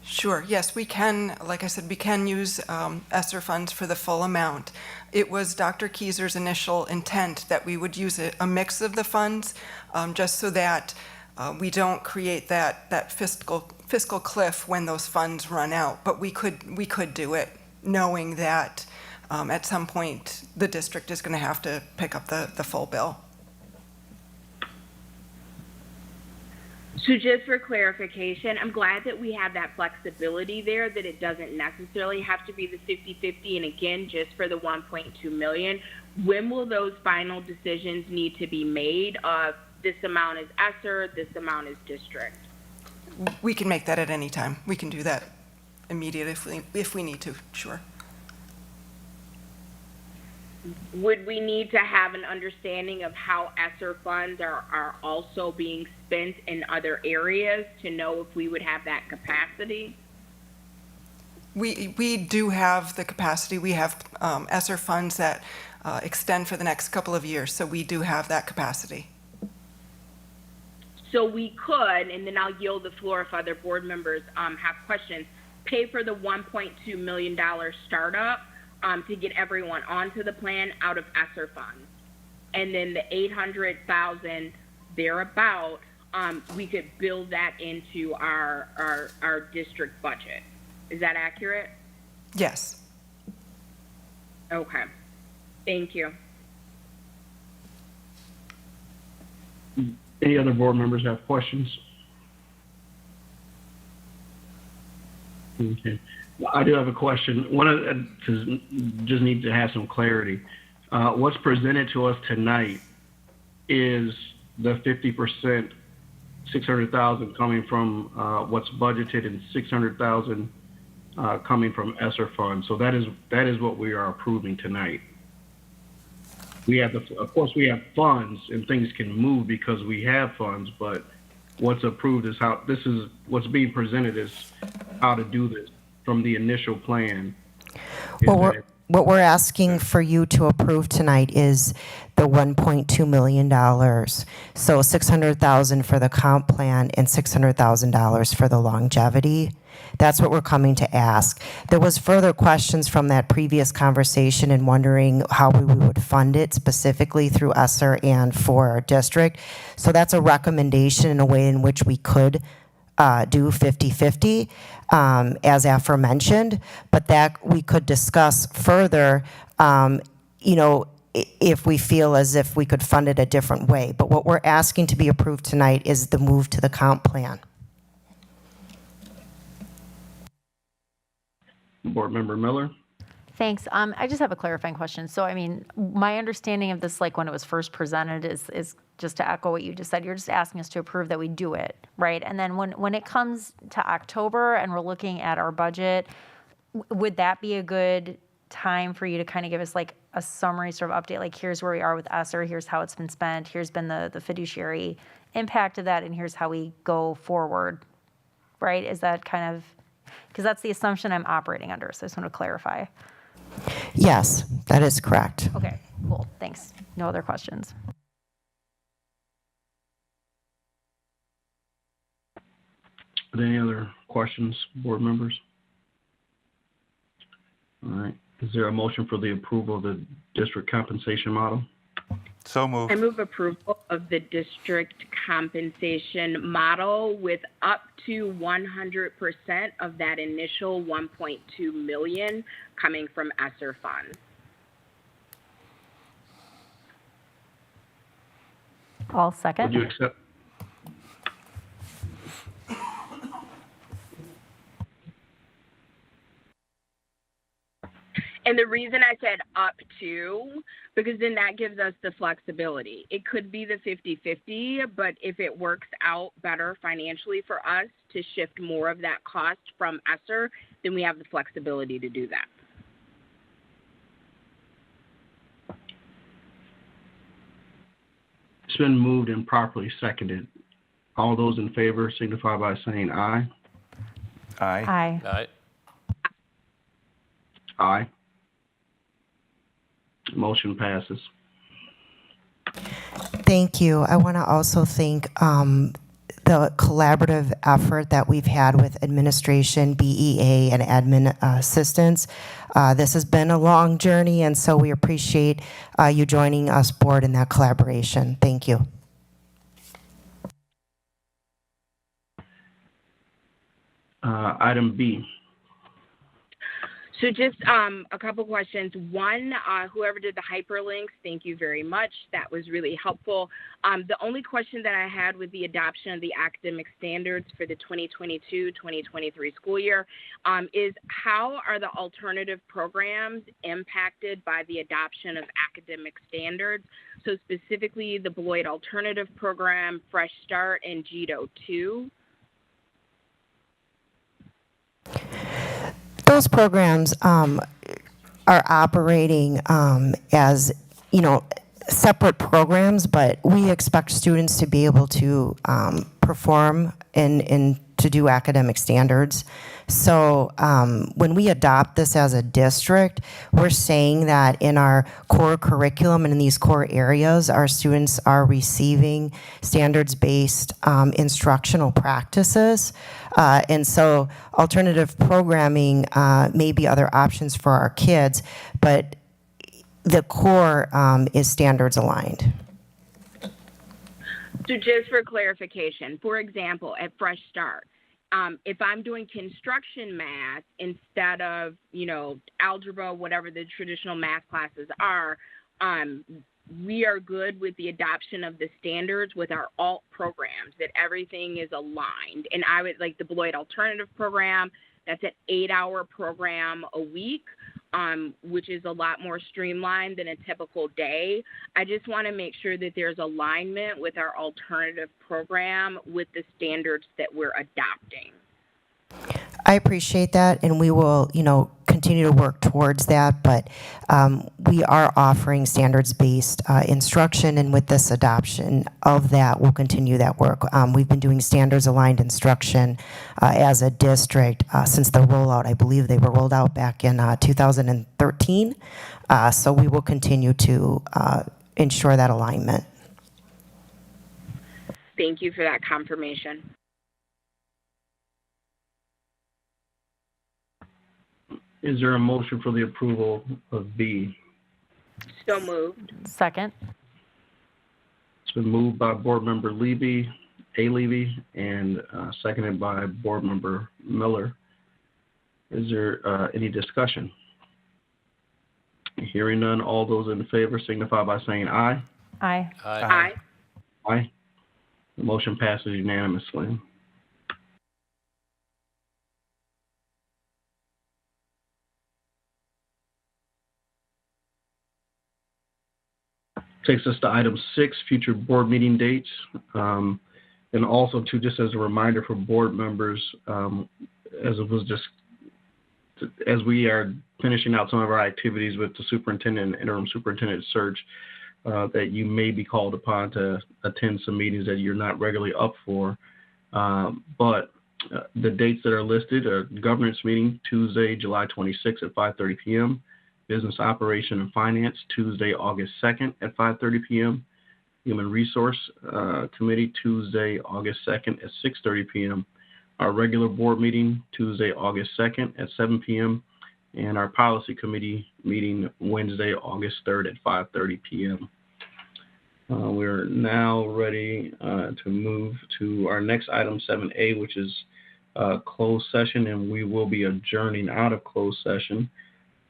Sure, yes, we can, like I said, we can use ESSER funds for the full amount. It was Dr. Keyser's initial intent that we would use a mix of the funds, just so that we don't create that fiscal cliff when those funds run out. But we could do it, knowing that at some point the district is going to have to pick up the full bill. So just for clarification, I'm glad that we have that flexibility there, that it doesn't necessarily have to be the 50-50. And again, just for the 1.2 million, when will those final decisions need to be made of this amount is ESSER, this amount is district? We can make that at any time. We can do that immediately if we need to, sure. Would we need to have an understanding of how ESSER funds are also being spent in other areas to know if we would have that capacity? We do have the capacity. We have ESSER funds that extend for the next couple of years, so we do have that capacity. So we could, and then I'll yield the floor if other board members have questions, pay for the $1.2 million startup to get everyone onto the plan out of ESSER funds. And then the $800,000 thereabout, we could build that into our district budget. Is that accurate? Yes. Okay. Thank you. Any other board members have questions? Okay. I do have a question. Just need to have some clarity. What's presented to us tonight is the 50%, 600,000 coming from what's budgeted and 600,000 coming from ESSER funds. So that is what we are approving tonight. We have of course we have funds and things can move because we have funds, but what's approved is what's being presented is how to do this from the initial plan. What we're asking for you to approve tonight is the $1.2 million. So $600,000 for the comp plan and $600,000 for the longevity. That's what we're coming to ask. There was further questions from that previous conversation and wondering how we would fund it specifically through ESSER and for our district. So that's a recommendation in a way in which we could do 50-50, as aforementioned, but that we could discuss further, if we feel as if we could fund it a different way. But what we're asking to be approved tonight is the move to the comp plan. Board Member Miller? Thanks. I just have a clarifying question. So, I mean, my understanding of this, like when it was first presented, is just to echo what you just said. You're just asking us to approve that we do it, right? And then when it comes to October and we're looking at our budget, would that be a good time for you to kind of give us like a summary sort of update? Like, here's where we are with ESSER, here's how it's been spent, here's been the fiduciary impact of that, and here's how we go forward, right? Is that kind of, because that's the assumption I'm operating under, so I just want to clarify. Yes, that is correct. Okay, cool, thanks. No other questions. Are there any other questions, board members? All right. Is there a motion for the approval of the district compensation model? So moved. I move approval of the district compensation model with up to 100% of that initial 1.2 million coming from ESSER funds. I'll second. Would you accept? And the reason I said up to, because then that gives us the flexibility. It could be the 50-50, but if it works out better financially for us to shift more of that cost from ESSER, then we have the flexibility to do that. It's been moved and properly seconded. All those in favor signify by saying aye. Aye. Aye. Aye. Aye. Motion passes. Thank you. I want to also thank the collaborative effort that we've had with administration, BEA, and admin assistants. This has been a long journey, and so we appreciate you joining us, board, in that collaboration. Thank you. Item B. So just a couple questions. One, whoever did the hyperlinks, thank you very much. That was really helpful. The only question that I had with the adoption of the academic standards for the 2022-2023 school year is how are the alternative programs impacted by the adoption of academic standards? So specifically the Beloit Alternative Program, Fresh Start, and GETO 2. Those programs are operating as, separate programs, but we expect students to be able to perform and to do academic standards. So when we adopt this as a district, we're saying that in our core curriculum and in these core areas, our students are receiving standards-based instructional practices. And so alternative programming may be other options for our kids, but the core is standards aligned. So just for clarification, for example, at Fresh Start, if I'm doing construction math instead of, algebra, whatever the traditional math classes are, we are good with the adoption of the standards with our alt programs, that everything is aligned. And I would like the Beloit Alternative Program, that's an 8-hour program a week, which is a lot more streamlined than a typical day. I just want to make sure that there's alignment with our alternative program with the standards that we're adopting. I appreciate that, and we will, continue to work towards that, but we are offering standards-based instruction, and with this adoption of that, we'll continue that work. We've been doing standards-aligned instruction as a district since the rollout. I believe they were rolled out back in 2013, so we will continue to ensure that alignment. Thank you for that confirmation. Is there a motion for the approval of B? So moved. Second. It's been moved by Board Member Levy, and seconded by Board Member Miller. Is there any discussion? Hearing none, all those in favor signify by saying aye. Aye. Aye. Aye. The motion passes unanimously. Takes us to item 6, future board meeting dates. And also, too, just as a reminder for board members, as we are finishing out some of our activities with the superintendent and interim superintendent search, that you may be called upon to attend some meetings that you're not regularly up for. But the dates that are listed are governance meeting, Tuesday, July 26th at 5:30 p.m., Business Operation and Finance, Tuesday, August 2nd at 5:30 p.m. Human Resource Committee, Tuesday, August 2nd at 6:30 p.m. Our regular board meeting, Tuesday, August 2nd at 7 p.m. And our Policy Committee meeting, Wednesday, August 3rd at 5:30 p.m. We're now ready to move to our next item, 7A, which is closed session, and we will be adjourning out of closed session.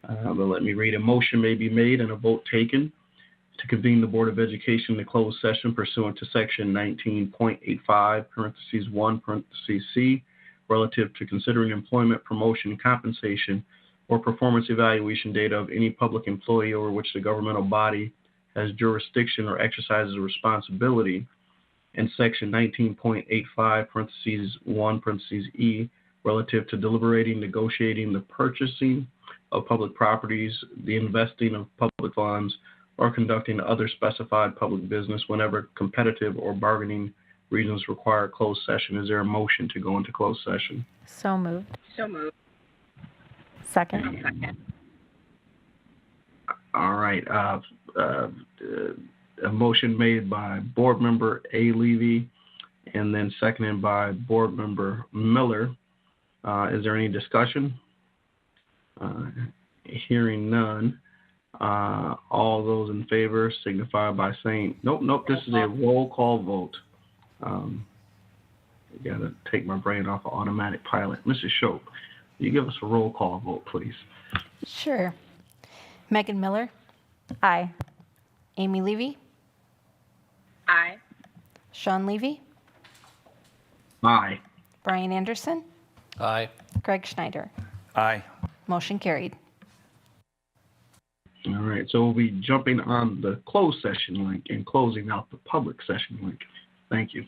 But let me read. A motion may be made and a vote taken to convene the Board of Education in a closed session pursuant to Section 19.85, parentheses 1, parentheses C, relative to considering employment, promotion, compensation, or performance evaluation data of any public employee over which the governmental body has jurisdiction or exercises responsibility, and Section 19.85, parentheses 1, parentheses E, relative to deliberating, negotiating, the purchasing of public properties, the investing of public funds, or conducting other specified public business whenever competitive or bargaining reasons require closed session. Is there a motion to go into closed session? So moved. So moved. Second. All right. A motion made by Board Member A. Levy and then seconded by Board Member Miller. Is there any discussion? Hearing none. All those in favor signify by saying, nope, this is a roll call vote. I gotta take my brain off of automatic pilot. Mrs. Shope, will you give us a roll call vote, please? Sure. Megan Miller, Aye. Amy Levy, Aye. Sean Levy, Aye. Brian Anderson, Aye. Greg Schneider. Aye. Motion carried. All right, so we'll be jumping on the closed session link and closing out the public session link. Thank you.